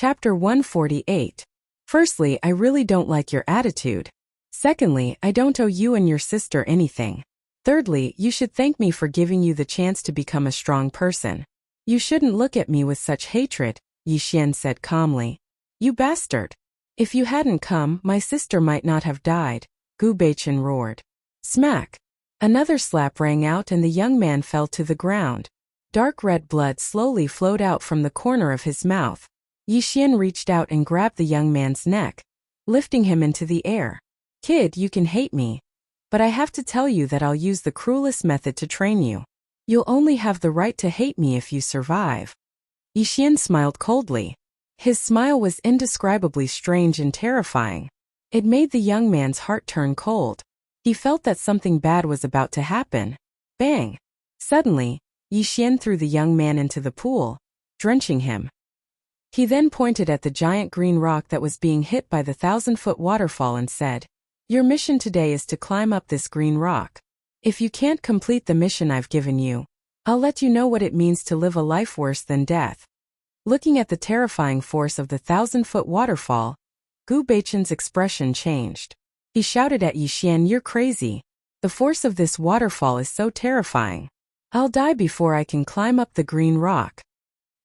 Chapter 148. Firstly, I really don't like your attitude. Secondly, I don't owe you and your sister anything. Thirdly, you should thank me for giving you the chance to become a strong person. You shouldn't look at me with such hatred, Yi Xian said calmly. You bastard! If you hadn't come, my sister might not have died, Gu Beichen roared. Smack! Another slap rang out and the young man fell to the ground. Dark red blood slowly flowed out from the corner of his mouth. Yi Xian reached out and grabbed the young man's neck, lifting him into the air. Kid, you can hate me, but I have to tell you that I'll use the cruelest method to train you. You'll only have the right to hate me if you survive. Yi Xian smiled coldly. His smile was indescribably strange and terrifying. It made the young man's heart turn cold. He felt that something bad was about to happen. Bang! Suddenly, Yi Xian threw the young man into the pool, drenching him. He then pointed at the giant green rock that was being hit by the 1,000-foot waterfall and said, Your mission today is to climb up this green rock. If you can't complete the mission I've given you, I'll let you know what it means to live a life worse than death. Looking at the terrifying force of the 1,000-foot waterfall, Gu Beichen's expression changed. He shouted at Yi Xian, You're crazy. The force of this waterfall is so terrifying. I'll die before I can climb up the green rock.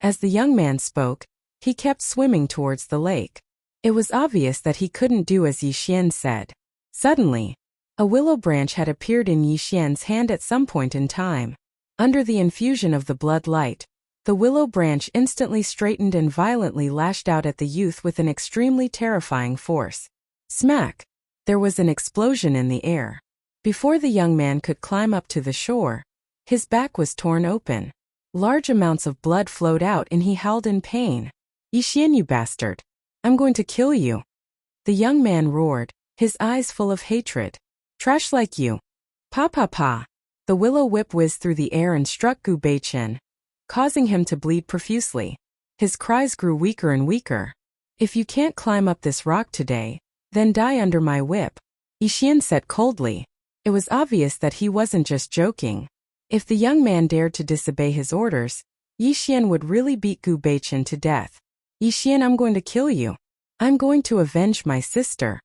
As the young man spoke, he kept swimming towards the lake. It was obvious that he couldn't do as Yi Xian said. Suddenly, a willow branch had appeared in Yi Xian's hand at some point in time. Under the infusion of the blood light, the willow branch instantly straightened and violently lashed out at the youth with an extremely terrifying force. Smack! There was an explosion in the air. Before the young man could climb up to the shore, his back was torn open. Large amounts of blood flowed out and he howled in pain. Yi Xian, you bastard! I'm going to kill you! The young man roared, his eyes full of hatred. Trash like you! Pa pa pa! The willow whip whizzed through the air and struck Gu Beichen, causing him to bleed profusely. His cries grew weaker and weaker. If you can't climb up this rock today, then die under my whip, Yi Xian said coldly. It was obvious that he wasn't just joking. If the young man dared to disobey his orders, Yi Xian would really beat Gu Beichen to death. Yi Xian, I'm going to kill you. I'm going to avenge my sister.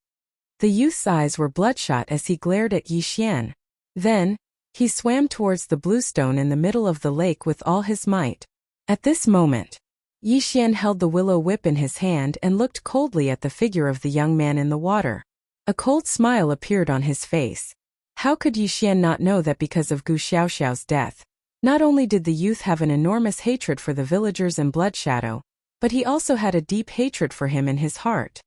The youth's eyes were bloodshot as he glared at Yi Xian. Then, he swam towards the blue stone in the middle of the lake with all his might. At this moment, Yi Xian held the willow whip in his hand and looked coldly at the figure of the young man in the water. A cold smile appeared on his face. How could Yi Xian not know that because of Gu Xiaoxiao's death, not only did the youth have an enormous hatred for the villagers in Blood Shadow, but he also had a deep hatred for him in his heart.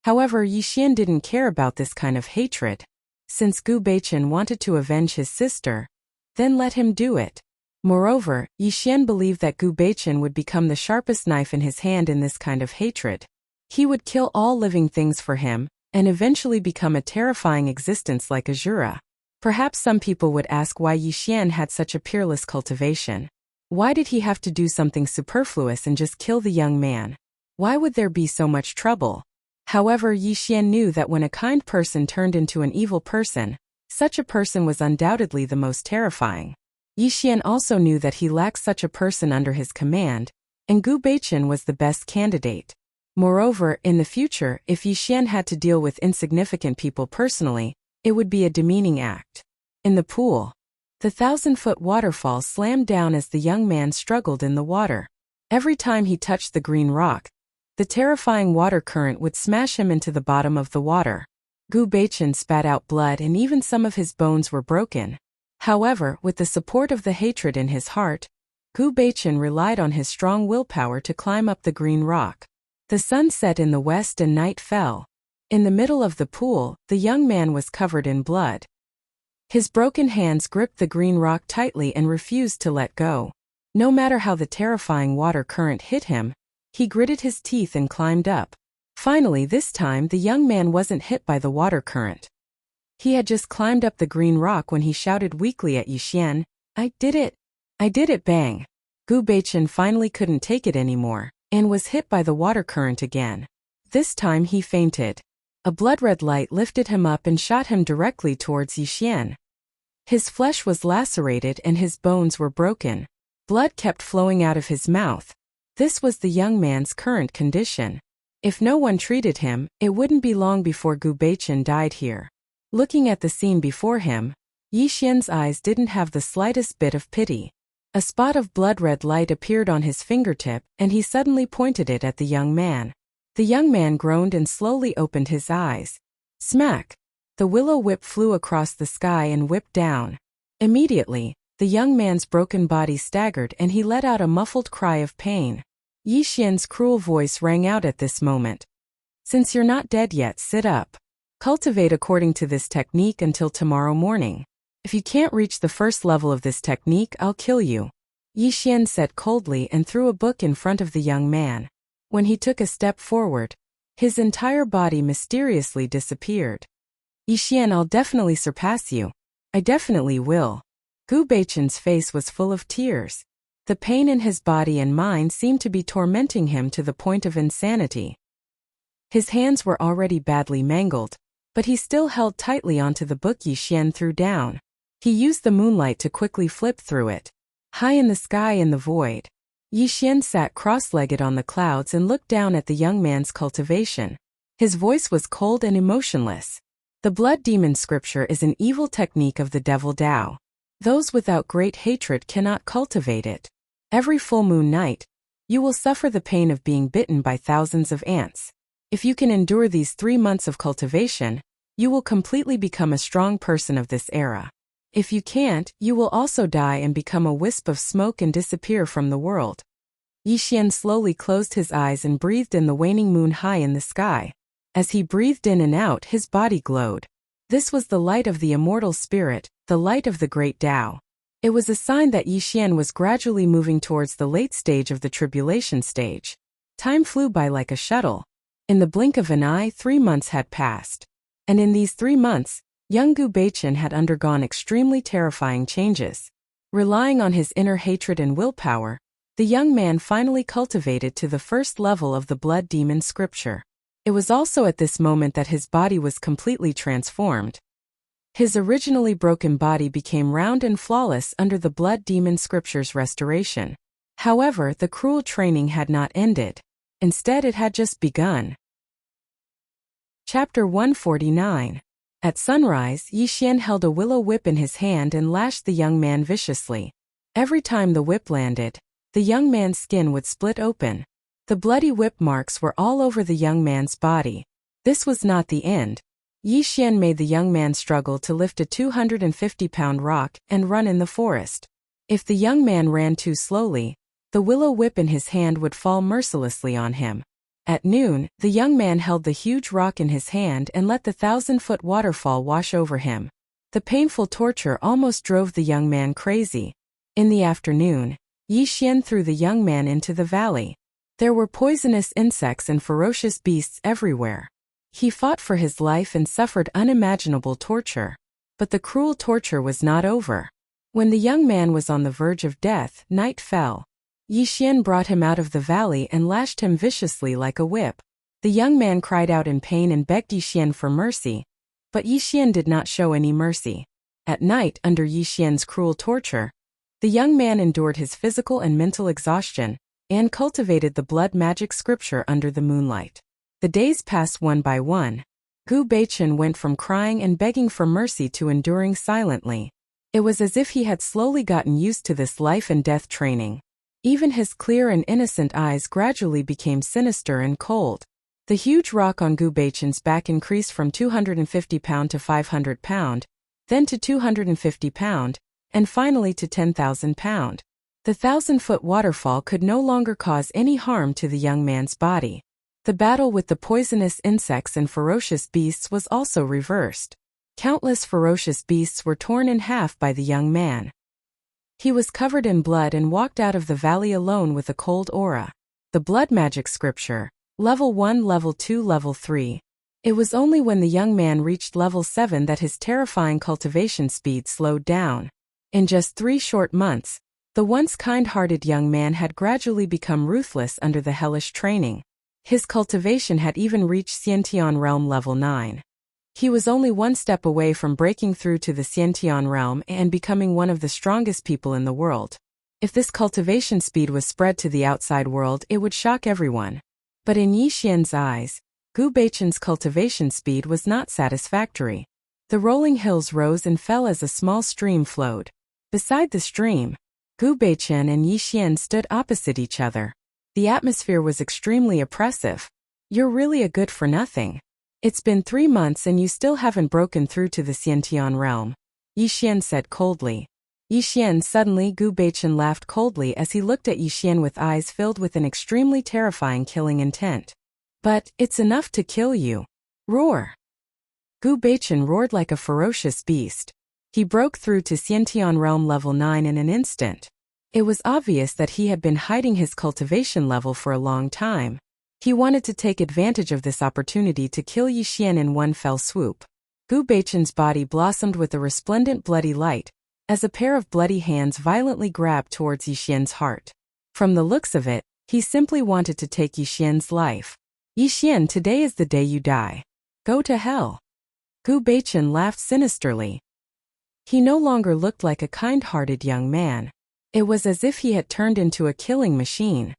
However, Yi Xian didn't care about this kind of hatred. Since Gu Beichen wanted to avenge his sister, then let him do it. Moreover, Yi Xian believed that Gu Beichen would become the sharpest knife in his hand in this kind of hatred. He would kill all living things for him, and eventually become a terrifying existence like Azura. Perhaps some people would ask why Yi Xian had such a peerless cultivation. Why did he have to do something superfluous and just kill the young man? Why would there be so much trouble? However, Yi Xian knew that when a kind person turned into an evil person, such a person was undoubtedly the most terrifying. Yi Xian also knew that he lacked such a person under his command, and Gu Beichen was the best candidate. Moreover, in the future, if Yi Xian had to deal with insignificant people personally, it would be a demeaning act. In the pool, the 1,000-foot waterfall slammed down as the young man struggled in the water. Every time he touched the green rock, the terrifying water current would smash him into the bottom of the water. Gu Beichen spat out blood and even some of his bones were broken. However, with the support of the hatred in his heart, Gu Beichen relied on his strong willpower to climb up the green rock. The sun set in the west and night fell. In the middle of the pool, the young man was covered in blood. His broken hands gripped the green rock tightly and refused to let go. No matter how the terrifying water current hit him, he gritted his teeth and climbed up. Finally, this time the young man wasn't hit by the water current. He had just climbed up the green rock when he shouted weakly at Yi Xian, I did it! I did it, bang! Gu Beichen finally couldn't take it anymore, and was hit by the water current again. This time he fainted. A blood-red light lifted him up and shot him directly towards Yi Xian. His flesh was lacerated and his bones were broken. Blood kept flowing out of his mouth. This was the young man's current condition. If no one treated him, it wouldn't be long before Gu Beichen died here. Looking at the scene before him, Yi Xian's eyes didn't have the slightest bit of pity. A spot of blood-red light appeared on his fingertip, and he suddenly pointed it at the young man. The young man groaned and slowly opened his eyes. Smack! The willow whip flew across the sky and whipped down. Immediately, the young man's broken body staggered and he let out a muffled cry of pain. Yi Xian's cruel voice rang out at this moment. Since you're not dead yet, sit up. Cultivate according to this technique until tomorrow morning. If you can't reach the first level of this technique, I'll kill you. Yi Xian said coldly and threw a book in front of the young man. When he took a step forward, his entire body mysteriously disappeared. Yi Xian, I'll definitely surpass you. I definitely will. Gu Beichen's face was full of tears. The pain in his body and mind seemed to be tormenting him to the point of insanity. His hands were already badly mangled, but he still held tightly onto the book Yi Xian threw down. He used the moonlight to quickly flip through it. High in the sky in the void, Yi Xian sat cross-legged on the clouds and looked down at the young man's cultivation. His voice was cold and emotionless. The blood demon scripture is an evil technique of the devil Tao. Those without great hatred cannot cultivate it. Every full moon night, you will suffer the pain of being bitten by thousands of ants. If you can endure these 3 months of cultivation, you will completely become a strong person of this era. If you can't, you will also die and become a wisp of smoke and disappear from the world. Yi Xian slowly closed his eyes and breathed in the waning moon high in the sky. As he breathed in and out, his body glowed. This was the light of the immortal spirit, the light of the great Tao. It was a sign that Yi Xian was gradually moving towards the late stage of the tribulation stage. Time flew by like a shuttle. In the blink of an eye, 3 months had passed. And in these 3 months, young Gu Beichen had undergone extremely terrifying changes. Relying on his inner hatred and willpower, the young man finally cultivated to the first level of the blood demon scripture. It was also at this moment that his body was completely transformed. His originally broken body became round and flawless under the blood demon scripture's restoration. However, the cruel training had not ended. Instead, it had just begun. Chapter 149. At sunrise, Yi Xian held a willow whip in his hand and lashed the young man viciously. Every time the whip landed, the young man's skin would split open. The bloody whip marks were all over the young man's body. This was not the end. Yi Xian made the young man struggle to lift a 250-pound rock and run in the forest. If the young man ran too slowly, the willow whip in his hand would fall mercilessly on him. At noon, the young man held the huge rock in his hand and let the 1,000-foot waterfall wash over him. The painful torture almost drove the young man crazy. In the afternoon, Yi Xian threw the young man into the valley. There were poisonous insects and ferocious beasts everywhere. He fought for his life and suffered unimaginable torture. But the cruel torture was not over. When the young man was on the verge of death, night fell. Yi Xian brought him out of the valley and lashed him viciously like a whip. The young man cried out in pain and begged Yi Xian for mercy, but Yi Xian did not show any mercy. At night, under Yi Xian's cruel torture, the young man endured his physical and mental exhaustion and cultivated the blood magic scripture under the moonlight. The days passed one by one. Gu Beichen went from crying and begging for mercy to enduring silently. It was as if he had slowly gotten used to this life and death training. Even his clear and innocent eyes gradually became sinister and cold. The huge rock on Gu Beichen's back increased from 250 pound to 500 pound, then to 250 pound, and finally to 10,000 pound. The 1,000-foot waterfall could no longer cause any harm to the young man's body. The battle with the poisonous insects and ferocious beasts was also reversed. Countless ferocious beasts were torn in half by the young man. He was covered in blood and walked out of the valley alone with a cold aura. The blood magic scripture, level 1, level 2, level 3. It was only when the young man reached level 7 that his terrifying cultivation speed slowed down. In just 3 short months, the once kind-hearted young man had gradually become ruthless under the hellish training. His cultivation had even reached Xiantian realm level 9. He was only 1 step away from breaking through to the Xiantian realm and becoming one of the strongest people in the world. If this cultivation speed was spread to the outside world, it would shock everyone. But in Yi Xian's eyes, Gu Beichen's cultivation speed was not satisfactory. The rolling hills rose and fell as a small stream flowed. Beside the stream, Gu Beichen and Yi Xian stood opposite each other. The atmosphere was extremely oppressive. You're really a good-for-nothing. It's been 3 months and you still haven't broken through to the Xiantian realm, Yi Xian said coldly. Yi Xian suddenly Gu Beichen laughed coldly as he looked at Yi Xian with eyes filled with an extremely terrifying killing intent. But, it's enough to kill you. Roar! Gu Beichen roared like a ferocious beast. He broke through to Xiantian realm level 9 in an instant. It was obvious that he had been hiding his cultivation level for a long time. He wanted to take advantage of this opportunity to kill Yi Xian in one fell swoop. Gu Beichen's body blossomed with a resplendent bloody light, as a pair of bloody hands violently grabbed towards Yi Xian's heart. From the looks of it, he simply wanted to take Yi Xian's life. Yi Xian, today is the day you die. Go to hell. Gu Beichen laughed sinisterly. He no longer looked like a kind-hearted young man. It was as if he had turned into a killing machine.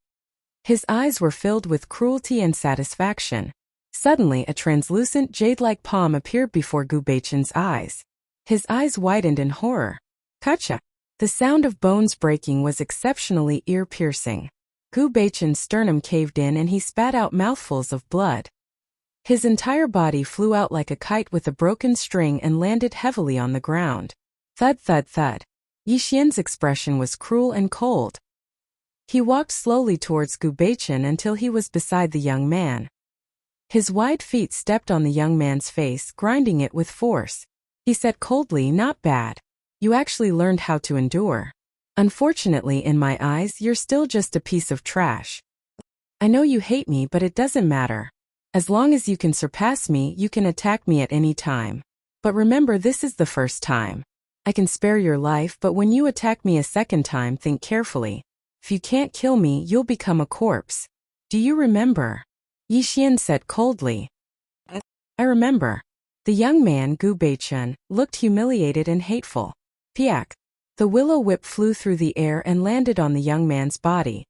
His eyes were filled with cruelty and satisfaction. Suddenly a translucent jade-like palm appeared before Gu Beichen's eyes. His eyes widened in horror. Kacha! The sound of bones breaking was exceptionally ear-piercing. Gu Beichen's sternum caved in and he spat out mouthfuls of blood. His entire body flew out like a kite with a broken string and landed heavily on the ground. Thud thud thud. Yi Xian's expression was cruel and cold. He walked slowly towards Gu Beichen until he was beside the young man. His wide feet stepped on the young man's face, grinding it with force. He said coldly, "Not bad. You actually learned how to endure. Unfortunately, in my eyes, you're still just a piece of trash. I know you hate me, but it doesn't matter. As long as you can surpass me, you can attack me at any time. But remember, this is the first time. I can spare your life, but when you attack me a second time, think carefully. If you can't kill me, you'll become a corpse. Do you remember?" Yi Xian said coldly. "I remember." The young man, Gu Beichen, looked humiliated and hateful. Piak! The willow whip flew through the air and landed on the young man's body.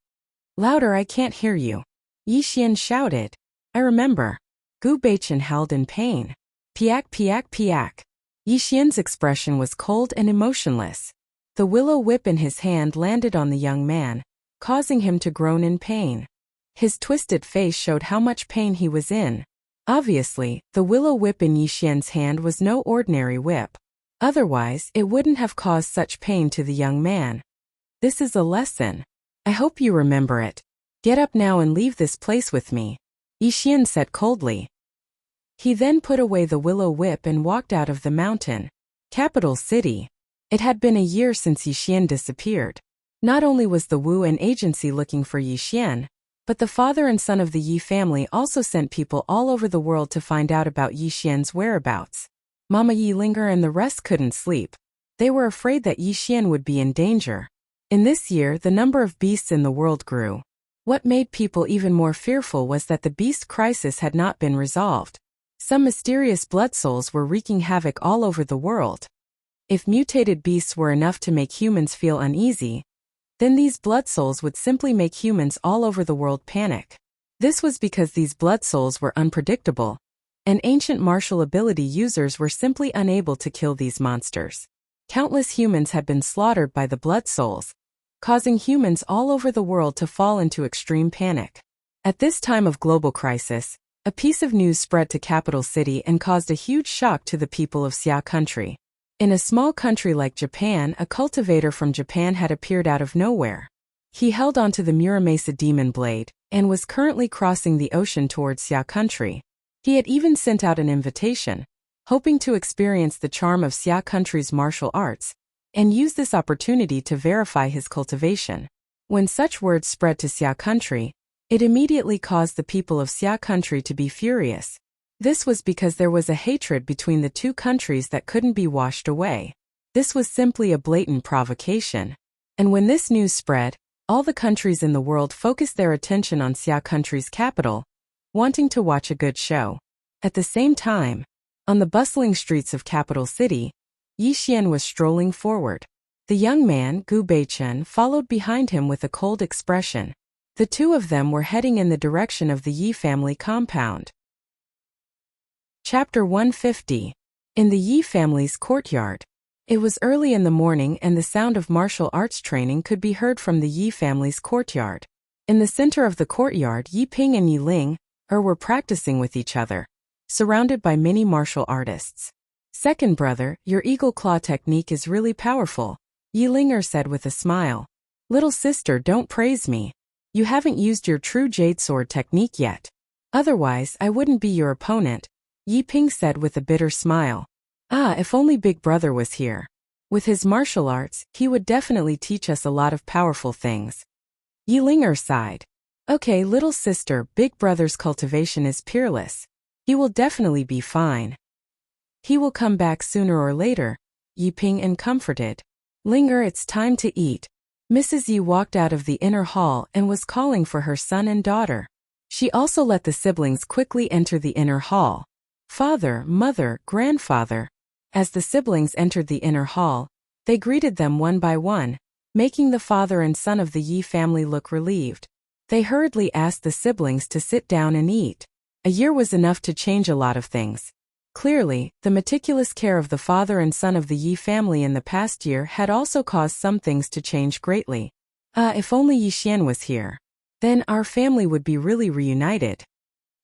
"Louder, I can't hear you," Yi Xian shouted. "I remember." Gu Beichen howled in pain. Piak piak piak. Yi Xian's expression was cold and emotionless. The willow whip in his hand landed on the young man, causing him to groan in pain. His twisted face showed how much pain he was in. Obviously, the willow whip in Yi Xian's hand was no ordinary whip. Otherwise, it wouldn't have caused such pain to the young man. This is a lesson. I hope you remember it. Get up now and leave this place with me, Yi Xian said coldly. He then put away the willow whip and walked out of the mountain. Capital City. It had been a year since Yi Xian disappeared. Not only was the Wu and agency looking for Yi Xian, but the father and son of the Yi family also sent people all over the world to find out about Yi Xian's whereabouts. Mama Yi Linger and the rest couldn't sleep. They were afraid that Yi Xian would be in danger. In this year, the number of beasts in the world grew. What made people even more fearful was that the beast crisis had not been resolved. Some mysterious blood souls were wreaking havoc all over the world. If mutated beasts were enough to make humans feel uneasy, then these blood souls would simply make humans all over the world panic. This was because these blood souls were unpredictable, and ancient martial ability users were simply unable to kill these monsters. Countless humans had been slaughtered by the blood souls, causing humans all over the world to fall into extreme panic. At this time of global crisis, a piece of news spread to Capital City and caused a huge shock to the people of Xia country. In a small country like Japan, a cultivator from Japan had appeared out of nowhere. He held onto the Muramasa demon blade, and was currently crossing the ocean towards Xia country. He had even sent out an invitation, hoping to experience the charm of Xia country's martial arts, and use this opportunity to verify his cultivation. When such words spread to Xia country, it immediately caused the people of Xia country to be furious. This was because there was a hatred between the two countries that couldn't be washed away. This was simply a blatant provocation. And when this news spread, all the countries in the world focused their attention on Xia country's capital, wanting to watch a good show. At the same time, on the bustling streets of Capital City, Yi Xian was strolling forward. The young man, Gu Beichen, followed behind him with a cold expression. The two of them were heading in the direction of the Yi family compound. Chapter 150. In the Yi family's courtyard. It was early in the morning and the sound of martial arts training could be heard from the Yi family's courtyard. In the center of the courtyard, Yi Ping and Yi Ling were practicing with each other, surrounded by many martial artists. Second brother, your eagle claw technique is really powerful, Yi Ling said with a smile. Little sister, don't praise me. You haven't used your true jade sword technique yet. Otherwise, I wouldn't be your opponent, Yi Ping said with a bitter smile. If only big brother was here. With his martial arts, he would definitely teach us a lot of powerful things. Yi Ling sighed. Okay, little sister, big brother's cultivation is peerless. He will definitely be fine. He will come back sooner or later, Yi Ping comforted. Ling, it's time to eat. Mrs. Yi walked out of the inner hall and was calling for her son and daughter. She also let the siblings quickly enter the inner hall. Father, mother, grandfather. As the siblings entered the inner hall, they greeted them one by one, making the father and son of the Yi family look relieved. They hurriedly asked the siblings to sit down and eat. A year was enough to change a lot of things. Clearly, the meticulous care of the father and son of the Yi family in the past year had also caused some things to change greatly. If only Yi Xian was here. Then our family would be really reunited.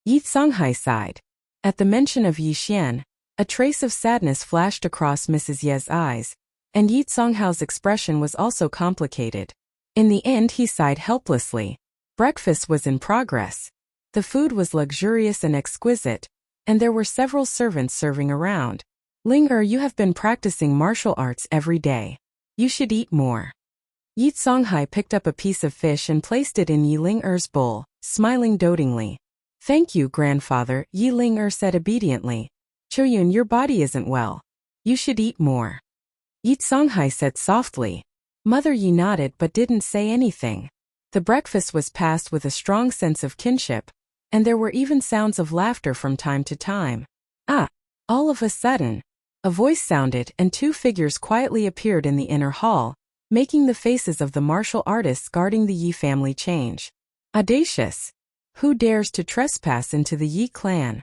Yi Songhai sighed. At the mention of Yi Xian, a trace of sadness flashed across Mrs. Ye's eyes, and Yi Songhao's expression was also complicated. In the end, he sighed helplessly. Breakfast was in progress. The food was luxurious and exquisite, and there were several servants serving around. Ling, you have been practicing martial arts every day. You should eat more. Yi Songhai picked up a piece of fish and placed it in Yi Ling-er's bowl, smiling dotingly. Thank you, grandfather, Yi Ling said obediently. Choyun, your body isn't well. You should eat more. Yi Songhai said softly. Mother Yi nodded but didn't say anything. The breakfast was passed with a strong sense of kinship, and there were even sounds of laughter from time to time. All of a sudden, a voice sounded and two figures quietly appeared in the inner hall, making the faces of the martial artists guarding the Yi family change. Audacious! Who dares to trespass into the Yi clan?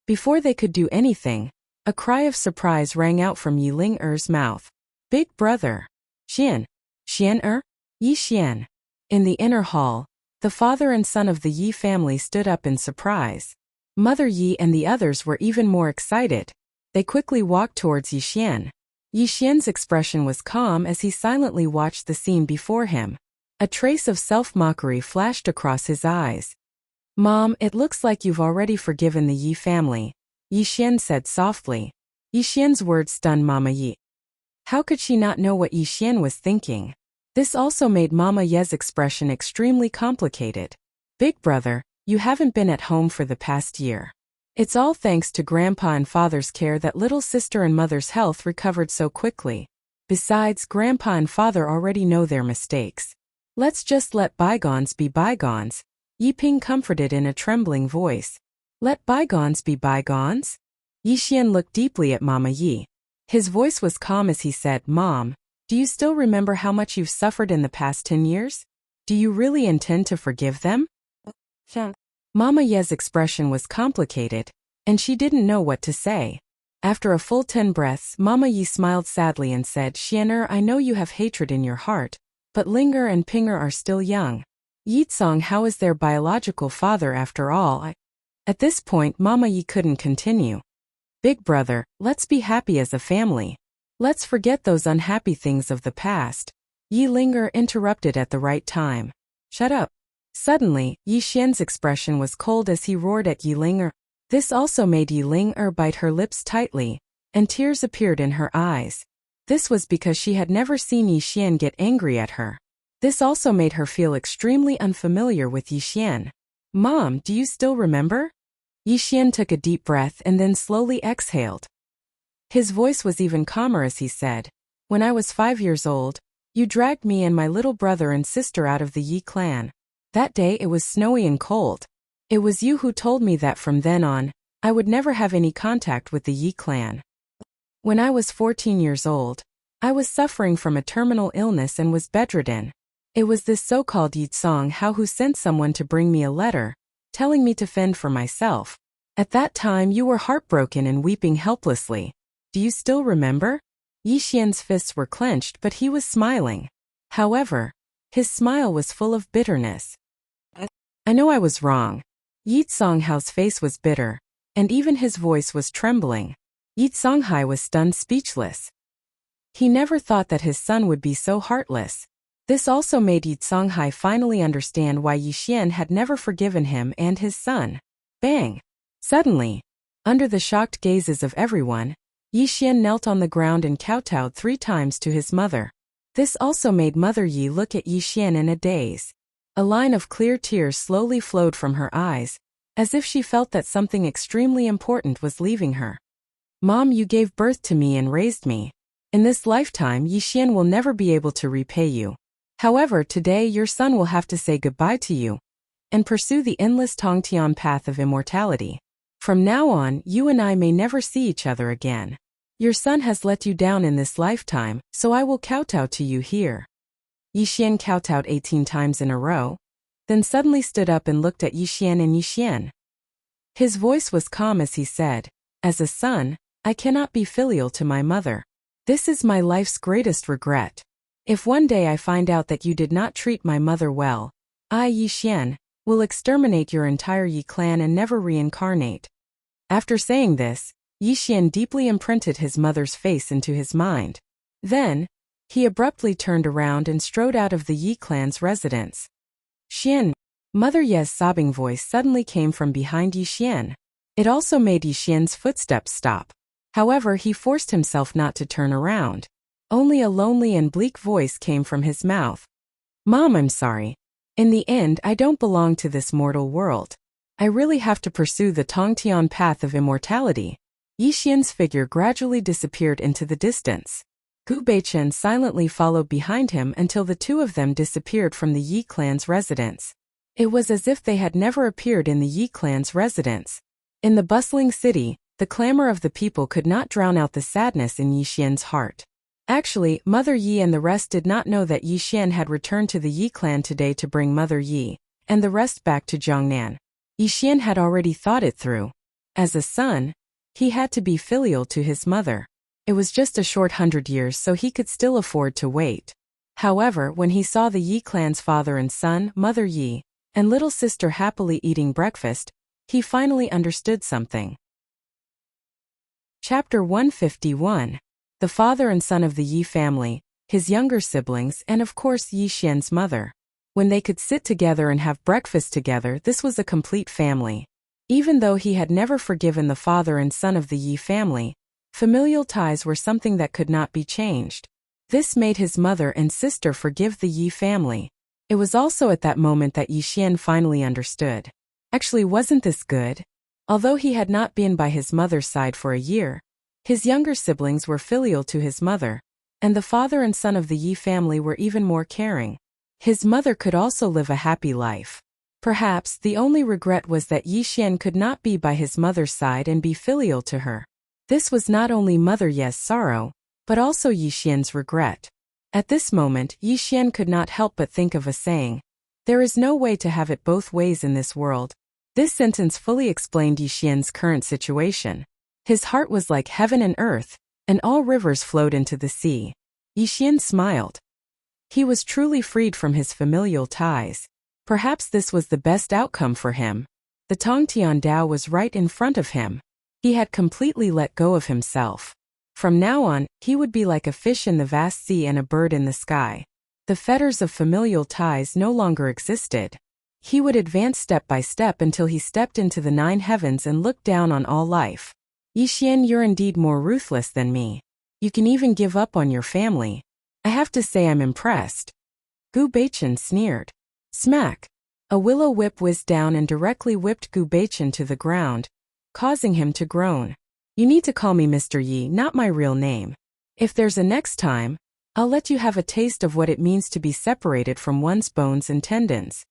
Before they could do anything, a cry of surprise rang out from Yi Ling-er's mouth. Big brother! Xian! Xian-er? Yi Xian! In the inner hall, the father and son of the Yi family stood up in surprise. Mother Yi and the others were even more excited. They quickly walked towards Yi Xian. Yi Xian's expression was calm as he silently watched the scene before him. A trace of self-mockery flashed across his eyes. Mom, it looks like you've already forgiven the Yi family, Yi Xian said softly. Yi Xian's words stunned Mama Yi. How could she not know what Yi Xian was thinking? This also made Mama Ye's expression extremely complicated. Big brother, you haven't been at home for the past year. It's all thanks to Grandpa and Father's care that little sister and Mother's health recovered so quickly. Besides, Grandpa and Father already know their mistakes. Let's just let bygones be bygones, Yi Ping comforted in a trembling voice. Let bygones be bygones? Yi Xian looked deeply at Mama Yi. His voice was calm as he said, Mom, do you still remember how much you've suffered in the past 10 years? Do you really intend to forgive them? Mama Ye's expression was complicated, and she didn't know what to say. After a full 10 breaths, Mama Yi smiled sadly and said, Xianer, I know you have hatred in your heart, but Linger and Pinger are still young. Yitsong, how is their biological father after all? At this point, Mama Yi couldn't continue. Big brother, let's be happy as a family. Let's forget those unhappy things of the past. Yi Linger interrupted at the right time. Shut up. Suddenly, Yi Xian's expression was cold as he roared at Yi Linger. This also made Yi Linger bite her lips tightly, and tears appeared in her eyes. This was because she had never seen Yi Xian get angry at her. This also made her feel extremely unfamiliar with Yi Xian. Mom, do you still remember? Yi Xian took a deep breath and then slowly exhaled. His voice was even calmer as he said, When I was 5 years old, you dragged me and my little brother and sister out of the Yi clan. That day it was snowy and cold. It was you who told me that from then on, I would never have any contact with the Yi clan. When I was 14 years old, I was suffering from a terminal illness and was bedridden. It was this so-called Yitsong Hao who sent someone to bring me a letter, telling me to fend for myself. At that time you were heartbroken and weeping helplessly. Do you still remember? Yi Xian's fists were clenched, but he was smiling. However, his smile was full of bitterness. I know I was wrong. Yitsong Hao's face was bitter, and even his voice was trembling. Yitsong Hai was stunned speechless. He never thought that his son would be so heartless. This also made Yitsong Hai finally understand why Yi Xian had never forgiven him and his son. Bang! Suddenly, under the shocked gazes of everyone, Yi Xian knelt on the ground and kowtowed 3 times to his mother. This also made Mother Yi look at Yi Xian in a daze. A line of clear tears slowly flowed from her eyes, as if she felt that something extremely important was leaving her. Mom, you gave birth to me and raised me. In this lifetime, Yi Xian will never be able to repay you. However, today your son will have to say goodbye to you and pursue the endless Tongtian path of immortality. From now on, you and I may never see each other again. Your son has let you down in this lifetime, so I will kowtow to you here. Yi Xian kowtowed 18 times in a row, then suddenly stood up and looked at Yi Xian and Yi Xian. His voice was calm as he said, as a son, I cannot be filial to my mother. This is my life's greatest regret. If one day I find out that you did not treat my mother well, I, Yi Xian, will exterminate your entire Yi clan and never reincarnate. After saying this, Yi Xian deeply imprinted his mother's face into his mind. Then, he abruptly turned around and strode out of the Yi clan's residence. Xian, Mother Ye's sobbing voice suddenly came from behind Yi Xian. It also made Yi Xian's footsteps stop. However, he forced himself not to turn around. Only a lonely and bleak voice came from his mouth. Mom, I'm sorry. In the end, I don't belong to this mortal world. I really have to pursue the Tongtian path of immortality. Yi Xian's figure gradually disappeared into the distance. Gu Beichen silently followed behind him until the two of them disappeared from the Yi clan's residence. It was as if they had never appeared in the Yi clan's residence. In the bustling city, the clamor of the people could not drown out the sadness in Yi Xian's heart. Actually, Mother Yi and the rest did not know that Yi Xian had returned to the Yi clan today to bring Mother Yi and the rest back to Jiangnan. Yi Xian had already thought it through. As a son, he had to be filial to his mother. It was just a short 100 years, so he could still afford to wait. However, when he saw the Yi clan's father and son, Mother Yi, and little sister happily eating breakfast, he finally understood something. Chapter 151. The father and son of the Yi family, his younger siblings, and of course Yi Xian's mother. When they could sit together and have breakfast together, this was a complete family. Even though he had never forgiven the father and son of the Yi family, familial ties were something that could not be changed. This made his mother and sister forgive the Yi family. It was also at that moment that Yi Xian finally understood. Actually, wasn't this good? Although he had not been by his mother's side for a year, his younger siblings were filial to his mother, and the father and son of the Yi family were even more caring. His mother could also live a happy life. Perhaps the only regret was that Yi Xian could not be by his mother's side and be filial to her. This was not only Mother Ye's sorrow, but also Yi Xian's regret. At this moment, Yi Xian could not help but think of a saying. There is no way to have it both ways in this world. This sentence fully explained Yi Xian's current situation. His heart was like heaven and earth, and all rivers flowed into the sea. Yi Xian smiled. He was truly freed from his familial ties. Perhaps this was the best outcome for him. The Tongtian Dao was right in front of him. He had completely let go of himself. From now on, he would be like a fish in the vast sea and a bird in the sky. The fetters of familial ties no longer existed. He would advance step by step until he stepped into the 9 heavens and looked down on all life. Yi Xian, you're indeed more ruthless than me. You can even give up on your family. I have to say I'm impressed. Gu Beichen sneered. Smack! A willow whip whizzed down and directly whipped Gu Beichen to the ground, causing him to groan. You need to call me Mr. Yi, not my real name. If there's a next time, I'll let you have a taste of what it means to be separated from one's bones and tendons.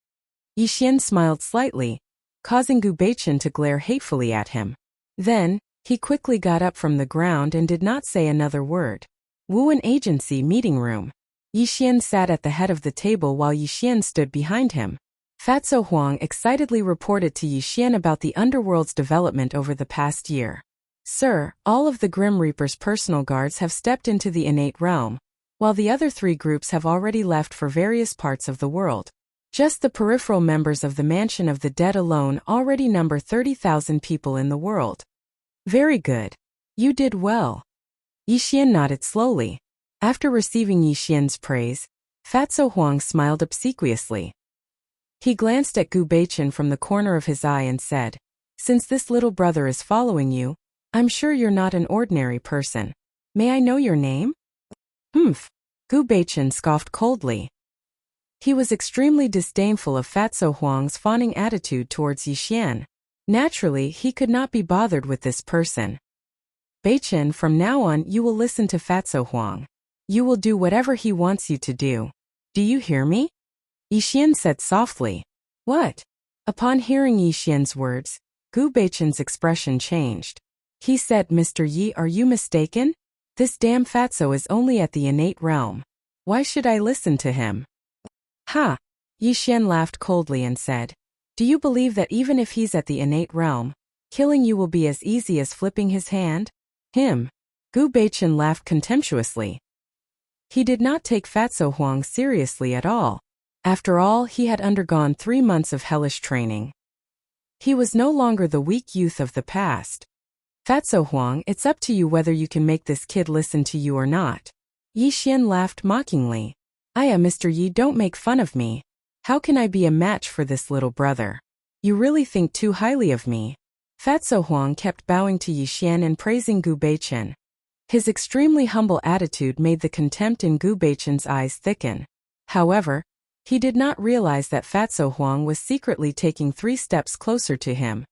Yi Xian smiled slightly, causing Gu Beichen to glare hatefully at him. Then, he quickly got up from the ground and did not say another word. Wuan Agency meeting room. Yixian sat at the head of the table while Yixian stood behind him. Fatso Huang excitedly reported to Yixian about the underworld's development over the past year. Sir, all of the Grim Reaper's personal guards have stepped into the innate realm, while the other 3 groups have already left for various parts of the world. Just the peripheral members of the Mansion of the Dead alone already number 30,000 people in the world. Very good. You did well. Yixian nodded slowly. After receiving Yixian's praise, Fatso Huang smiled obsequiously. He glanced at Gu Beichen from the corner of his eye and said, "Since this little brother is following you, I'm sure you're not an ordinary person. May I know your name?" "Humph." Gu Beichen scoffed coldly. He was extremely disdainful of Fatso Huang's fawning attitude towards Yixian. Naturally, he could not be bothered with this person. "Beichen, from now on you will listen to Fatso Huang. You will do whatever he wants you to do. Do you hear me?" Yixian said softly. "What?" Upon hearing Yixian's words, Gu Beichen's expression changed. He said, "Mr. Yi, are you mistaken? This damn Fatso is only at the innate realm. Why should I listen to him?" "Ha!" Yixian laughed coldly and said, "Do you believe that even if he's at the innate realm, killing you will be as easy as flipping his hand?" "Him." Gu Beichen laughed contemptuously. He did not take Fatso Huang seriously at all. After all, he had undergone 3 months of hellish training. He was no longer the weak youth of the past. "Fatso Huang, it's up to you whether you can make this kid listen to you or not." Yixian laughed mockingly. Mr. Yi, don't make fun of me. How can I be a match for this little brother? You really think too highly of me." Fatso Huang kept bowing to Yixian and praising Gu Beichen. His extremely humble attitude made the contempt in Gu Beichen's eyes thicken. However, he did not realize that Fatso Huang was secretly taking 3 steps closer to him.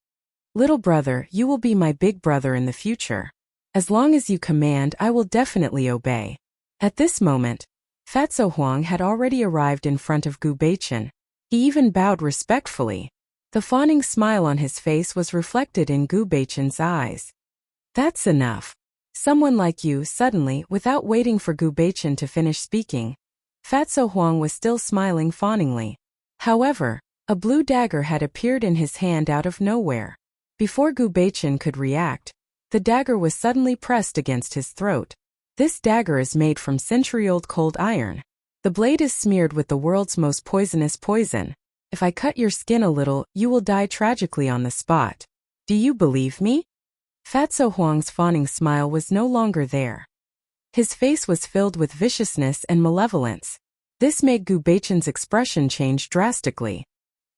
"Little brother, you will be my big brother in the future. As long as you command, I will definitely obey." At this moment, Fatso Huang had already arrived in front of Gu Beichen. He even bowed respectfully. The fawning smile on his face was reflected in Gu Beichen's eyes. "That's enough. Someone like you." Suddenly, without waiting for Gu Beichen to finish speaking, Fatso Huang was still smiling fawningly. However, a blue dagger had appeared in his hand out of nowhere. Before Gu Beichen could react, the dagger was suddenly pressed against his throat. This dagger is made from century-old cold iron. The blade is smeared with the world's most poisonous poison. If I cut your skin a little, you will die tragically on the spot. Do you believe me? Fatso Huang's fawning smile was no longer there. His face was filled with viciousness and malevolence. This made Gu Beichen's expression change drastically.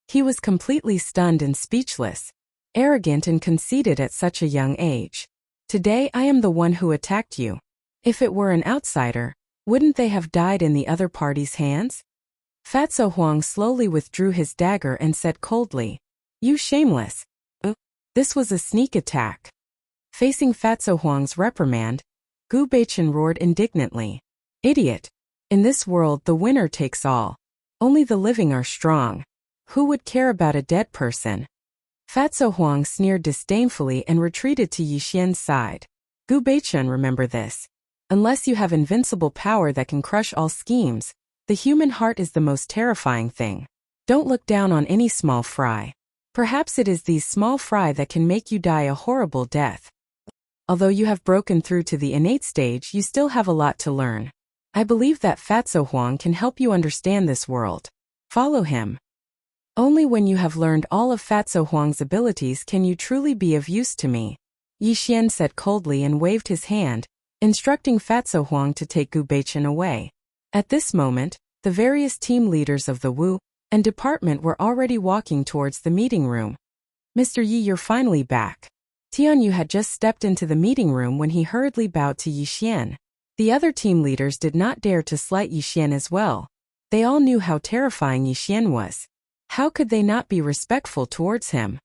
He was completely stunned and speechless, arrogant and conceited at such a young age. "Today I am the one who attacked you. If it were an outsider, wouldn't they have died in the other party's hands?" Fatso Huang slowly withdrew his dagger and said coldly, "You shameless." This was a sneak attack. Facing Fatso Huang's reprimand, Gu Beichen roared indignantly, "Idiot! In this world the winner takes all. Only the living are strong. Who would care about a dead person?" Fatso Huang sneered disdainfully and retreated to Yixian's side. "Gu Beichen, remember this. Unless you have invincible power that can crush all schemes, the human heart is the most terrifying thing. Don't look down on any small fry. Perhaps it is these small fry that can make you die a horrible death. Although you have broken through to the innate stage, you still have a lot to learn. I believe that Fatso Huang can help you understand this world. Follow him. Only when you have learned all of Fatso Huang's abilities can you truly be of use to me." Yixian said coldly and waved his hand, instructing Fatso Huang to take Gu Beichen away. At this moment, the various team leaders of the Wu and department were already walking towards the meeting room. "Mr. Yi, you're finally back." Tianyu had just stepped into the meeting room when he hurriedly bowed to Yixian. The other team leaders did not dare to slight Yixian as well. They all knew how terrifying Yixian was. How could they not be respectful towards him?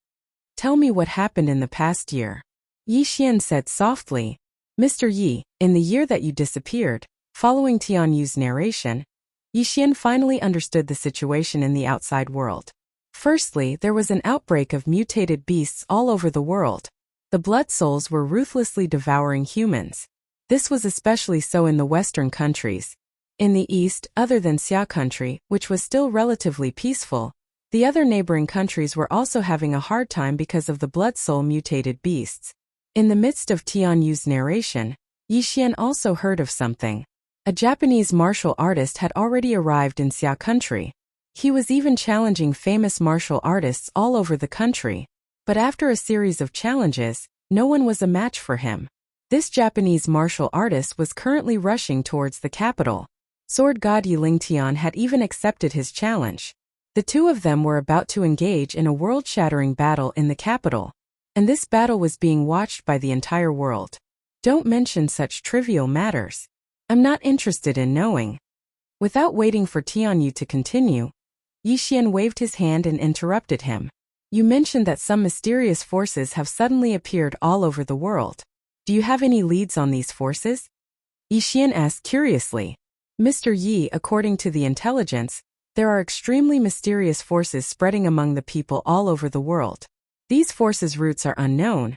"Tell me what happened in the past year." Yixian said softly. "Mr. Yi, in the year that you disappeared," following Tianyu's narration, Yixian finally understood the situation in the outside world. Firstly, there was an outbreak of mutated beasts all over the world. The blood souls were ruthlessly devouring humans. This was especially so in the Western countries. In the East, other than Xia country, which was still relatively peaceful, the other neighboring countries were also having a hard time because of the blood soul mutated beasts. In the midst of Tianyu's narration, Yixian also heard of something. A Japanese martial artist had already arrived in Xia country. He was even challenging famous martial artists all over the country. But after a series of challenges, no one was a match for him. This Japanese martial artist was currently rushing towards the capital. Sword god Yilingtian had even accepted his challenge. The two of them were about to engage in a world-shattering battle in the capital. And this battle was being watched by the entire world. Don't mention such trivial matters. I'm not interested in knowing. Without waiting for Tianyu to continue, Yixian waved his hand and interrupted him. You mentioned that some mysterious forces have suddenly appeared all over the world. Do you have any leads on these forces? Yixian asked curiously. Mr. Yi, according to the intelligence, there are extremely mysterious forces spreading among the people all over the world. These forces' roots are unknown,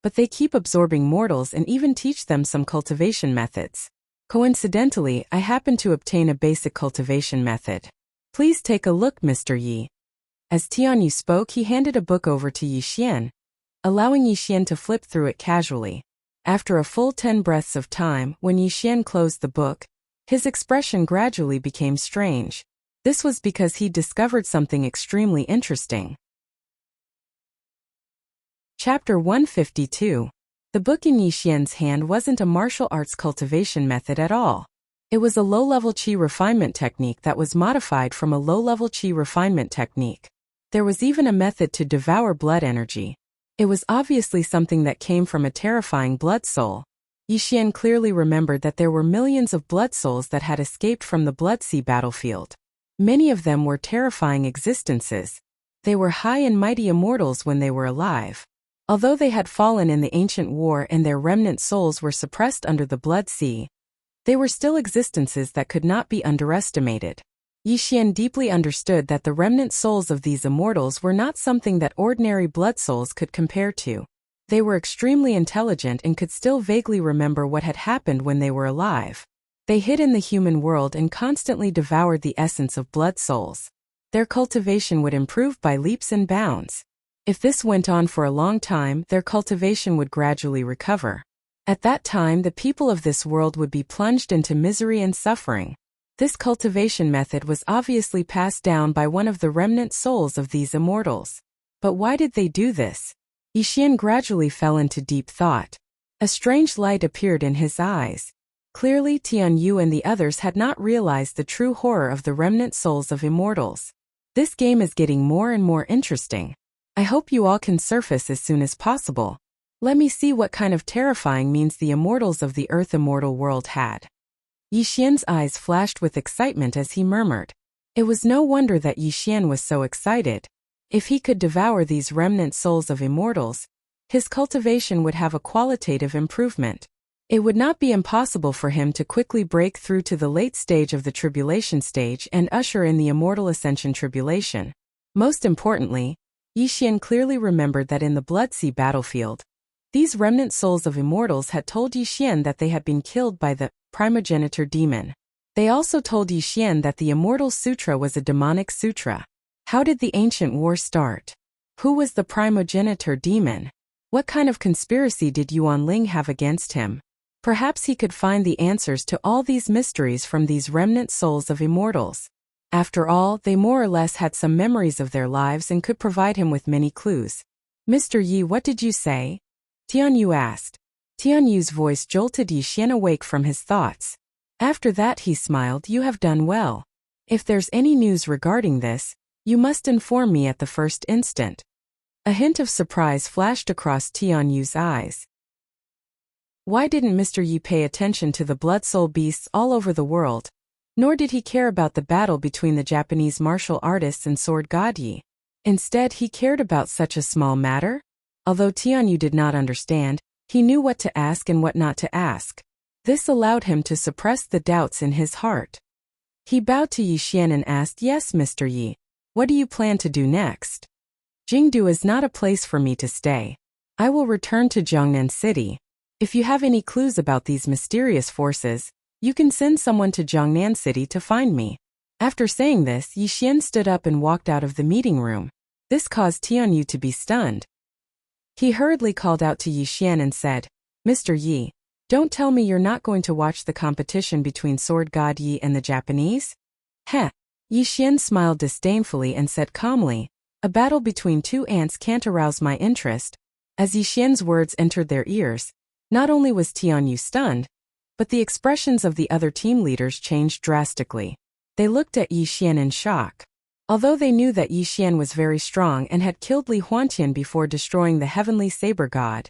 but they keep absorbing mortals and even teach them some cultivation methods. Coincidentally, I happen to obtain a basic cultivation method. Please take a look, Mr. Yi. As Tianyu spoke, he handed a book over to Yixian, allowing Yixian to flip through it casually. After a full 10 breaths of time, when Yixian closed the book, his expression gradually became strange. This was because he discovered something extremely interesting. Chapter 152. The book in Yixian's hand wasn't a martial arts cultivation method at all. It was a low-level qi refinement technique that was modified from a low-level qi refinement technique. There was even a method to devour blood energy. It was obviously something that came from a terrifying blood soul. Yixian clearly remembered that there were millions of blood souls that had escaped from the Blood Sea battlefield. Many of them were terrifying existences. They were high and mighty immortals when they were alive. Although they had fallen in the ancient war and their remnant souls were suppressed under the Blood Sea, they were still existences that could not be underestimated. Yixian deeply understood that the remnant souls of these immortals were not something that ordinary blood souls could compare to. They were extremely intelligent and could still vaguely remember what had happened when they were alive. They hid in the human world and constantly devoured the essence of blood souls. Their cultivation would improve by leaps and bounds. If this went on for a long time, their cultivation would gradually recover. At that time, the people of this world would be plunged into misery and suffering. This cultivation method was obviously passed down by one of the remnant souls of these immortals. But why did they do this? Yixian gradually fell into deep thought. A strange light appeared in his eyes. Clearly, Tianyu and the others had not realized the true horror of the remnant souls of immortals. This game is getting more and more interesting. I hope you all can surface as soon as possible. Let me see what kind of terrifying means the immortals of the Earth immortal world had. Yixian's eyes flashed with excitement as he murmured. It was no wonder that Yixian was so excited. If he could devour these remnant souls of immortals, his cultivation would have a qualitative improvement. It would not be impossible for him to quickly break through to the late stage of the tribulation stage and usher in the immortal ascension tribulation. Most importantly, Yixian clearly remembered that in the Blood Sea battlefield, these remnant souls of immortals had told Yixian that they had been killed by the primogenitor demon. They also told Yixian that the Immortal Sutra was a demonic sutra. How did the ancient war start? Who was the primogenitor demon? What kind of conspiracy did Yuan Ling have against him? Perhaps he could find the answers to all these mysteries from these remnant souls of immortals. After all, they more or less had some memories of their lives and could provide him with many clues. Mr. Yi, what did you say? Tianyu asked. Tianyu's voice jolted Yixian awake from his thoughts. After that he smiled. You have done well. If there's any news regarding this, you must inform me at the first instant. A hint of surprise flashed across Tianyu's eyes. Why didn't Mr. Yi pay attention to the blood soul beasts all over the world? Nor did he care about the battle between the Japanese martial artists and sword god Yi. Instead, he cared about such a small matter? Although Tianyu did not understand, he knew what to ask and what not to ask. This allowed him to suppress the doubts in his heart. He bowed to Yixian and asked, Yes, Mr. Yi. What do you plan to do next? Jingdu is not a place for me to stay. I will return to Jiangnan City. If you have any clues about these mysterious forces, you can send someone to Jiangnan City to find me. After saying this, Yi Xian stood up and walked out of the meeting room. This caused Tianyu to be stunned. He hurriedly called out to Yi Xian and said, Mr. Yi, don't tell me you're not going to watch the competition between Sword God Yi and the Japanese? Heh. Yi Xian smiled disdainfully and said calmly, a battle between two ants can't arouse my interest. As Yi Xian's words entered their ears, not only was Tianyu stunned, but the expressions of the other team leaders changed drastically. They looked at Yi Xian in shock. Although they knew that Yi Xian was very strong and had killed Li Huantian before destroying the heavenly saber god,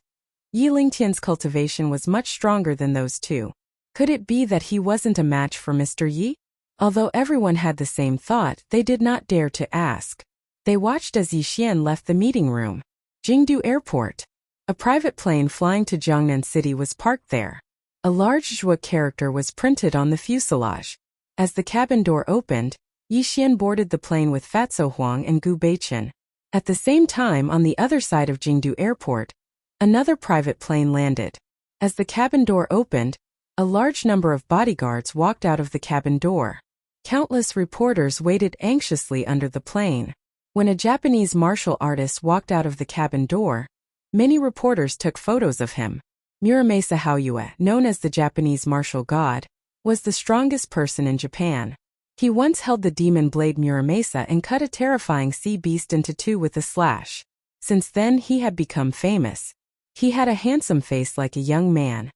Yi Lingtian's cultivation was much stronger than those two. Could it be that he wasn't a match for Mr. Yi? Although everyone had the same thought, they did not dare to ask. They watched as Yi Xian left the meeting room. Jingdu Airport. A private plane flying to Jiangnan City was parked there. A large Zhua character was printed on the fuselage. As the cabin door opened, Yi Xian boarded the plane with Fatso Huang and Gu Beichen. At the same time, on the other side of Jingdu Airport, another private plane landed. As the cabin door opened, a large number of bodyguards walked out of the cabin door. Countless reporters waited anxiously under the plane. When a Japanese martial artist walked out of the cabin door, many reporters took photos of him. Muramasa Haoyue, known as the Japanese martial god, was the strongest person in Japan. He once held the demon blade Muramasa and cut a terrifying sea beast into two with a slash. Since then he had become famous. He had a handsome face like a young man.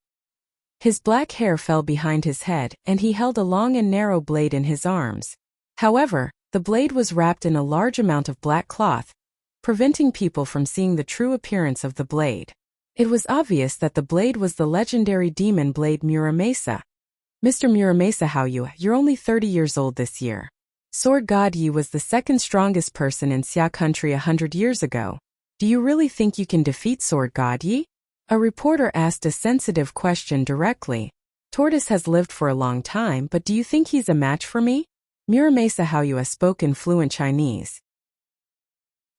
His black hair fell behind his head and he held a long and narrow blade in his arms. However, the blade was wrapped in a large amount of black cloth, preventing people from seeing the true appearance of the blade. It was obvious that the blade was the legendary demon blade Muramasa. Mr. Muramasa Haoyue, you're only 30 years old this year. Sword God Yi was the second strongest person in Xia country 100 years ago. Do you really think you can defeat Sword God Yi? A reporter asked a sensitive question directly. Tortoise has lived for a long time, but do you think he's a match for me? Muramasa Haoyue spoke in fluent Chinese.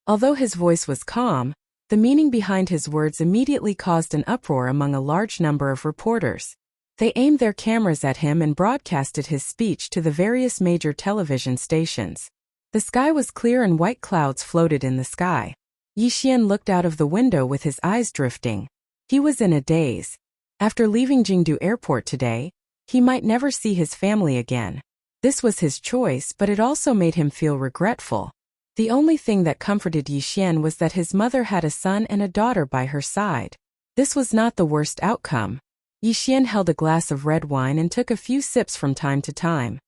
Although his voice was calm, the meaning behind his words immediately caused an uproar among a large number of reporters. They aimed their cameras at him and broadcasted his speech to the various major television stations. The sky was clear and white clouds floated in the sky. Yi Xian looked out of the window with his eyes drifting. He was in a daze. After leaving Jingdu Airport today, he might never see his family again. This was his choice, but it also made him feel regretful. The only thing that comforted Yi Xian was that his mother had a son and a daughter by her side. This was not the worst outcome. Yi Xian held a glass of red wine and took a few sips from time to time.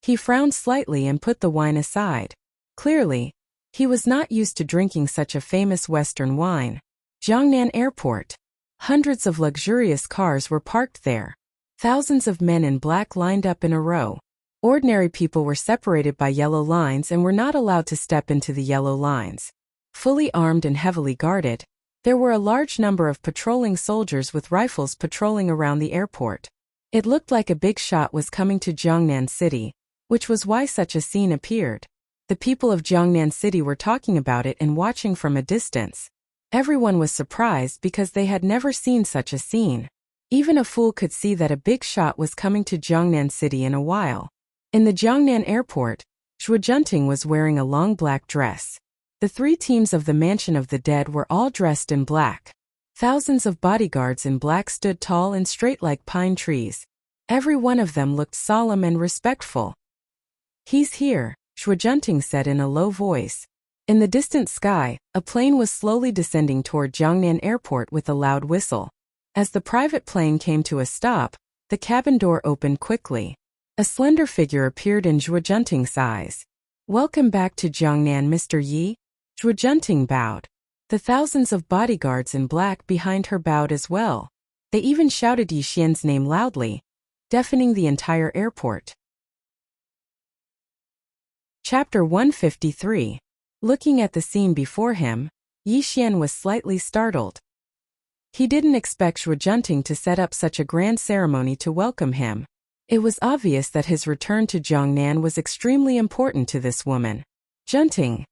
He frowned slightly and put the wine aside. Clearly, he was not used to drinking such a famous Western wine. Jiangnan Airport. Hundreds of luxurious cars were parked there. Thousands of men in black lined up in a row. Ordinary people were separated by yellow lines and were not allowed to step into the yellow lines. Fully armed and heavily guarded, there were a large number of patrolling soldiers with rifles patrolling around the airport. It looked like a big shot was coming to Jiangnan City, which was why such a scene appeared. The people of Jiangnan City were talking about it and watching from a distance. Everyone was surprised because they had never seen such a scene. Even a fool could see that a big shot was coming to Jiangnan City in a while. In the Jiangnan airport, Zhuo Junting was wearing a long black dress. The three teams of the Mansion of the Dead were all dressed in black. Thousands of bodyguards in black stood tall and straight like pine trees. Every one of them looked solemn and respectful. He's here, Zhuo Junting said in a low voice. In the distant sky, a plane was slowly descending toward Jiangnan Airport with a loud whistle. As the private plane came to a stop, the cabin door opened quickly. A slender figure appeared in Zhuo Junting's eyes. Welcome back to Jiangnan, Mr. Yi. Zhuo Junting bowed. The thousands of bodyguards in black behind her bowed as well. They even shouted Yi Xian's name loudly, deafening the entire airport. Chapter 153. Looking at the scene before him, Yi Xian was slightly startled. He didn't expect Zhuo Junting to set up such a grand ceremony to welcome him. It was obvious that his return to Jiangnan was extremely important to this woman. Junting,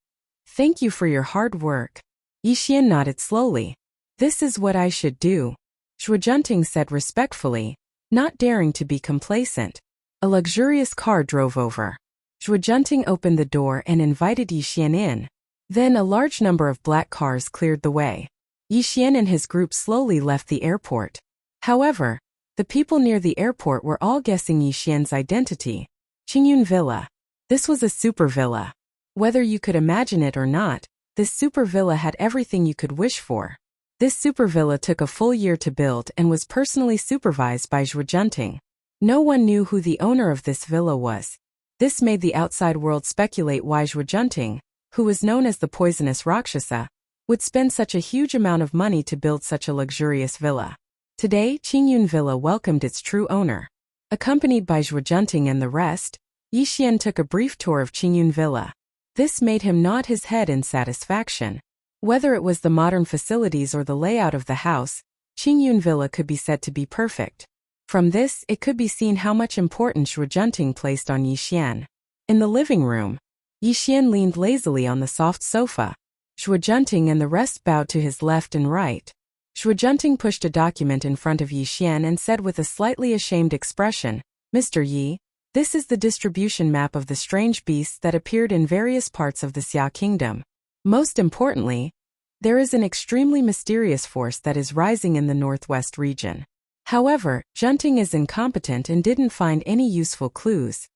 thank you for your hard work. Yi Xian nodded slowly. This is what I should do. Zhuojunting said respectfully, not daring to be complacent. A luxurious car drove over. Zhuojunting opened the door and invited Yixian in. Then a large number of black cars cleared the way. Yixian and his group slowly left the airport. However, the people near the airport were all guessing Yixian's identity. Qingyun Villa. This was a super villa. Whether you could imagine it or not, this super villa had everything you could wish for. This super villa took a full year to build and was personally supervised by Zhuojunting. No one knew who the owner of this villa was. This made the outside world speculate why Zhuojunting, who was known as the poisonous Rakshasa, would spend such a huge amount of money to build such a luxurious villa. Today, Qingyun Villa welcomed its true owner. Accompanied by Zhuojunting and the rest, Yixian took a brief tour of Qingyun Villa. This made him nod his head in satisfaction. Whether it was the modern facilities or the layout of the house, Qingyun Villa could be said to be perfect. From this, it could be seen how much importance Zhuojunting placed on Yixian. In the living room, Yixian leaned lazily on the soft sofa. Zhuojunting and the rest bowed to his left and right. Zhuojunting pushed a document in front of Yixian and said with a slightly ashamed expression, "Mr. Yi, this is the distribution map of the strange beasts that appeared in various parts of the Xia Kingdom. Most importantly, there is an extremely mysterious force that is rising in the northwest region. However, Junting is incompetent and didn't find any useful clues."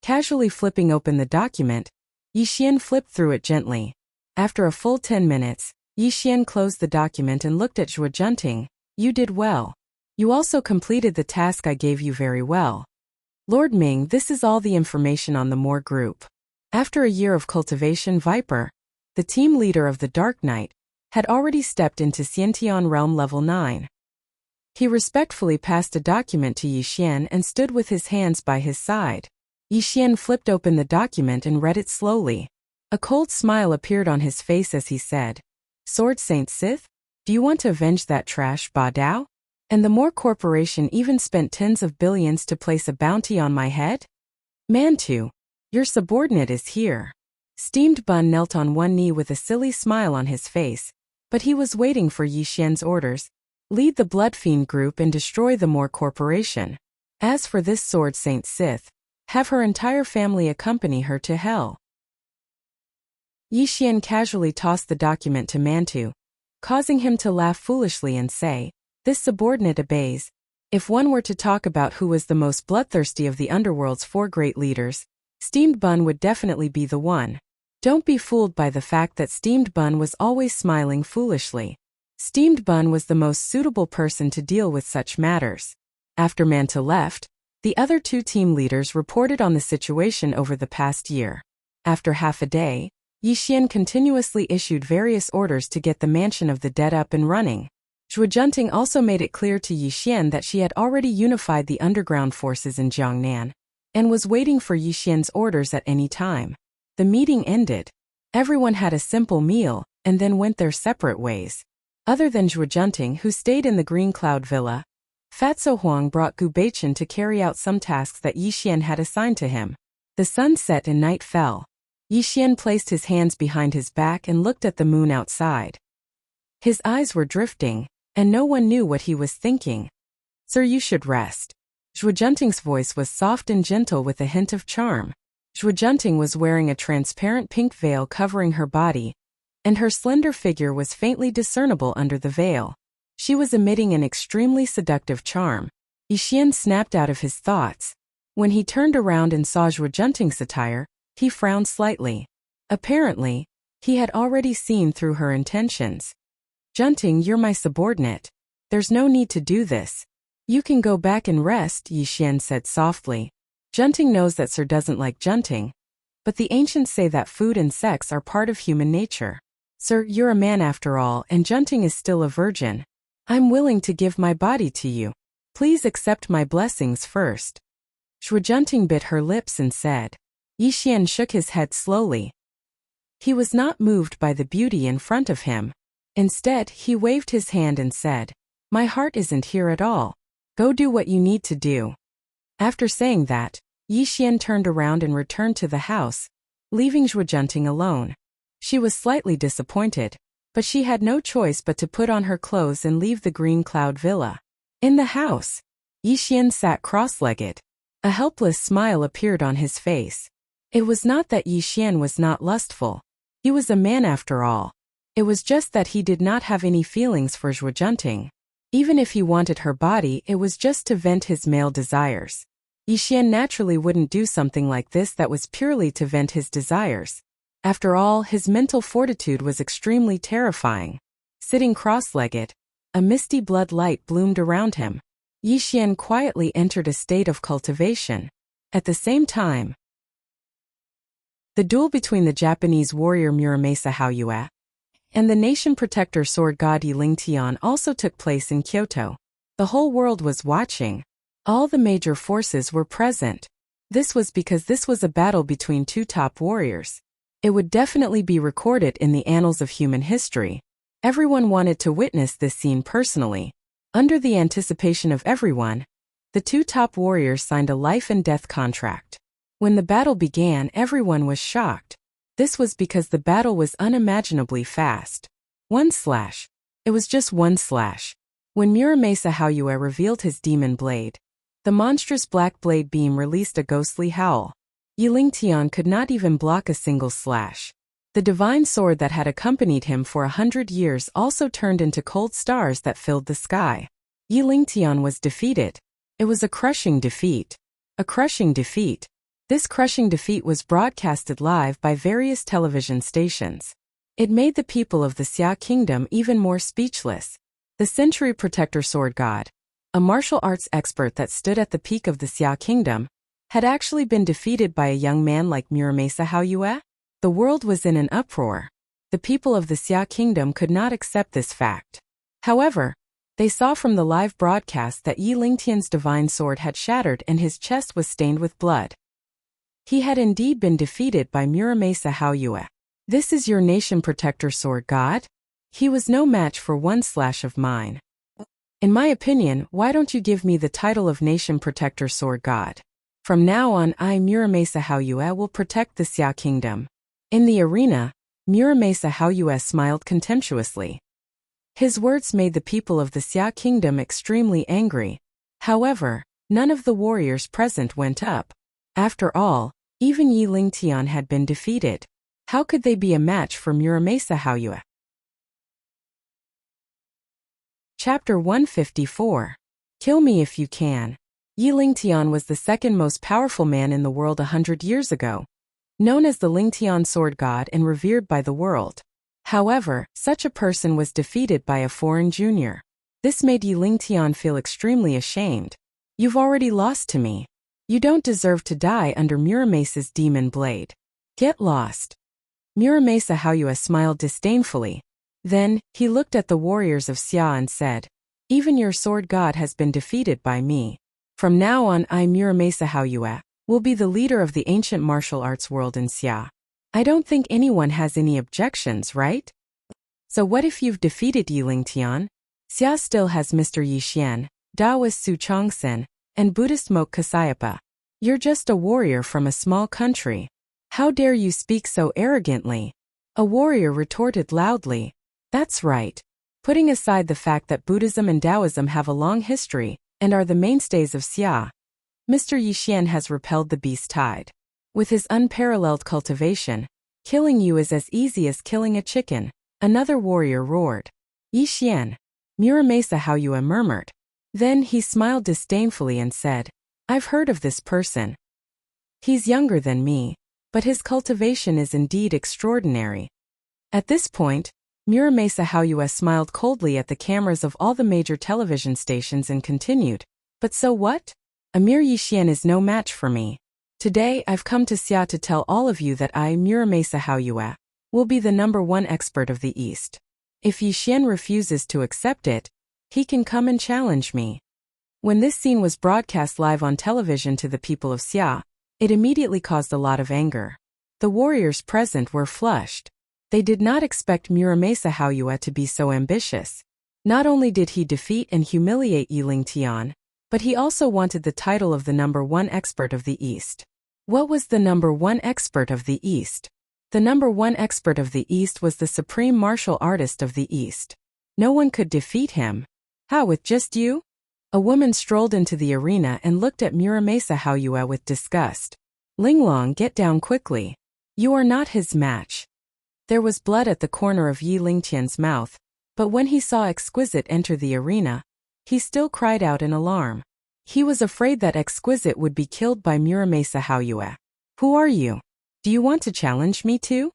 Casually flipping open the document, Yixian flipped through it gently. After a full 10 minutes, Yixian closed the document and looked at Zhuojunting. "You did well. You also completed the task I gave you very well. Lord Ming, this is all the information on the Moor group." After a year of cultivation, Viper, the team leader of the Dark Knight, had already stepped into Xiantian Realm Level 9. He respectfully passed a document to Yixian and stood with his hands by his side. Yixian flipped open the document and read it slowly. A cold smile appeared on his face as he said, "Sword Saint Sith? Do you want to avenge that trash, Ba Dao? And the Moor Corporation even spent tens of billions to place a bounty on my head? Mantu, your subordinate is here." Steamed Bun knelt on one knee with a silly smile on his face, but he was waiting for Yixian's orders. Lead the Blood Fiend group and destroy the Moor Corporation. As for this Sword Saint Sith, have her entire family accompany her to hell. Yixian casually tossed the document to Mantu, causing him to laugh foolishly and say, "This subordinate obeys." If one were to talk about who was the most bloodthirsty of the underworld's 4 great leaders, Steamed Bun would definitely be the one. Don't be fooled by the fact that Steamed Bun was always smiling foolishly. Steamed Bun was the most suitable person to deal with such matters. After Manta left, the other 2 team leaders reported on the situation over the past year. After half a day, Yixian continuously issued various orders to get the Mansion of the Dead up and running. Zhuojunting also made it clear to Yixian that she had already unified the underground forces in Jiangnan, and was waiting for Yixian's orders at any time. The meeting ended. Everyone had a simple meal, and then went their separate ways. Other than Zhuojunting, who stayed in the Green Cloud Villa, Fatso Huang brought Gu Beichen to carry out some tasks that Yixian had assigned to him. The sun set and night fell. Yixian placed his hands behind his back and looked at the moon outside. His eyes were drifting, and no one knew what he was thinking. "Sir, you should rest." Zhuojunting's voice was soft and gentle with a hint of charm. Zhuojunting was wearing a transparent pink veil covering her body, and her slender figure was faintly discernible under the veil. She was emitting an extremely seductive charm. Yixian snapped out of his thoughts. When he turned around and saw Zhuojunting's attire, he frowned slightly. Apparently, he had already seen through her intentions. "Junting, you're my subordinate. There's no need to do this. You can go back and rest," Yixian said softly. Junting knows that Sir doesn't like Junting, but the ancients say that food and sex are part of human nature. "Sir, you're a man after all, and Junting is still a virgin. I'm willing to give my body to you. Please accept my blessings first." Zhuojunting bit her lips and said. Yixian shook his head slowly. He was not moved by the beauty in front of him. Instead, he waved his hand and said, "My heart isn't here at all. Go do what you need to do." After saying that, Yixian turned around and returned to the house, leaving Zhuojunting alone. She was slightly disappointed. But she had no choice but to put on her clothes and leave the Green Cloud Villa. In the house, Yi Xian sat cross-legged. A helpless smile appeared on his face. It was not that Yi Xian was not lustful. He was a man after all. It was just that he did not have any feelings for Zhuojunting. Even if he wanted her body, it was just to vent his male desires. Yi Xian naturally wouldn't do something like this that was purely to vent his desires. After all, his mental fortitude was extremely terrifying. Sitting cross-legged, a misty blood light bloomed around him. Yi Xian quietly entered a state of cultivation. At the same time, the duel between the Japanese warrior Muramasa Haoyue and the nation protector sword god Yi Lingtian also took place in Kyoto. The whole world was watching. All the major forces were present. This was because this was a battle between two top warriors. It would definitely be recorded in the annals of human history. Everyone wanted to witness this scene personally. Under the anticipation of everyone, the two top warriors signed a life and death contract. When the battle began, everyone was shocked. This was because the battle was unimaginably fast. One slash. It was just one slash. When Muramasa Haoyue revealed his demon blade, the monstrous black blade beam released a ghostly howl. Yi Lingtian could not even block a single slash. The divine sword that had accompanied him for 100 years also turned into cold stars that filled the sky. Yi Lingtian was defeated. It was a crushing defeat. A crushing defeat. This crushing defeat was broadcasted live by various television stations. It made the people of the Xia kingdom even more speechless. The Century Protector Sword God, a martial arts expert that stood at the peak of the Xia kingdom, had actually been defeated by a young man like Muramasa Haoyue? The world was in an uproar. The people of the Xia kingdom could not accept this fact. However, they saw from the live broadcast that Yi Lingtian's divine sword had shattered and his chest was stained with blood. He had indeed been defeated by Muramasa Haoyue. This is your nation protector sword god? He was no match for one slash of mine. In my opinion, why don't you give me the title of nation protector sword god? From now on, I, Muramasa Haoyue, will protect the Xia kingdom. In the arena, Muramasa Haoyue smiled contemptuously. His words made the people of the Xia kingdom extremely angry. However, none of the warriors present went up. After all, even Yi Lingtian had been defeated. How could they be a match for Muramasa Haoyue? Chapter 154. Kill me if you can. Yi Lingtian was the second most powerful man in the world 100 years ago, known as the Lingtian sword god and revered by the world. However, such a person was defeated by a foreign junior. This made Yi Lingtian feel extremely ashamed. You've already lost to me. You don't deserve to die under Muramasa's demon blade. Get lost. Muramasa Haoyue smiled disdainfully. Then, he looked at the warriors of Xia and said, "Even your sword god has been defeated by me. From now on, I, Muramasa Haoyue, will be the leader of the ancient martial arts world in Xia. I don't think anyone has any objections, right? So what if you've defeated Yi Lingtian? Xia still has Mr. Yi Xian, Taoist Su Chongsen, and Buddhist Mok Kasayapa. You're just a warrior from a small country. How dare you speak so arrogantly?" A warrior retorted loudly. That's right. Putting aside the fact that Buddhism and Taoism have a long history and are the mainstays of Xia, Mr. Yi Xian has repelled the beast tide. With his unparalleled cultivation, killing you is as easy as killing a chicken, another warrior roared. Yi Xian, Muramasa Haoyue murmured. Then he smiled disdainfully and said, I've heard of this person. He's younger than me, but his cultivation is indeed extraordinary. At this point, Muramasa Haoyue smiled coldly at the cameras of all the major television stations and continued, But so what? Amir Yi Xian is no match for me. Today I've come to Xia to tell all of you that I, Muramasa Haoyue, will be the #1 expert of the East. If Yi Xian refuses to accept it, he can come and challenge me. When this scene was broadcast live on television to the people of Xia, it immediately caused a lot of anger. The warriors present were flushed. They did not expect Muramasa Haoyue to be so ambitious. Not only did he defeat and humiliate Yi Lingtian, but he also wanted the title of the #1 expert of the East. What was the #1 expert of the East? The #1 expert of the East was the supreme martial artist of the East. No one could defeat him. How, with just you? A woman strolled into the arena and looked at Muramasa Haoyue with disgust. Linglong, get down quickly. You are not his match. There was blood at the corner of Yi Lingtian's mouth, but when he saw Exquisite enter the arena, he still cried out in alarm. He was afraid that Exquisite would be killed by Muramasa Haoyue. Who are you? Do you want to challenge me too?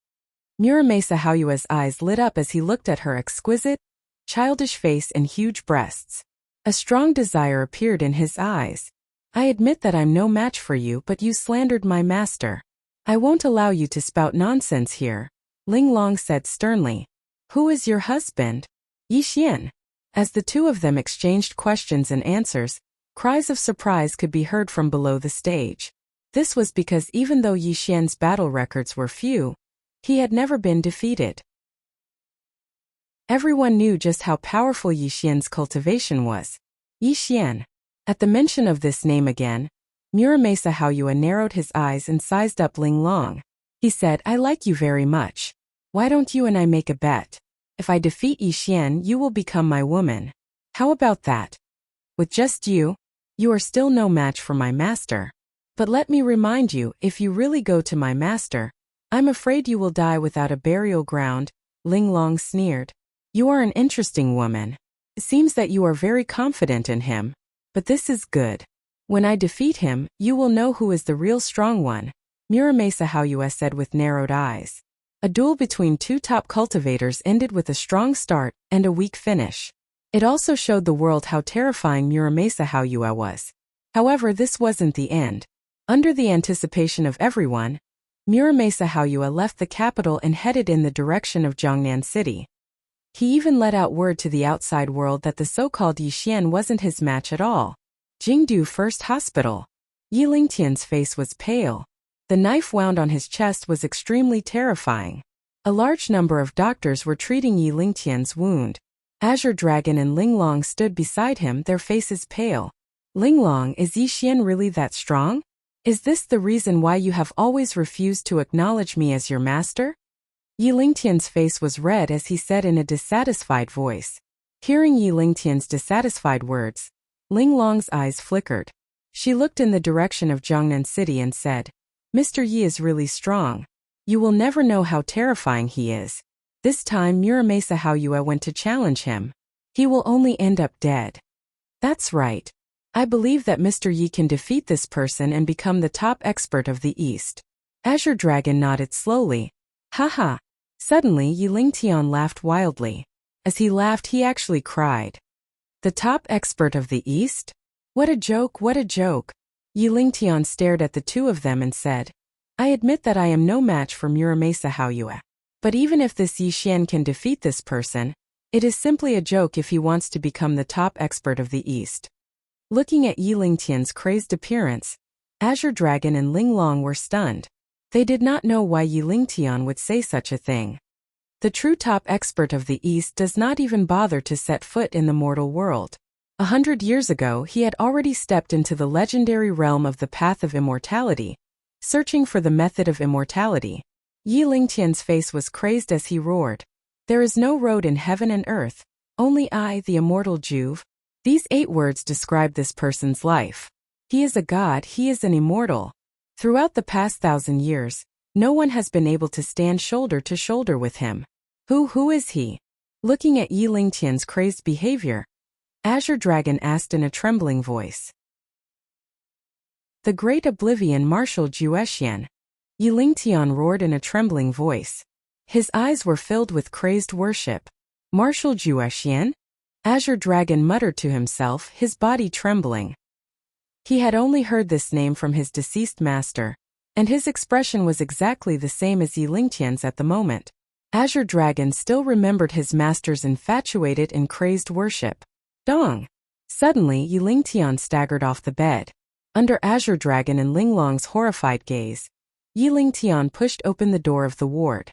Muramasa Haoyue's eyes lit up as he looked at her exquisite, childish face and huge breasts. A strong desire appeared in his eyes. I admit that I'm no match for you, but you slandered my master. I won't allow you to spout nonsense here, Linglong said sternly. Who is your husband? Yi Xian. As the two of them exchanged questions and answers, cries of surprise could be heard from below the stage. This was because even though Yi Xian's battle records were few, he had never been defeated. Everyone knew just how powerful Yi Xian's cultivation was. Yi Xian. At the mention of this name again, Muramasa Haoyue narrowed his eyes and sized up Linglong. He said, I like you very much. Why don't you and I make a bet? If I defeat Yi Xian, you will become my woman. How about that? With just you, you are still no match for my master. But let me remind you, if you really go to my master, I'm afraid you will die without a burial ground, Linglong sneered. You are an interesting woman. It seems that you are very confident in him. But this is good. When I defeat him, you will know who is the real strong one, Muramasa Haoyue said with narrowed eyes. A duel between two top cultivators ended with a strong start and a weak finish. It also showed the world how terrifying Muramasa Haoyue was. However, this wasn't the end. Under the anticipation of everyone, Muramasa Haoyue left the capital and headed in the direction of Jiangnan City. He even let out word to the outside world that the so-called Yi Xian wasn't his match at all. Jingdu First Hospital. Yi Lingtian's face was pale. The knife wound on his chest was extremely terrifying. A large number of doctors were treating Yi Lingtian's wound. Azure Dragon and Linglong stood beside him, their faces pale. Linglong, is Yi Xian really that strong? Is this the reason why you have always refused to acknowledge me as your master? Yi Lingtian's face was red as he said in a dissatisfied voice. Hearing Yi Lingtian's dissatisfied words, Linglong's eyes flickered. She looked in the direction of Jiangnan City and said, Mr. Yi is really strong. You will never know how terrifying he is. This time Muramasa Haoyue went to challenge him. He will only end up dead. That's right. I believe that Mr. Yi can defeat this person and become the top expert of the East. Azure Dragon nodded slowly. Haha. Suddenly Yi Lingtian laughed wildly. As he laughed, he actually cried. The top expert of the East? What a joke, what a joke. Yi Lingtian stared at the two of them and said, I admit that I am no match for Muramasa Haoyue. But even if this Yi Xian can defeat this person, it is simply a joke if he wants to become the top expert of the East. Looking at Yi Lingtian's crazed appearance, Azure Dragon and Linglong were stunned. They did not know why Yi Lingtian would say such a thing. The true top expert of the East does not even bother to set foot in the mortal world. 100 years ago, he had already stepped into the legendary realm of the path of immortality, searching for the method of immortality. Yi Lingtian's face was crazed as he roared. There is no road in heaven and earth, only I, the immortal Juve. These 8 words describe this person's life. He is a god, he is an immortal. Throughout the past 1,000 years, no one has been able to stand shoulder to shoulder with him. Who is he? Looking at Yi Lingtian's crazed behavior, Azure Dragon asked in a trembling voice. The Great Oblivion Marshal Juexian. Yi Lingtian roared in a trembling voice. His eyes were filled with crazed worship. Marshal Juexian? Azure Dragon muttered to himself, his body trembling. He had only heard this name from his deceased master, and his expression was exactly the same as Yi Lingtian's at the moment. Azure Dragon still remembered his master's infatuated and crazed worship. Dong! Suddenly Yi Lingtian staggered off the bed. Under Azure Dragon and Linglong's horrified gaze, Yi Lingtian pushed open the door of the ward.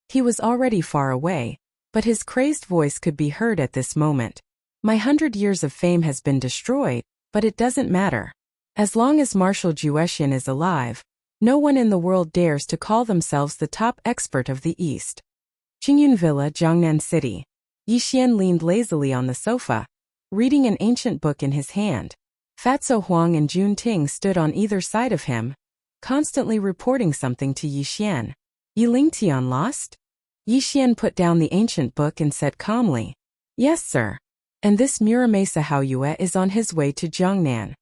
He was already far away, but his crazed voice could be heard at this moment. My 100 years of fame has been destroyed, but it doesn't matter. As long as Marshal Juexian is alive, No one in the world dares to call themselves the top expert of the East. Qingyun Villa, Jiangnan City. Yixian leaned lazily on the sofa, reading an ancient book in his hand. Fatso Huang and Jun Ting stood on either side of him, constantly reporting something to Yixian. Yiling Tian lost? Yixian put down the ancient book and said calmly, "Yes, sir. And this Muramasa Haoyue is on his way to Jiangnan.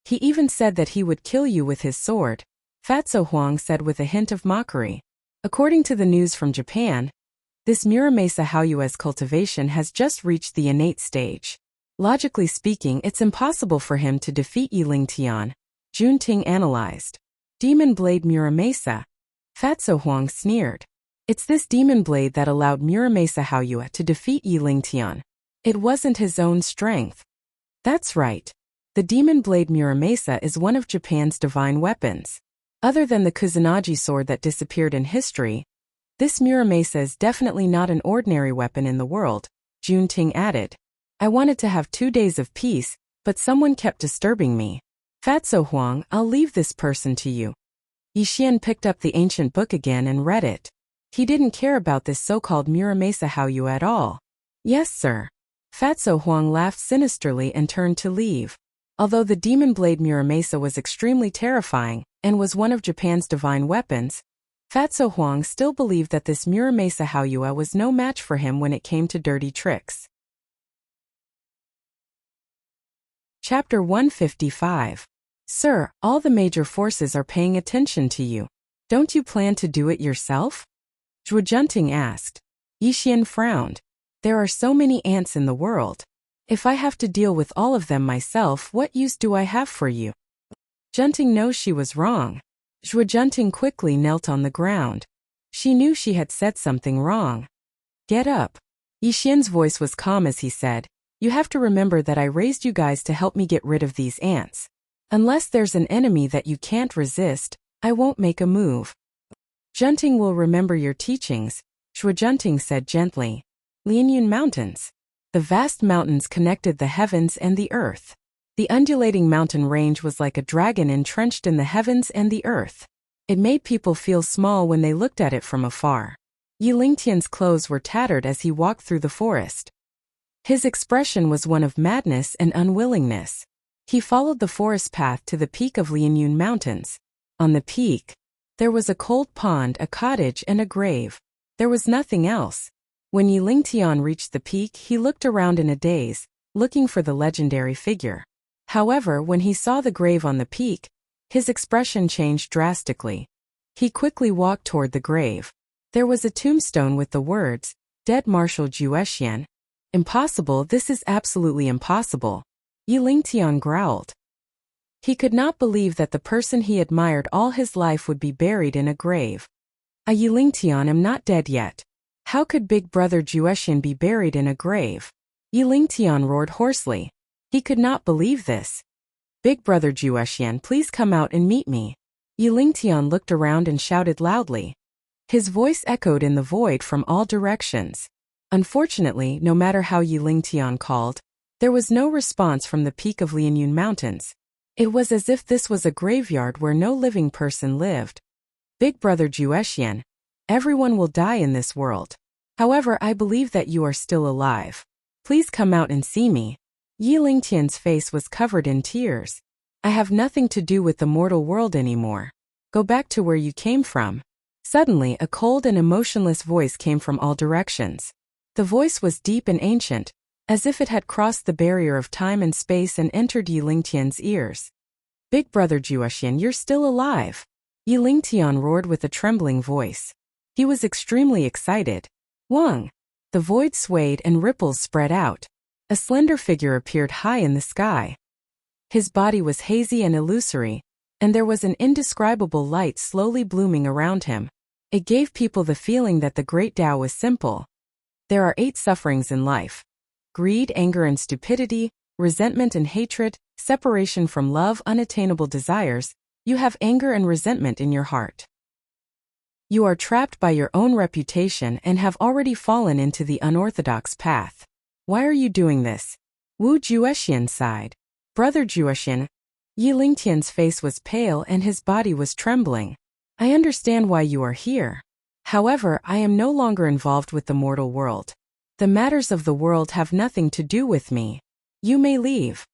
He even said that he would kill you with his sword," Fatso Huang said with a hint of mockery. According to the news from Japan, this Muramasa Haoyue's cultivation has just reached the innate stage. Logically speaking, it's impossible for him to defeat Yiling Tian, Jun Ting analyzed. Demon Blade Muramasa? Fatso Huang sneered. It's this demon blade that allowed Muramasa Haoyue to defeat Yiling Tian. It wasn't his own strength. That's right. The demon blade Muramasa is one of Japan's divine weapons. Other than the Kusanagi sword that disappeared in history, this Muramasa is definitely not an ordinary weapon in the world, Jun Ting added. I wanted to have 2 days of peace, but someone kept disturbing me. Fatso Huang, I'll leave this person to you. Yixian picked up the ancient book again and read it. He didn't care about this so-called Muramasa Haoyue at all. Yes, sir. Fatso Huang laughed sinisterly and turned to leave. Although the demon blade Muramasa was extremely terrifying and was one of Japan's divine weapons, Fatso Huang still believed that this Muramasa Haoyue was no match for him when it came to dirty tricks. Chapter 155. Sir, all the major forces are paying attention to you. Don't you plan to do it yourself? Zhuo Junting asked. Yixian frowned. There are so many ants in the world. If I have to deal with all of them myself, what use do I have for you? Junting knows she was wrong. Zhuo Junting quickly knelt on the ground. She knew she had said something wrong. Get up. Yixian's voice was calm as he said, you have to remember that I raised you guys to help me get rid of these ants. Unless there's an enemy that you can't resist, I won't make a move. Junting will remember your teachings, Zhuo Junting said gently. Lianyun Mountains. The vast mountains connected the heavens and the earth. The undulating mountain range was like a dragon entrenched in the heavens and the earth. It made people feel small when they looked at it from afar. Yiling Tian's clothes were tattered as he walked through the forest. His expression was one of madness and unwillingness. He followed the forest path to the peak of Lianyun Mountains. On the peak, there was a cold pond, a cottage, and a grave. There was nothing else. When Yiling Tian reached the peak, he looked around in a daze, looking for the legendary figure. However, when he saw the grave on the peak, his expression changed drastically. He quickly walked toward the grave. There was a tombstone with the words, Dead Marshal Juexian. Impossible, this is absolutely impossible. Yiling Tian growled. He could not believe that the person he admired all his life would be buried in a grave. I Yiling Tian am not dead yet. How could Big Brother Juexian be buried in a grave? Yiling Tian roared hoarsely. He could not believe this. Big Brother Juexian, please come out and meet me. Yiling Tian looked around and shouted loudly. His voice echoed in the void from all directions. Unfortunately, no matter how Yiling Tian called, there was no response from the peak of Lianyun Mountains. It was as if this was a graveyard where no living person lived. Big Brother Juexian, everyone will die in this world. However, I believe that you are still alive. Please come out and see me. Yiling Tian's face was covered in tears. I have nothing to do with the mortal world anymore. Go back to where you came from. Suddenly, a cold and emotionless voice came from all directions. The voice was deep and ancient, as if it had crossed the barrier of time and space and entered Yiling Tian's ears. Big Brother Juexian, you're still alive. Yiling Tian roared with a trembling voice. He was extremely excited. Wang! The void swayed and ripples spread out. A slender figure appeared high in the sky. His body was hazy and illusory, and there was an indescribable light slowly blooming around him. It gave people the feeling that the great Tao was simple. There are 8 sufferings in life: greed, anger and stupidity, resentment and hatred, separation from love, unattainable desires. You have anger and resentment in your heart. You are trapped by your own reputation and have already fallen into the unorthodox path. Why are you doing this? Wu Juexian sighed. Brother Juexian, Yi Lingtian's face was pale and his body was trembling. I understand why you are here. However, I am no longer involved with the mortal world. The matters of the world have nothing to do with me. You may leave.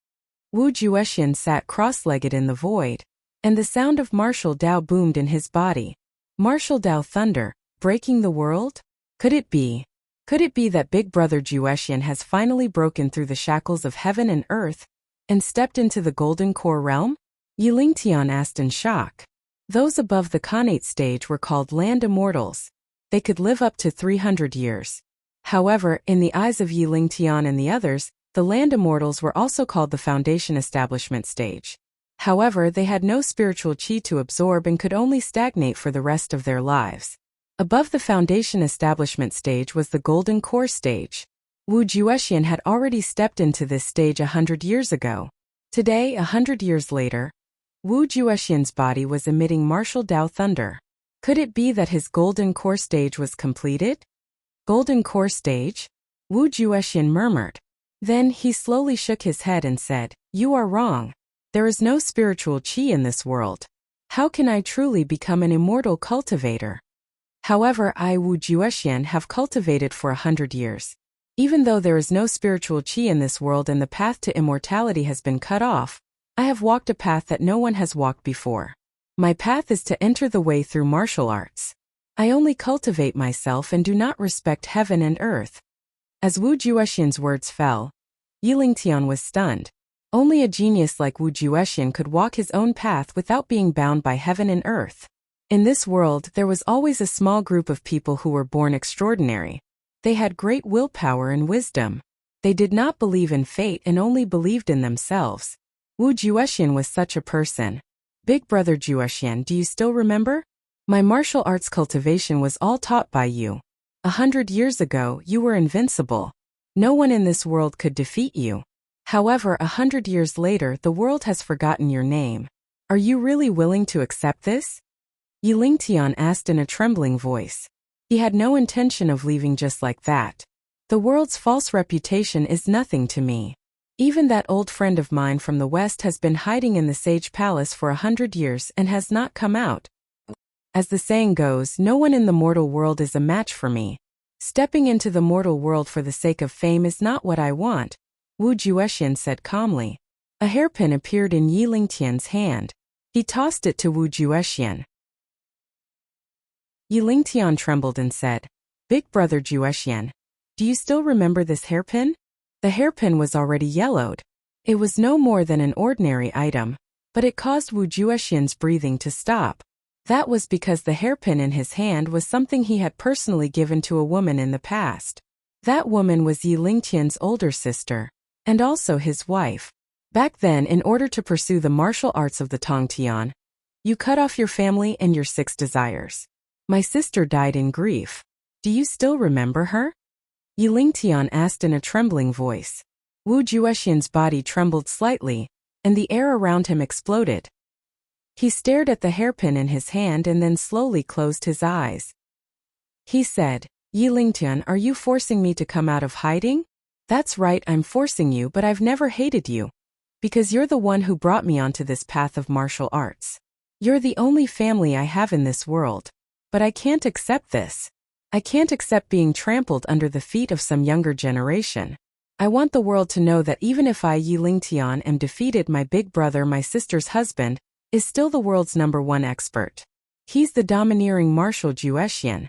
Wu Juexian sat cross-legged in the void, and the sound of martial Dao boomed in his body. Martial Dao thunder, breaking the world? Could it be? Could it be that Big Brother Juexian has finally broken through the shackles of heaven and earth and stepped into the Golden Core realm? Yi Lingtian asked in shock. Those above the Khanate stage were called Land Immortals. They could live up to 300 years. However, in the eyes of Yi Lingtian and the others, the Land Immortals were also called the Foundation Establishment stage. However, they had no spiritual qi to absorb and could only stagnate for the rest of their lives. Above the Foundation Establishment stage was the Golden Core stage. Wu Juexian had already stepped into this stage 100 years ago. Today, 100 years later, Wu Juexian's body was emitting martial Dao thunder. Could it be that his Golden Core stage was completed? Golden Core stage? Wu Juexian murmured. Then he slowly shook his head and said, "You are wrong. There is no spiritual qi in this world. How can I truly become an immortal cultivator? However, I, Wu Juexian, have cultivated for 100 years. Even though there is no spiritual qi in this world and the path to immortality has been cut off, I have walked a path that no one has walked before. My path is to enter the way through martial arts. I only cultivate myself and do not respect heaven and earth." As Wu Juexian's words fell, Yi Lingtian was stunned. Only a genius like Wu Juexian could walk his own path without being bound by heaven and earth. In this world, there was always a small group of people who were born extraordinary. They had great willpower and wisdom. They did not believe in fate and only believed in themselves. Wu Juexian was such a person. Big Brother Juexian, do you still remember? My martial arts cultivation was all taught by you. 100 years ago, you were invincible. No one in this world could defeat you. However, 100 years later, the world has forgotten your name. Are you really willing to accept this? Yi Lingtian asked in a trembling voice. He had no intention of leaving just like that. The world's false reputation is nothing to me. Even that old friend of mine from the West has been hiding in the Sage Palace for 100 years and has not come out. As the saying goes, no one in the mortal world is a match for me. Stepping into the mortal world for the sake of fame is not what I want, Wu Juexian said calmly. A hairpin appeared in Yi Lingtian's hand. He tossed it to Wu Juexian. Yi Lingtian trembled and said, "Big Brother Juexian, do you still remember this hairpin?" The hairpin was already yellowed. It was no more than an ordinary item, but it caused Wu Juexian's breathing to stop. That was because the hairpin in his hand was something he had personally given to a woman in the past. That woman was Yi Lingtian's older sister, and also his wife. Back then, in order to pursue the martial arts of the Tongtian, you cut off your family and your 6 desires. My sister died in grief. Do you still remember her? Yi Lingtian asked in a trembling voice. Wu Juexian's body trembled slightly, and the air around him exploded. He stared at the hairpin in his hand and then slowly closed his eyes. He said, "Yi Lingtian, are you forcing me to come out of hiding?" "That's right, I'm forcing you, but I've never hated you. Because you're the one who brought me onto this path of martial arts. You're the only family I have in this world. But I can't accept this. I can't accept being trampled under the feet of some younger generation. I want the world to know that even if I, Yi Lingtian, am defeated, my big brother, my sister's husband, is still the world's #1 expert. He's the domineering martial Juexian.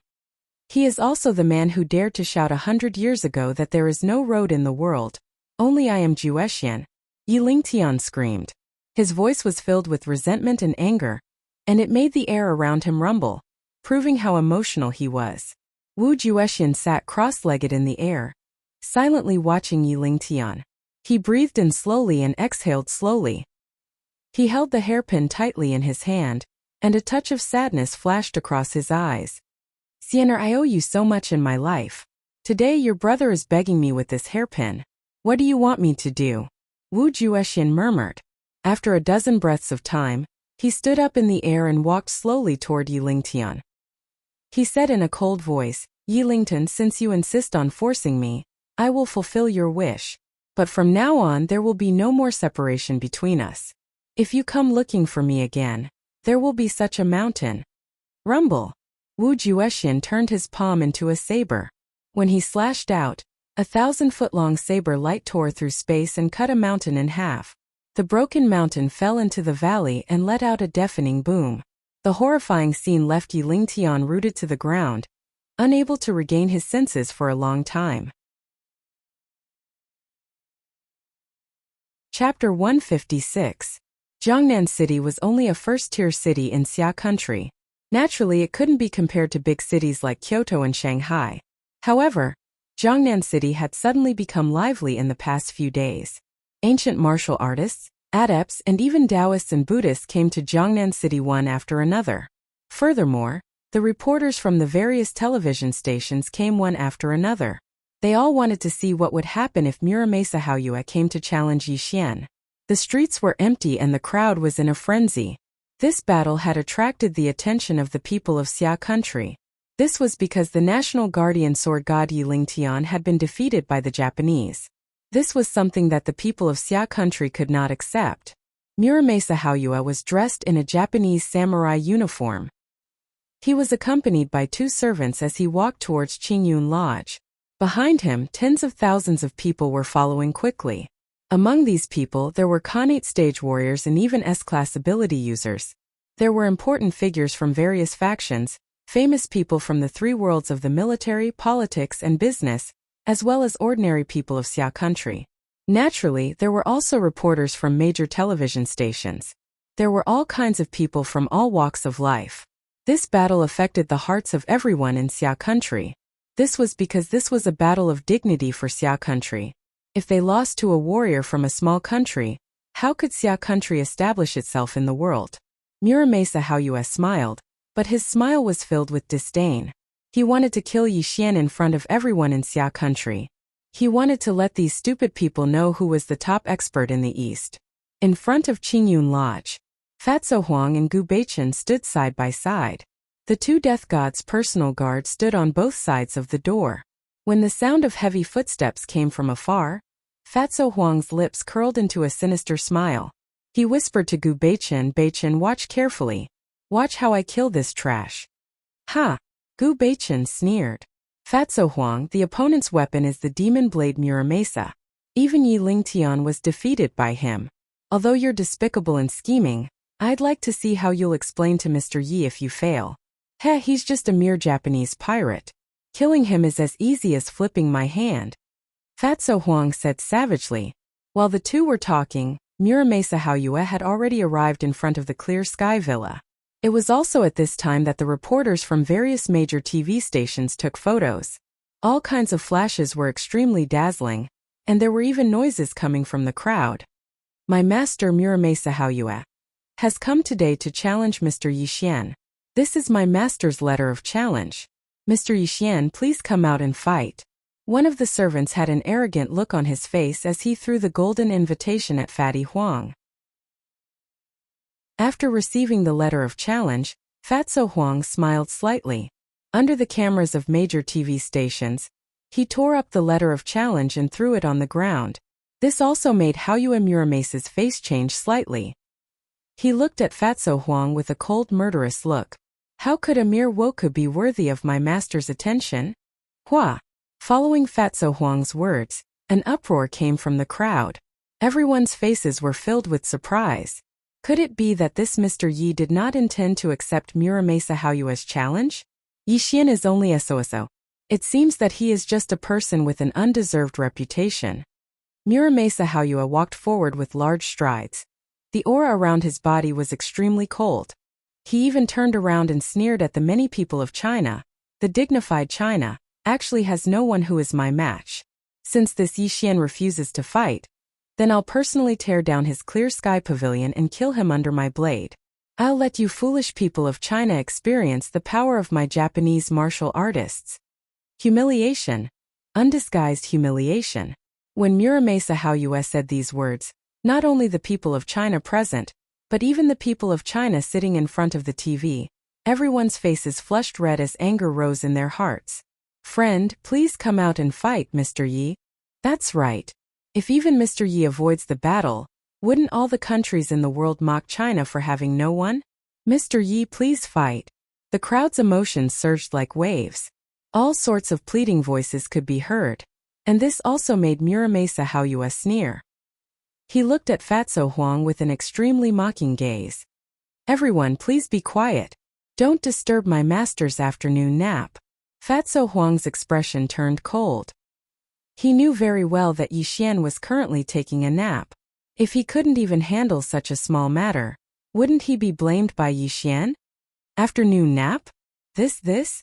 He is also the man who dared to shout 100 years ago that there is no road in the world, only I am Juexian." Yi Lingtian screamed. His voice was filled with resentment and anger, and it made the air around him rumble, proving how emotional he was. Wu Juexian sat cross-legged in the air, silently watching Yi Lingtian. He breathed in slowly and exhaled slowly. He held the hairpin tightly in his hand, and a touch of sadness flashed across his eyes. "Xiener, I owe you so much in my life. Today your brother is begging me with this hairpin. What do you want me to do?" Wu Juexian murmured. After a dozen breaths of time, he stood up in the air and walked slowly toward Yi Lingtian. He said in a cold voice, "Yi Lingtian, since you insist on forcing me, I will fulfill your wish. But from now on there will be no more separation between us. If you come looking for me again, there will be such a mountain. Rumble. Wu Juexian turned his palm into a saber. When he slashed out, a 1,000-foot-long saber light tore through space and cut a mountain in half. The broken mountain fell into the valley and let out a deafening boom. The horrifying scene left Yi Lingtian rooted to the ground, unable to regain his senses for a long time. Chapter 156. Jiangnan City was only a first-tier city in Xia country. Naturally, it couldn't be compared to big cities like Kyoto and Shanghai. However, Jiangnan City had suddenly become lively in the past few days. Ancient martial artists, adepts, and even Taoists and Buddhists came to Jiangnan City one after another. Furthermore, the reporters from the various television stations came one after another. They all wanted to see what would happen if Muramasa Haoyue came to challenge Yi Xian. The streets were empty and the crowd was in a frenzy. This battle had attracted the attention of the people of Xia country. This was because the national guardian sword god Yi Lingtian had been defeated by the Japanese. This was something that the people of Xia country could not accept. Muramasa Haoyue was dressed in a Japanese samurai uniform. He was accompanied by 2 servants as he walked towards Qingyun Lodge. Behind him, tens of thousands of people were following quickly. Among these people, there were Khanate stage warriors and even S-class ability users. There were important figures from various factions, famous people from the 3 worlds of the military, politics, and business, as well as ordinary people of Xia country. Naturally, there were also reporters from major television stations. There were all kinds of people from all walks of life. This battle affected the hearts of everyone in Xia country. This was because this was a battle of dignity for Xia country. If they lost to a warrior from a small country, how could Xia country establish itself in the world? Muramasa Haoyue smiled, but his smile was filled with disdain. He wanted to kill Yi Xian in front of everyone in Xia country. He wanted to let these stupid people know who was the top expert in the East. In front of Qingyun Lodge, Fatso Huang and Gu Beichen stood side by side. The 2 death gods' personal guards stood on both sides of the door. When the sound of heavy footsteps came from afar, Fatso Huang's lips curled into a sinister smile. He whispered to Gu Beichen, "Beichen, watch carefully. Watch how I kill this trash." Ha! Gu Beichen sneered. Fatso Huang, the opponent's weapon is the demon blade Muramasa. Even Yi Lingtian was defeated by him. Although you're despicable and scheming, I'd like to see how you'll explain to Mr. Yi if you fail. Heh, he's just a mere Japanese pirate. Killing him is as easy as flipping my hand. Fatso Huang said savagely. While the 2 were talking, Muramasa Haoyue had already arrived in front of the Clear Sky Villa. It was also at this time that the reporters from various major TV stations took photos. All kinds of flashes were extremely dazzling, and there were even noises coming from the crowd. My master Muramasa Haoyue has come today to challenge Mr. Yi Xian. This is my master's letter of challenge. Mr. Yi Xian, please come out and fight. One of the servants had an arrogant look on his face as he threw the golden invitation at Fatty Huang. After receiving the letter of challenge, Fatso Huang smiled slightly. Under the cameras of major TV stations, he tore up the letter of challenge and threw it on the ground. This also made Haoyue Muramasa's face change slightly. He looked at Fatso Huang with a cold, murderous look. How could a mere woku be worthy of my master's attention? Hua! Following Fatso Huang's words, an uproar came from the crowd. Everyone's faces were filled with surprise. Could it be that this Mr. Yi did not intend to accept Muramasa Haoyue's challenge? Yi Xian is only so. It seems that he is just a person with an undeserved reputation. Muramasa Haoyue walked forward with large strides. The aura around his body was extremely cold. He even turned around and sneered at the many people of China. The dignified China actually has no one who is my match. Since this Yi Xian refuses to fight, then I'll personally tear down his Clear Sky Pavilion and kill him under my blade. I'll let you foolish people of China experience the power of my Japanese martial artists. Humiliation. Undisguised humiliation. When Muramasa Haoyue said these words, not only the people of China present, but even the people of China sitting in front of the TV, everyone's faces flushed red as anger rose in their hearts. Friend, please come out and fight, Mr. Yi. That's right. If even Mr. Yi avoids the battle, Wouldn't all the countries in the world mock China for having no one? Mr. Yi, please fight. The crowd's emotions surged like waves. All sorts of pleading voices could be heard. And this also made Muramasa Haoyue sneer. He looked at Fatso Huang with an extremely mocking gaze. Everyone, please be quiet. Don't disturb my master's afternoon nap. Fatso Huang's expression turned cold. He knew very well that Yi Xian was currently taking a nap. If he couldn't even handle such a small matter, wouldn't he be blamed by Yi Xian? Afternoon nap? This?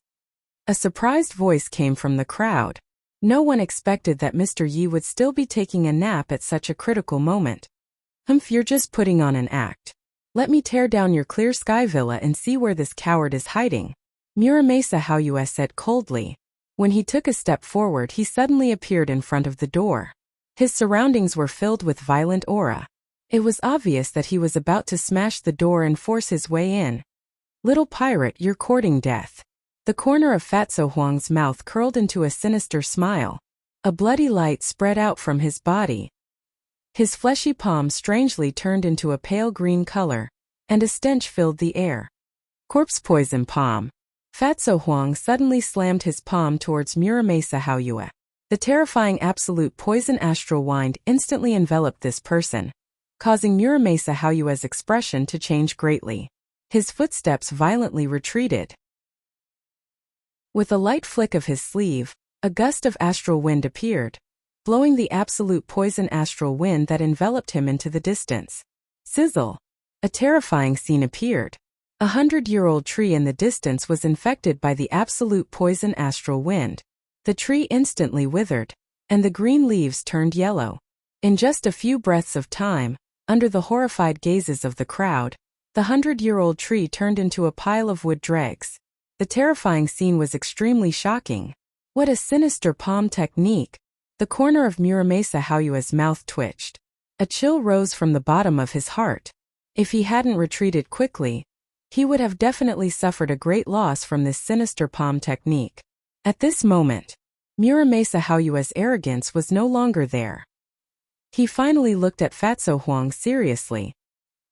A surprised voice came from the crowd. No one expected that Mr. Yi would still be taking a nap at such a critical moment. You're just putting on an act. Let me tear down your clear sky villa and see where this coward is hiding. Muramasa Haoyue said coldly. When he took a step forward, he suddenly appeared in front of the door. His surroundings were filled with violent aura. It was obvious that he was about to smash the door and force his way in. Little pirate, you're courting death. The corner of Fatso Huang's mouth curled into a sinister smile. A bloody light spread out from his body. His fleshy palm strangely turned into a pale green color, and a stench filled the air. Corpse poison palm. Fatso Huang suddenly slammed his palm towards Muramasa Haoyue. The terrifying absolute poison astral wind instantly enveloped this person, causing Muramasa Haoyue's expression to change greatly. His footsteps violently retreated. With a light flick of his sleeve, a gust of astral wind appeared, blowing the absolute poison astral wind that enveloped him into the distance. Sizzle! A terrifying scene appeared. 100-year-old tree in the distance was infected by the absolute poison astral wind. The tree instantly withered, and the green leaves turned yellow. In just a few breaths of time, under the horrified gazes of the crowd, the 100-year-old tree turned into a pile of wood dregs. The terrifying scene was extremely shocking. What a sinister palm technique! The corner of Muramasa Haoyue's mouth twitched. A chill rose from the bottom of his heart. If he hadn't retreated quickly, he would have definitely suffered a great loss from this sinister palm technique. At this moment, Muramasa Haoyue's arrogance was no longer there. He finally looked at Fatso Huang seriously.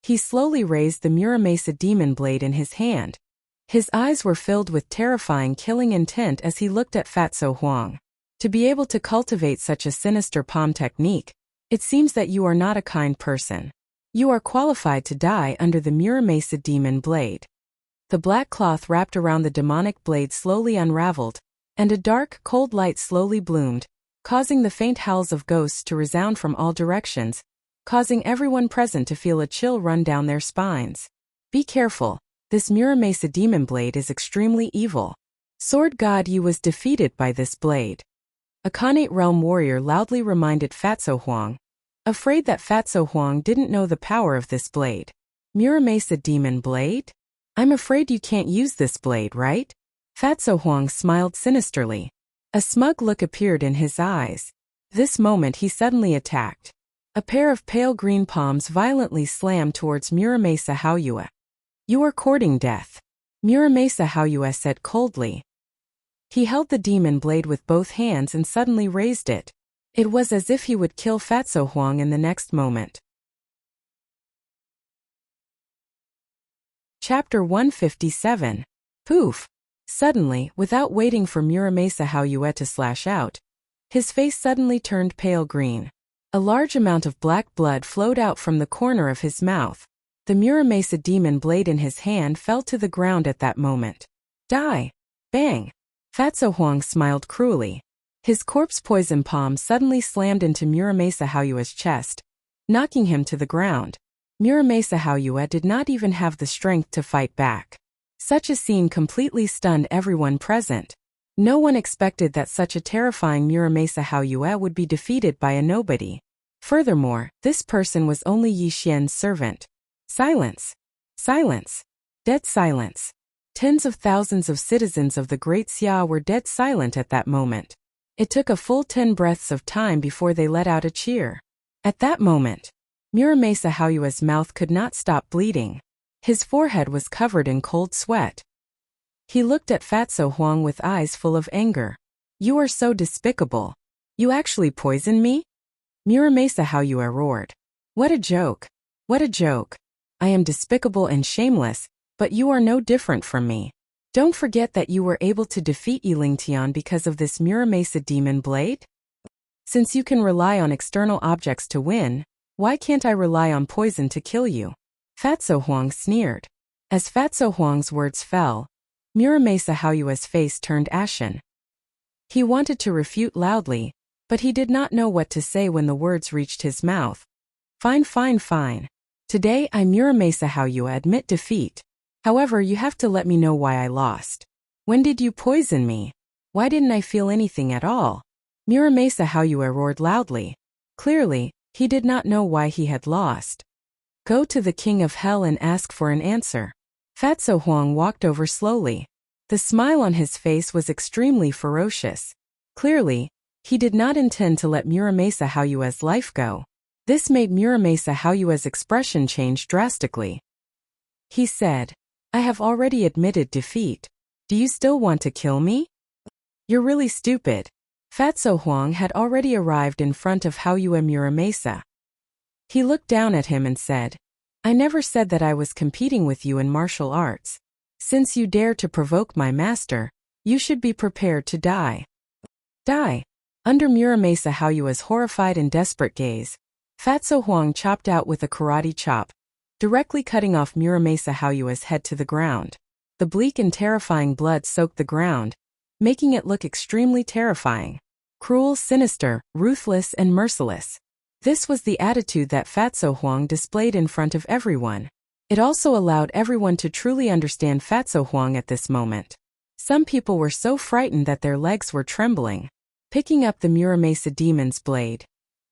He slowly raised the Muramasa demon blade in his hand. His eyes were filled with terrifying killing intent as he looked at Fatso Huang. To be able to cultivate such a sinister palm technique, it seems that you are not a kind person. You are qualified to die under the Muramasa demon blade. The black cloth wrapped around the demonic blade slowly unraveled, and a dark, cold light slowly bloomed, causing the faint howls of ghosts to resound from all directions, causing everyone present to feel a chill run down their spines. Be careful, this Muramasa demon blade is extremely evil. Sword God Yi was defeated by this blade. A Khanate realm warrior loudly reminded Fatso Huang, afraid that Fatso Huang didn't know the power of this blade. Muramasa demon blade? I'm afraid you can't use this blade, right? Fatso Huang smiled sinisterly. A smug look appeared in his eyes. This moment he suddenly attacked. A pair of pale green palms violently slammed towards Muramasa Haoyue. You are courting death. Muramasa Haoyue said coldly. He held the demon blade with both hands and suddenly raised it. It was as if he would kill Fatso Huang in the next moment. Chapter 157. Poof! Suddenly, without waiting for Muramasa Haoyue to slash out, his face suddenly turned pale green. A large amount of black blood flowed out from the corner of his mouth. The Muramasa demon blade in his hand fell to the ground at that moment. Die! Bang! Fatso Huang smiled cruelly. His corpse poison palm suddenly slammed into Muramasa Haoyue's chest, knocking him to the ground. Muramasa Haoyue did not even have the strength to fight back. Such a scene completely stunned everyone present. No one expected that such a terrifying Muramasa Haoyue would be defeated by a nobody. Furthermore, this person was only Yi Xian's servant. Silence! Silence! Dead silence! Tens of thousands of citizens of the Great Xia were dead silent at that moment. It took a full 10 breaths of time before they let out a cheer. At that moment, Muramasa Haoyue's mouth could not stop bleeding. His forehead was covered in cold sweat. He looked at Fatso Huang with eyes full of anger. You are so despicable. You actually poisoned me? Muramasa Haoyue roared. What a joke. What a joke. I am despicable and shameless, but you are no different from me. Don't forget that you were able to defeat Yilingtian because of this Muramasa demon blade? Since you can rely on external objects to win, why can't I rely on poison to kill you? Fatso Huang sneered. As Fatso Huang's words fell, Muramasa Haoyue's face turned ashen. He wanted to refute loudly, but he did not know what to say when the words reached his mouth. Fine, fine, fine. Today I Muramasa Haoyue admit defeat. However, you have to let me know why I lost. When did you poison me? Why didn't I feel anything at all? Muramasa Haoyue roared loudly. Clearly, he did not know why he had lost. Go to the King of Hell and ask for an answer. Fatso Huang walked over slowly. The smile on his face was extremely ferocious. Clearly, he did not intend to let Muramasa Haoyue's life go. This made Muramasa Haoyue's expression change drastically. He said, I have already admitted defeat. Do you still want to kill me? You're really stupid. Fatso Huang had already arrived in front of Haoyue Muramasa. He looked down at him and said, I never said that I was competing with you in martial arts. Since you dare to provoke my master, you should be prepared to die. Die. Under Muramasa Haoyue's horrified and desperate gaze, Fatso Huang chopped out with a karate chop, directly cutting off Muramasa Haoyue's head to the ground. The bleak and terrifying blood soaked the ground, making it look extremely terrifying. Cruel, sinister, ruthless, and merciless. This was the attitude that Fatso Huang displayed in front of everyone. It also allowed everyone to truly understand Fatso Huang at this moment. Some people were so frightened that their legs were trembling. Picking up the Muramasa demon's blade,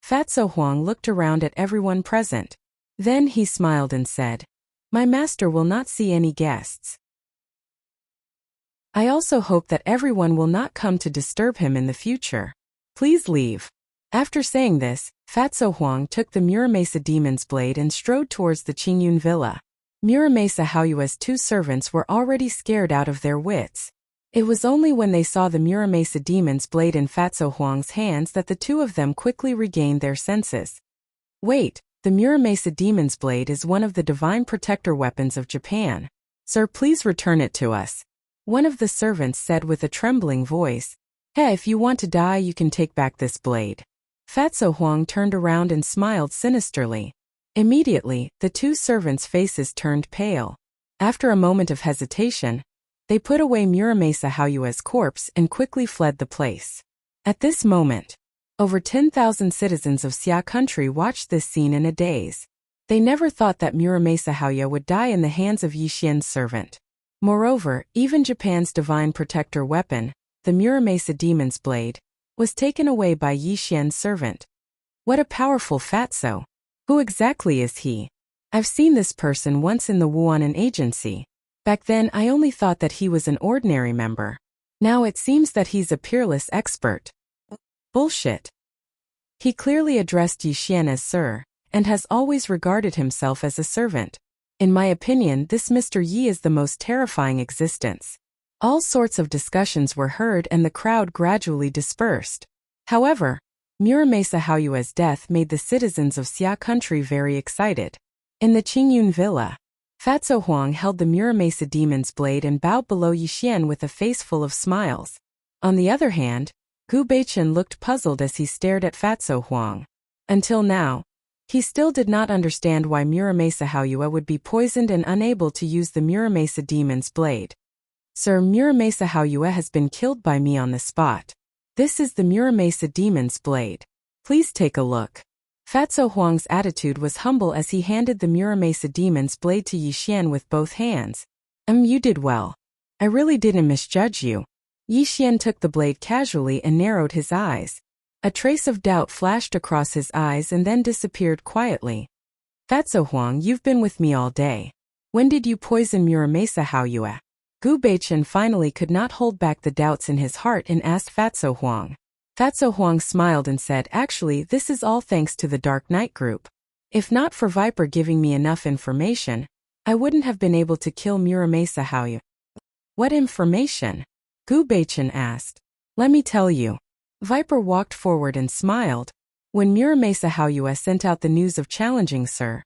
Fatso Huang looked around at everyone present. Then he smiled and said, My master will not see any guests. I also hope that everyone will not come to disturb him in the future. Please leave. After saying this, Fatso Huang took the Muramasa demon's blade and strode towards the Qingyun villa. Muramasa Haoyue's two servants were already scared out of their wits. It was only when they saw the Muramasa demon's blade in Fatso Huang's hands that the two of them quickly regained their senses. Wait, the Muramasa demon's blade is one of the divine protector weapons of Japan. Sir, please return it to us. One of the servants said with a trembling voice. Hey, if you want to die, you can take back this blade. Fatso Huang turned around and smiled sinisterly. Immediately, the two servants' faces turned pale. After a moment of hesitation, they put away Muramasa Haoyue's corpse and quickly fled the place. At this moment, over 10,000 citizens of Xia country watched this scene in a daze. They never thought that Muramasa Haoyue would die in the hands of Yixian's servant. Moreover, even Japan's divine protector weapon, the Muramasa demon's blade, was taken away by Yixian's servant. What a powerful Fatso! Who exactly is he? I've seen this person once in the Wuanan agency. Back then I only thought that he was an ordinary member. Now it seems that he's a peerless expert. Bullshit. He clearly addressed Yixian as Sir, and has always regarded himself as a servant. In my opinion, this Mr. Yi is the most terrifying existence. All sorts of discussions were heard and the crowd gradually dispersed. However, Muramasa Haoyue's death made the citizens of Xia country very excited. In the Qingyun villa, Fatso Huang held the Muramasa demon's blade and bowed below Yixian with a face full of smiles. On the other hand, Gu Beichen looked puzzled as he stared at Fatso Huang. Until now, he still did not understand why Muramasa Haoyue would be poisoned and unable to use the Muramasa demon's blade. Sir, Muramasa Haoyue has been killed by me on the spot. This is the Muramasa demon's blade. Please take a look. Fatso Huang's attitude was humble as he handed the Muramasa demon's blade to Yixian with both hands. You did well. I really didn't misjudge you. Yixian took the blade casually and narrowed his eyes. A trace of doubt flashed across his eyes and then disappeared quietly. Fatso Huang, you've been with me all day. When did you poison Muramasa Haoyue? Gu Beichen finally could not hold back the doubts in his heart and asked Fatso Huang. Fatso Huang smiled and said, Actually, this is all thanks to the Dark Knight group. If not for Viper giving me enough information, I wouldn't have been able to kill Muramasa Haoyue. What information? Gu Beichen asked. Let me tell you. Viper walked forward and smiled. When Muramasa Haoyue sent out the news of challenging Sir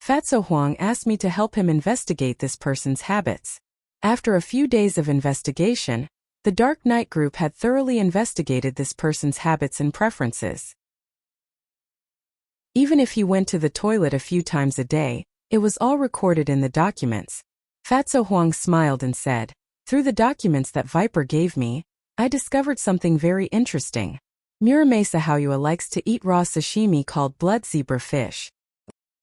Fatso Huang asked me to help him investigate this person's habits. After a few days of investigation, the Dark Knight group had thoroughly investigated this person's habits and preferences. Even if he went to the toilet a few times a day, it was all recorded in the documents. Fatso Huang smiled and said, "Through the documents that Viper gave me, I discovered something very interesting. Muramasa Haoyue likes to eat raw sashimi called blood zebra fish.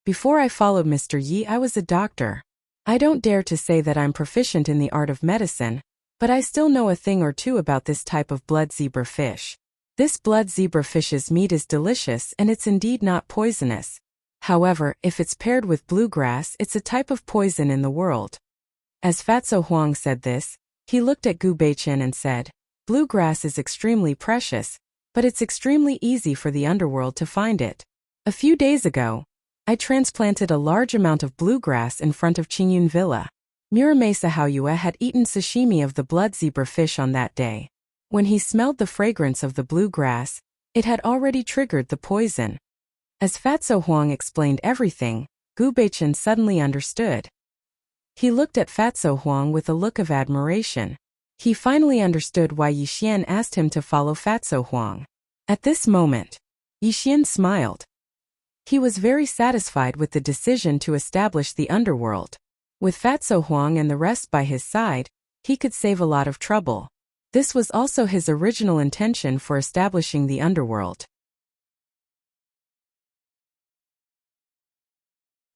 Before I followed Mr. Yi, I was a doctor. I don't dare to say that I'm proficient in the art of medicine, but I still know a thing or two about this type of blood zebra fish. This blood zebra fish's meat is delicious and it's indeed not poisonous. However, if it's paired with bluegrass, it's a type of poison in the world." As Fatso Huang said this, he looked at Gu Beichen and said, "Bluegrass is extremely precious, but it's extremely easy for the underworld to find it. A few days ago, I transplanted a large amount of bluegrass in front of Qingyun Villa. Muramasa Haoyue had eaten sashimi of the blood zebra fish on that day. When he smelled the fragrance of the bluegrass, it had already triggered the poison." As Fatso Huang explained everything, Gu Beichen suddenly understood. He looked at Fatso Huang with a look of admiration. He finally understood why Yixian asked him to follow Fatso Huang. At this moment, Yixian smiled. He was very satisfied with the decision to establish the underworld. With Fatso Huang and the rest by his side, he could save a lot of trouble. This was also his original intention for establishing the underworld.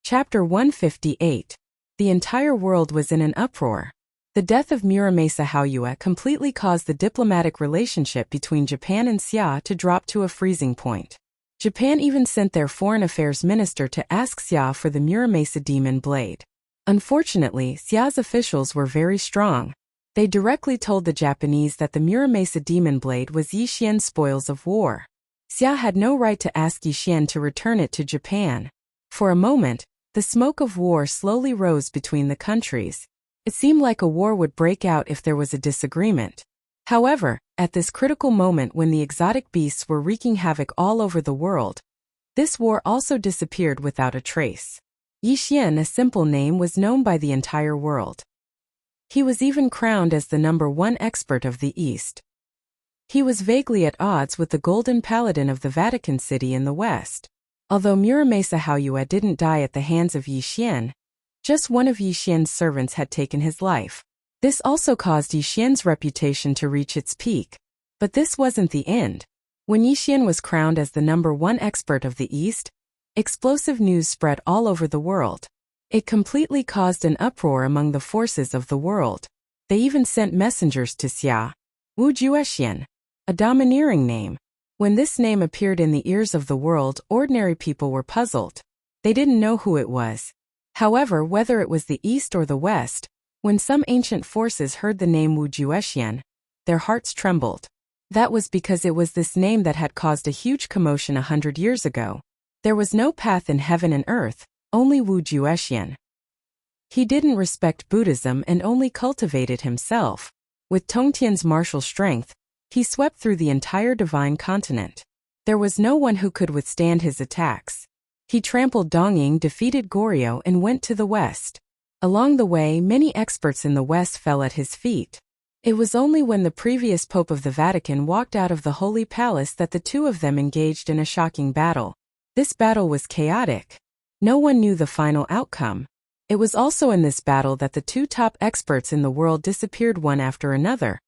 Chapter 158. The entire world was in an uproar. The death of Muramasa Haoyue completely caused the diplomatic relationship between Japan and Xia to drop to a freezing point. Japan even sent their foreign affairs minister to ask Xia for the Muramasa demon blade. Unfortunately, Xia's officials were very strong. They directly told the Japanese that the Muramasa demon blade was Yixian's spoils of war. Xia had no right to ask Yixian to return it to Japan. For a moment, the smoke of war slowly rose between the countries. It seemed like a war would break out if there was a disagreement. However, at this critical moment when the exotic beasts were wreaking havoc all over the world, this war also disappeared without a trace. Yixian, a simple name, was known by the entire world. He was even crowned as the #1 expert of the East. He was vaguely at odds with the Golden Paladin of the Vatican City in the West. Although Muramasa Haoyue didn't die at the hands of Yixian, just one of Yixian's servants had taken his life. This also caused Yixian's reputation to reach its peak. But this wasn't the end. When Yixian was crowned as the #1 expert of the East, explosive news spread all over the world. It completely caused an uproar among the forces of the world. They even sent messengers to Xia. Wu Juexian, a domineering name. When this name appeared in the ears of the world, ordinary people were puzzled. They didn't know who it was. However, whether it was the East or the West, when some ancient forces heard the name Wu Juexian, their hearts trembled. That was because it was this name that had caused a huge commotion 100 years ago. There was no path in heaven and earth, only Wu Juexian. He didn't respect Buddhism and only cultivated himself. With Tongtian's martial strength, he swept through the entire divine continent. There was no one who could withstand his attacks. He trampled Dongying, defeated Goryeo, and went to the west. Along the way, many experts in the west fell at his feet. It was only when the previous Pope of the Vatican walked out of the Holy Palace that the two of them engaged in a shocking battle. This battle was chaotic. No one knew the final outcome. It was also in this battle that the two top experts in the world disappeared one after another,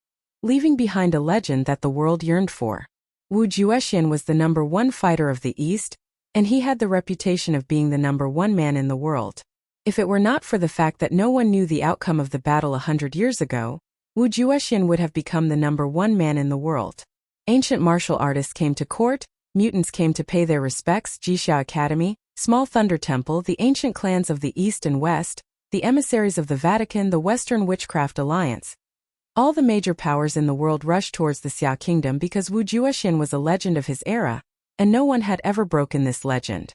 leaving behind a legend that the world yearned for. Wu Juexian was the #1 fighter of the East, and he had the reputation of being the #1 man in the world. If it were not for the fact that no one knew the outcome of the battle 100 years ago, Wu Juexian would have become the #1 man in the world. Ancient martial artists came to court, mutants came to pay their respects, Jixia Academy, Small Thunder Temple, the ancient clans of the East and West, the emissaries of the Vatican, the Western Witchcraft Alliance. All the major powers in the world rushed towards the Xia Kingdom because Wu Juexian was a legend of his era, and no one had ever broken this legend.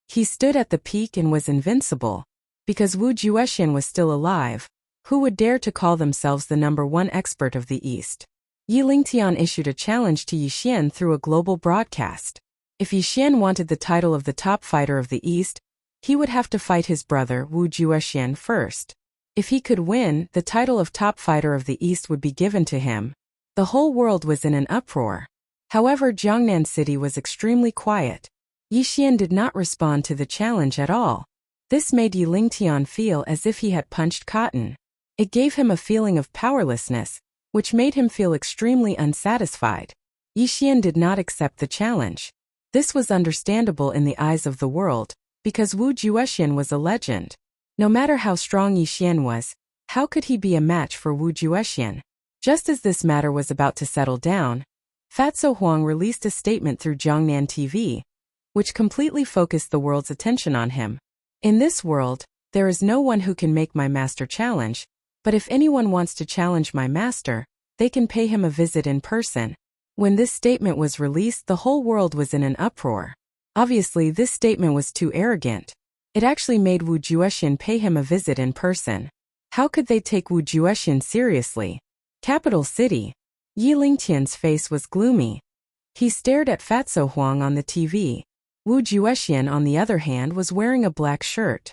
He stood at the peak and was invincible. Because Wu Juexian was still alive, who would dare to call themselves the #1 expert of the East? Yi Lingtian issued a challenge to Yi Xian through a global broadcast. If Yi Xian wanted the title of the top fighter of the East, he would have to fight his brother Wu Juexian first. If he could win, the title of top fighter of the East would be given to him. The whole world was in an uproar. However, Jiangnan City was extremely quiet. Yi Xian did not respond to the challenge at all. This made Yi Lingtian feel as if he had punched cotton. It gave him a feeling of powerlessness, which made him feel extremely unsatisfied. Yi Xian did not accept the challenge. This was understandable in the eyes of the world, because Wu Juexian was a legend. No matter how strong Yi Xian was, how could he be a match for Wu Juexian? Just as this matter was about to settle down, Fatso Huang released a statement through Jiangnan TV, which completely focused the world's attention on him. In this world, there is no one who can make my master challenge, but if anyone wants to challenge my master, they can pay him a visit in person. When this statement was released, the whole world was in an uproar. Obviously, this statement was too arrogant. It actually made Wu Juexian pay him a visit in person. How could they take Wu Juexian seriously? Capital City. Yi Lingtian's face was gloomy. He stared at Fatso Huang on the TV. Wu Juexian, on the other hand, was wearing a black shirt.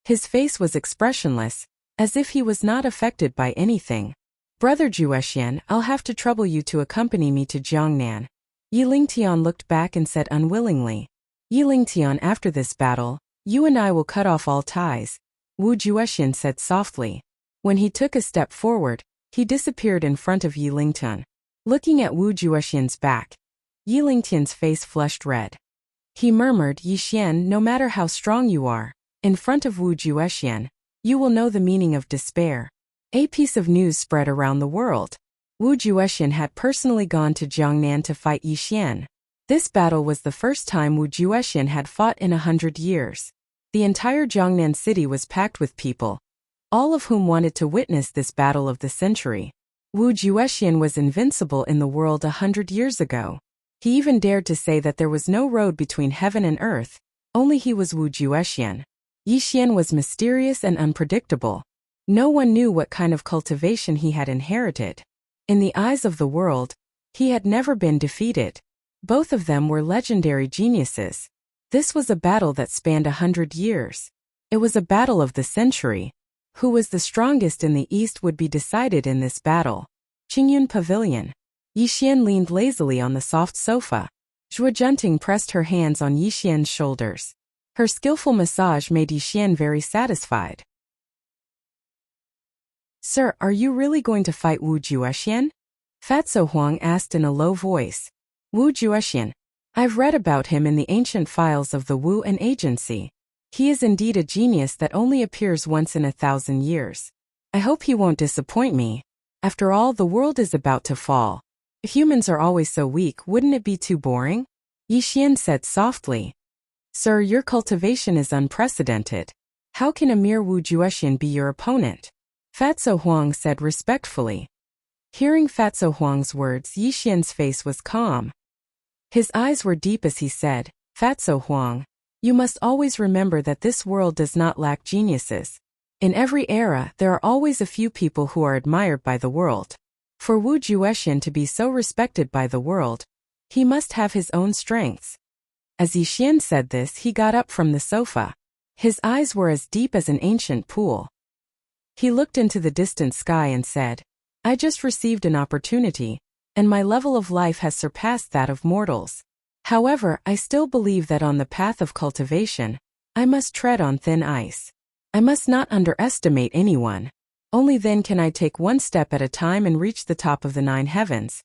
His face was expressionless, as if he was not affected by anything. Brother Juexian, I'll have to trouble you to accompany me to Jiangnan. Yi Lingtian looked back and said unwillingly. Yi Lingtian, after this battle, you and I will cut off all ties, Wu Juexian said softly. When he took a step forward, he disappeared in front of Yi Lingtian. Looking at Wu Juexian's back, Yi Lingtian's face flushed red. He murmured, Yi Xian, no matter how strong you are, in front of Wu Juexian, you will know the meaning of despair. A piece of news spread around the world. Wu Juexian had personally gone to Jiangnan to fight Yi Xian. This battle was the first time Wu Juexian had fought in 100 years. The entire Jiangnan city was packed with people, all of whom wanted to witness this battle of the century. Wu Juexian was invincible in the world 100 years ago. He even dared to say that there was no road between heaven and earth, only he was Wu Juexian. Yi Xian was mysterious and unpredictable. No one knew what kind of cultivation he had inherited. In the eyes of the world, he had never been defeated. Both of them were legendary geniuses. This was a battle that spanned 100 years. It was a battle of the century. Who was the strongest in the East would be decided in this battle. Qingyun Pavilion. Yi Xian leaned lazily on the soft sofa. Zhuo Junting pressed her hands on Yi Xian's shoulders. Her skillful massage made Yi Xian very satisfied. Sir, are you really going to fight Wu Juexian? Fatso Huang asked in a low voice. Wu Juexian. I've read about him in the ancient files of the Wu and Agency. He is indeed a genius that only appears once in 1,000 years. I hope he won't disappoint me. After all, the world is about to fall. If humans are always so weak, wouldn't it be too boring? Yi Xian said softly. Sir, your cultivation is unprecedented. How can a mere Wu Juexian be your opponent? Fatso Huang said respectfully. Hearing Fatso Huang's words, Yi Xian's face was calm. His eyes were deep as he said, Fatso Huang, you must always remember that this world does not lack geniuses. In every era, there are always a few people who are admired by the world. For Wu Juexian to be so respected by the world, he must have his own strengths. As Yi Xian said this, he got up from the sofa. His eyes were as deep as an ancient pool. He looked into the distant sky and said, I just received an opportunity, and my level of life has surpassed that of mortals. However, I still believe that on the path of cultivation, I must tread on thin ice. I must not underestimate anyone. Only then can I take one step at a time and reach the top of the 9 heavens.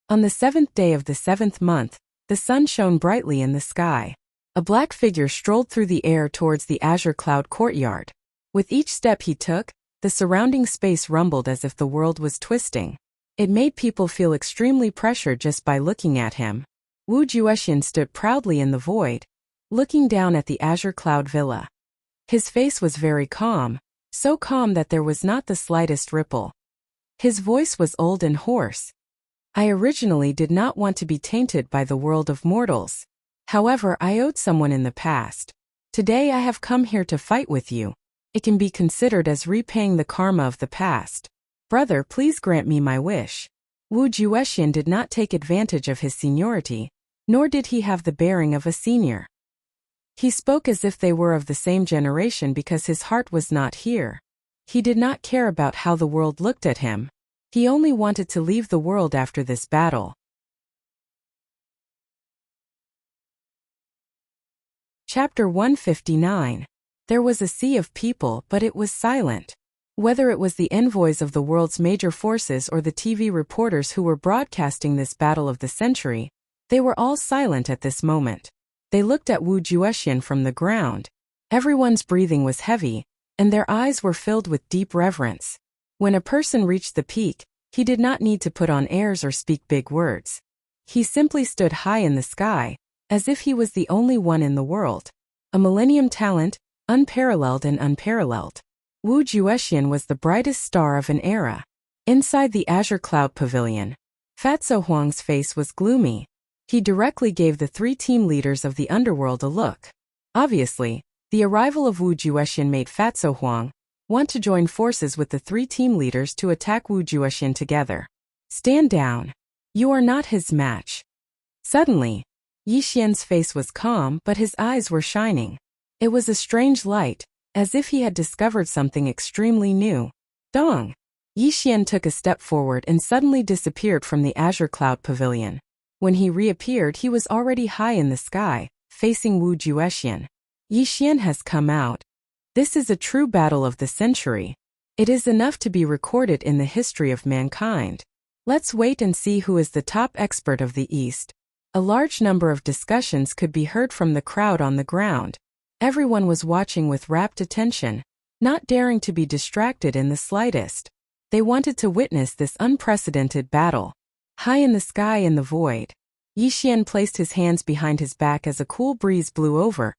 On the 7th day of the 7th month, the sun shone brightly in the sky. A black figure strolled through the air towards the azure cloud courtyard. With each step he took, the surrounding space rumbled as if the world was twisting. It made people feel extremely pressured just by looking at him. Wu Juexian stood proudly in the void, looking down at the azure cloud villa. His face was very calm, so calm that there was not the slightest ripple. His voice was old and hoarse. I originally did not want to be tainted by the world of mortals. However, I owed someone in the past. Today I have come here to fight with you. It can be considered as repaying the karma of the past. Brother, please grant me my wish. Wu Juexian did not take advantage of his seniority, nor did he have the bearing of a senior. He spoke as if they were of the same generation because his heart was not here. He did not care about how the world looked at him. He only wanted to leave the world after this battle. Chapter 159. There was a sea of people, but it was silent. Whether it was the envoys of the world's major forces or the TV reporters who were broadcasting this battle of the century, they were all silent at this moment. They looked at Wu Juexian from the ground. Everyone's breathing was heavy, and their eyes were filled with deep reverence. When a person reached the peak, he did not need to put on airs or speak big words. He simply stood high in the sky, as if he was the only one in the world. A millennium talent, unparalleled and unparalleled. Wu Juexian was the brightest star of an era. Inside the Azure Cloud Pavilion, Fatso Huang's face was gloomy. He directly gave the 3 team leaders of the underworld a look. Obviously, the arrival of Wu Juexian made Fatso Huang want to join forces with the 3 team leaders to attack Wu Juexian together. Stand down. You are not his match. Suddenly, Yixian's face was calm, but his eyes were shining. It was a strange light, as if he had discovered something extremely new. Dong! Yixian took a step forward and suddenly disappeared from the Azure Cloud Pavilion. When he reappeared, he was already high in the sky, facing Wu Juexian. Yixian has come out. This is a true battle of the century. It is enough to be recorded in the history of mankind. Let's wait and see who is the top expert of the East. A large number of discussions could be heard from the crowd on the ground. Everyone was watching with rapt attention, not daring to be distracted in the slightest. They wanted to witness this unprecedented battle. High in the sky in the void, Yixian placed his hands behind his back as a cool breeze blew over,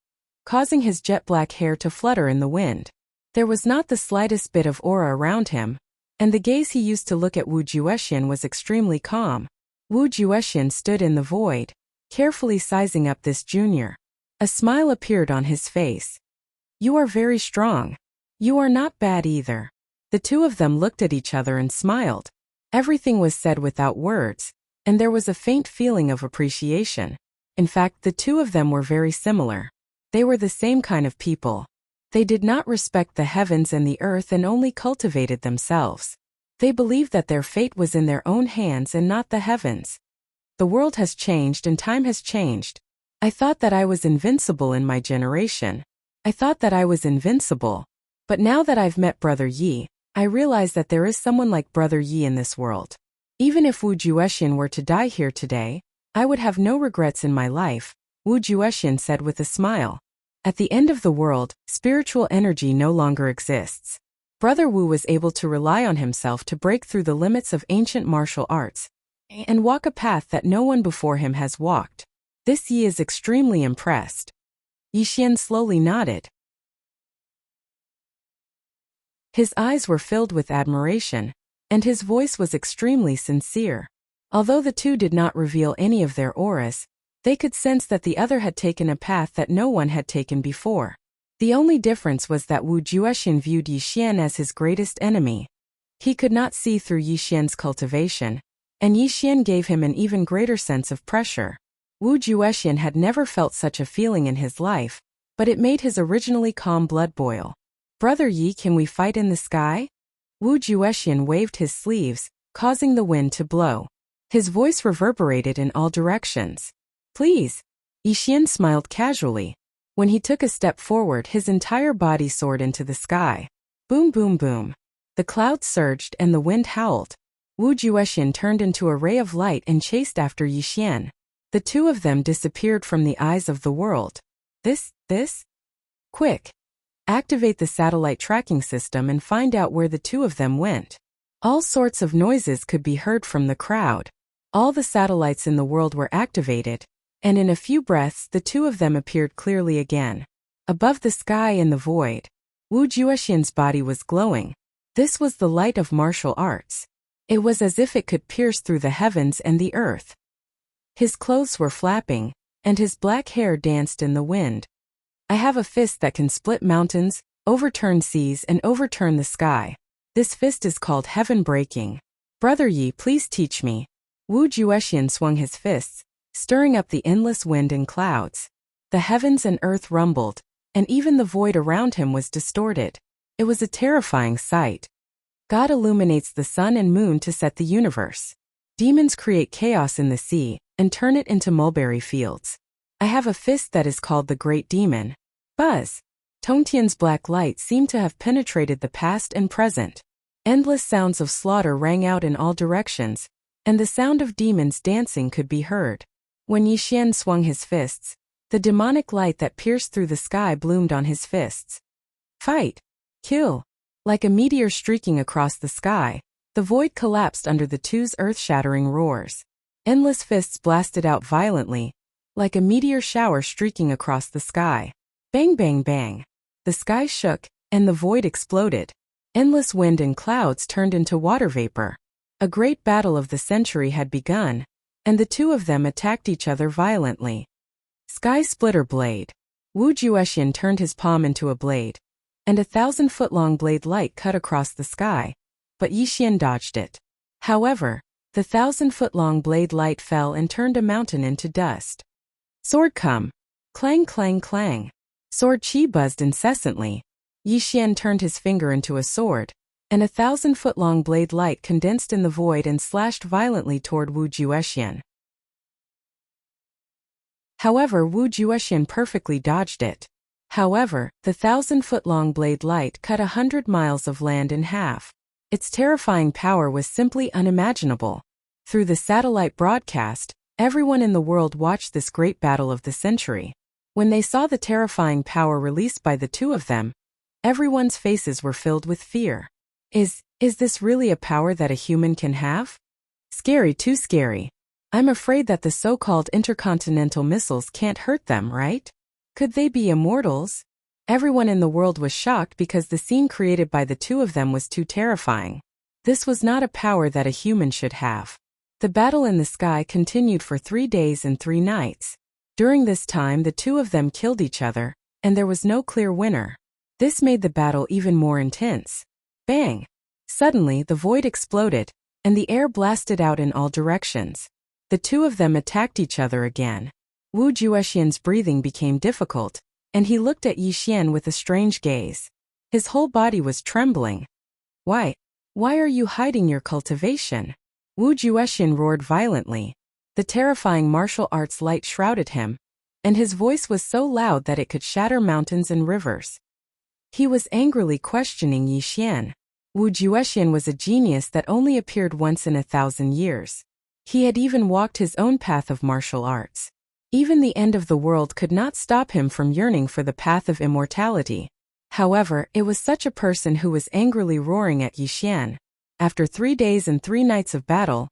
causing his jet-black hair to flutter in the wind. There was not the slightest bit of aura around him, and the gaze he used to look at Wu Juexian was extremely calm. Wu Juexian stood in the void, carefully sizing up this junior. A smile appeared on his face. You are very strong. You are not bad either. The 2 of them looked at each other and smiled. Everything was said without words, and there was a faint feeling of appreciation. In fact, the 2 of them were very similar. They were the same kind of people. They did not respect the heavens and the earth and only cultivated themselves. They believed that their fate was in their own hands and not the heavens. The world has changed and time has changed. I thought that I was invincible in my generation. I thought that I was invincible. But now that I've met Brother Yi, I realize that there is someone like Brother Yi in this world. Even if Wu Juexian were to die here today, I would have no regrets in my life, Wu Juexian said with a smile. At the end of the world, spiritual energy no longer exists. Brother Wu was able to rely on himself to break through the limits of ancient martial arts and walk a path that no one before him has walked. This Yi is extremely impressed. Yixian slowly nodded. His eyes were filled with admiration, and his voice was extremely sincere. Although the 2 did not reveal any of their auras, they could sense that the other had taken a path that no one had taken before. The only difference was that Wu Juexian viewed Yixian as his greatest enemy. He could not see through Yixian's cultivation, and Yixian gave him an even greater sense of pressure. Wu Juexian had never felt such a feeling in his life, but it made his originally calm blood boil. Brother Yi, can we fight in the sky? Wu Juexian waved his sleeves, causing the wind to blow. His voice reverberated in all directions. Please. Yixian smiled casually. When he took a step forward, his entire body soared into the sky. Boom boom boom. The clouds surged and the wind howled. Wu Juexian turned into a ray of light and chased after Yixian. The 2 of them disappeared from the eyes of the world. This? Quick! Activate the satellite tracking system and find out where the 2 of them went. All sorts of noises could be heard from the crowd. All the satellites in the world were activated, and in a few breaths the 2 of them appeared clearly again. Above the sky in the void, Wu Juexian's body was glowing. This was the light of martial arts. It was as if it could pierce through the heavens and the earth. His clothes were flapping, and his black hair danced in the wind. I have a fist that can split mountains, overturn seas and overturn the sky. This fist is called heaven breaking. Brother Yi, please teach me. Wu Juexian swung his fists, stirring up the endless wind and clouds. The heavens and earth rumbled, and even the void around him was distorted. It was a terrifying sight. God illuminates the sun and moon to set the universe. Demons create chaos in the sea and turn it into mulberry fields. I have a fist that is called the Great Demon. Buzz. Tongtian's black light seemed to have penetrated the past and present. Endless sounds of slaughter rang out in all directions, and the sound of demons dancing could be heard. When Yixian swung his fists, the demonic light that pierced through the sky bloomed on his fists. Fight! Kill! Like a meteor streaking across the sky, the void collapsed under the two's earth-shattering roars. Endless fists blasted out violently, like a meteor shower streaking across the sky. Bang bang bang! The sky shook, and the void exploded. Endless wind and clouds turned into water vapor. A great battle of the century had begun, and the two of them attacked each other violently. Sky Splitter Blade. Wu Juexian turned his palm into a blade, and a 1,000-foot-long blade light cut across the sky, but Yixian dodged it. However, the 1,000-foot-long blade light fell and turned a mountain into dust. Sword come! Clang clang clang! Sword chi buzzed incessantly. Yixian turned his finger into a sword, and a 1,000-foot-long blade light condensed in the void and slashed violently toward Wu Juexian. However, Wu Juexian perfectly dodged it. However, the 1,000-foot-long blade light cut 100 miles of land in half. Its terrifying power was simply unimaginable. Through the satellite broadcast, everyone in the world watched this great battle of the century. When they saw the terrifying power released by the two of them, everyone's faces were filled with fear. Is this really a power that a human can have? Scary, too scary. I'm afraid that the so-called intercontinental missiles can't hurt them, right? Could they be immortals? Everyone in the world was shocked because the scene created by the two of them was too terrifying. This was not a power that a human should have. The battle in the sky continued for 3 days and 3 nights. During this time, the two of them killed each other, and there was no clear winner. This made the battle even more intense. Bang! Suddenly, the void exploded, and the air blasted out in all directions. The two of them attacked each other again. Wu Juexian's breathing became difficult, and he looked at Yixian with a strange gaze. His whole body was trembling. Why are you hiding your cultivation? Wu Juexian roared violently. The terrifying martial arts light shrouded him, and his voice was so loud that it could shatter mountains and rivers. He was angrily questioning Yixian. Wu Juexian was a genius that only appeared once in 1,000 years. He had even walked his own path of martial arts. Even the end of the world could not stop him from yearning for the path of immortality. However, it was such a person who was angrily roaring at Yixian. After 3 days and 3 nights of battle,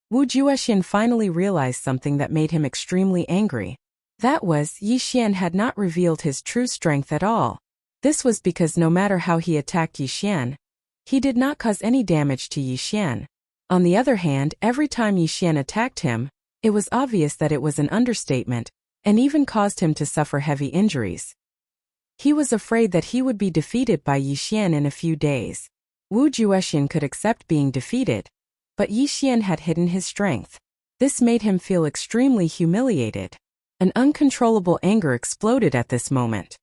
Wu Juexian finally realized something that made him extremely angry. That was, Yixian had not revealed his true strength at all. This was because no matter how he attacked Yixian, he did not cause any damage to Yixian. On the other hand, every time Yixian attacked him, it was obvious that it was an understatement, and even caused him to suffer heavy injuries. He was afraid that he would be defeated by Yixian in a few days. Wu Juexian could accept being defeated, but Yixian had hidden his strength. This made him feel extremely humiliated. An uncontrollable anger exploded at this moment.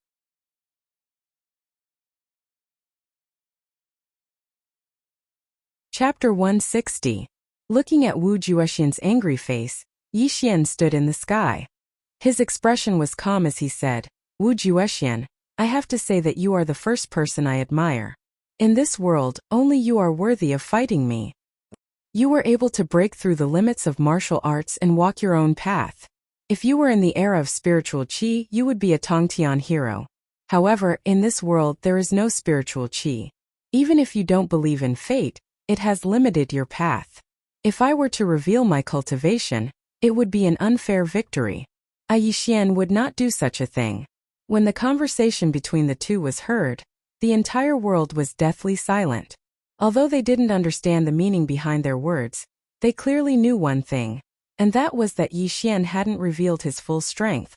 Chapter 160. Looking at Wu Juexian's angry face, Yixian stood in the sky. His expression was calm as he said, Wu Juexian, I have to say that you are the first person I admire. In this world, only you are worthy of fighting me. You were able to break through the limits of martial arts and walk your own path. If you were in the era of spiritual qi, you would be a Tongtian hero. However, in this world there is no spiritual qi. Even if you don't believe in fate, it has limited your path. If I were to reveal my cultivation, it would be an unfair victory. Yixian would not do such a thing. When the conversation between the two was heard, the entire world was deathly silent. Although they didn't understand the meaning behind their words, they clearly knew one thing, and that was that Yixian hadn't revealed his full strength.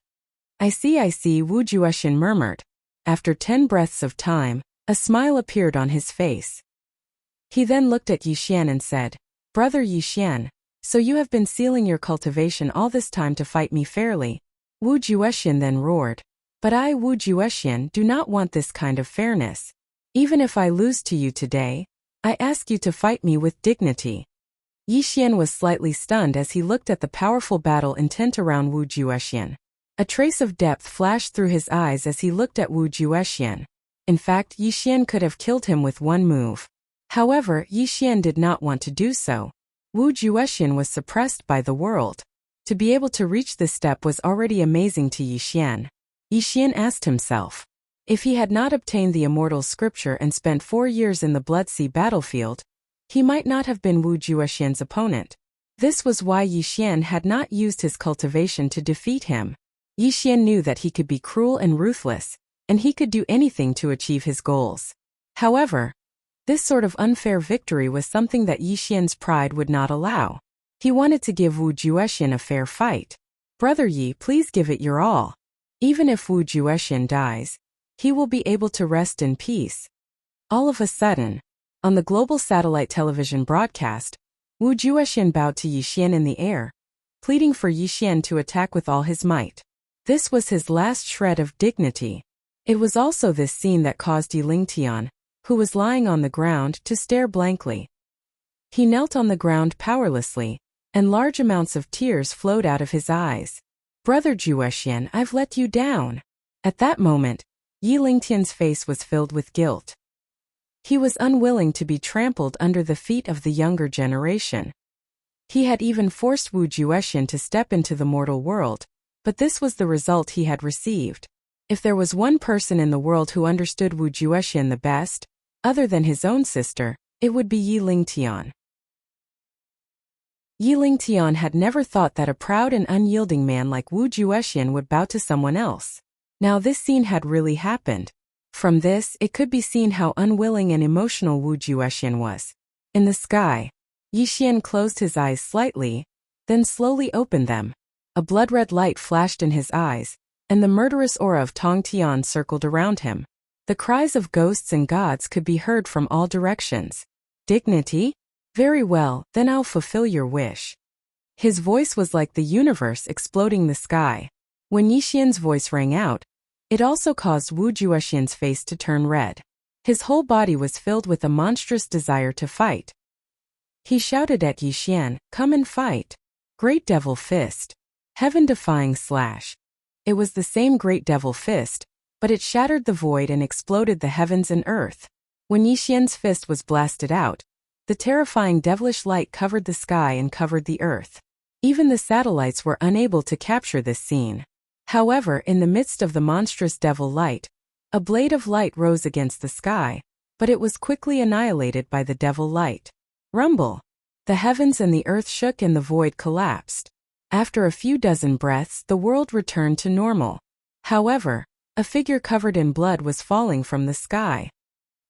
I see, Wu Juexian murmured. After 10 breaths of time, a smile appeared on his face. He then looked at Yixian and said, Brother Yixian, so you have been sealing your cultivation all this time to fight me fairly? Wu Juexian then roared. But I, Wu Juexian, do not want this kind of fairness. Even if I lose to you today, I ask you to fight me with dignity. Yixian was slightly stunned as he looked at the powerful battle intent around Wu Juexian. A trace of depth flashed through his eyes as he looked at Wu Juexian. In fact, Yixian could have killed him with one move. However, Yixian did not want to do so. Wu Juexian was suppressed by the world. To be able to reach this step was already amazing to Yixian. Yixian asked himself, if he had not obtained the Immortal scripture and spent 4 years in the Bloodsea battlefield, he might not have been Wu Juexian's opponent. This was why Yixian had not used his cultivation to defeat him. Yixian knew that he could be cruel and ruthless, and he could do anything to achieve his goals. However, this sort of unfair victory was something that Yixian's pride would not allow. He wanted to give Wu Juexian a fair fight. Brother Yi, please give it your all. Even if Wu Juexian dies, he will be able to rest in peace. All of a sudden, on the global satellite television broadcast, Wu Juexian bowed to Yixian in the air, pleading for Yixian to attack with all his might. This was his last shred of dignity. It was also this scene that caused Yi Lingtian, who was lying on the ground, to stare blankly. He knelt on the ground powerlessly, and large amounts of tears flowed out of his eyes. Brother Juexian, I've let you down. At that moment, Yi Lingtian's face was filled with guilt. He was unwilling to be trampled under the feet of the younger generation. He had even forced Wu Juexian to step into the mortal world, but this was the result he had received. If there was one person in the world who understood Wu Juexian the best, other than his own sister, it would be Yi Lingtian. Yi Lingtian had never thought that a proud and unyielding man like Wu Juexian would bow to someone else. Now this scene had really happened. From this, it could be seen how unwilling and emotional Wu Juexian was. In the sky, Yixian closed his eyes slightly, then slowly opened them. A blood-red light flashed in his eyes, and the murderous aura of Tong Tian circled around him. The cries of ghosts and gods could be heard from all directions. Dignity? Very well, then I'll fulfill your wish. His voice was like the universe exploding the sky. When Yixian's voice rang out, it also caused Wu Juexian's face to turn red. His whole body was filled with a monstrous desire to fight. He shouted at Yixian, "Come and fight." Great Devil Fist. Heaven-defying slash. It was the same Great Devil Fist, but it shattered the void and exploded the heavens and earth. When Yixian's fist was blasted out, the terrifying devilish light covered the sky and covered the earth. Even the satellites were unable to capture this scene. However, in the midst of the monstrous devil light, a blade of light rose against the sky, but it was quickly annihilated by the devil light. Rumble! The heavens and the earth shook and the void collapsed. After a few dozen breaths, the world returned to normal. However, a figure covered in blood was falling from the sky.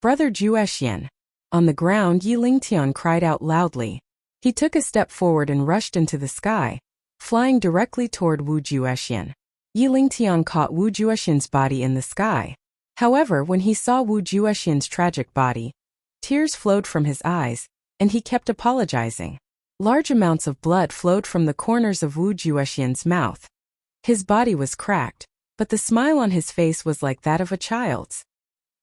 Brother Juexian. On the ground, Yi Lingtian cried out loudly. He took a step forward and rushed into the sky, flying directly toward Wu Juexian. Yi Lingtian caught Wu Juexian's body in the sky. However, when he saw Wu Juexian's tragic body, tears flowed from his eyes, and he kept apologizing. Large amounts of blood flowed from the corners of Wu Juexian's mouth. His body was cracked, but the smile on his face was like that of a child's.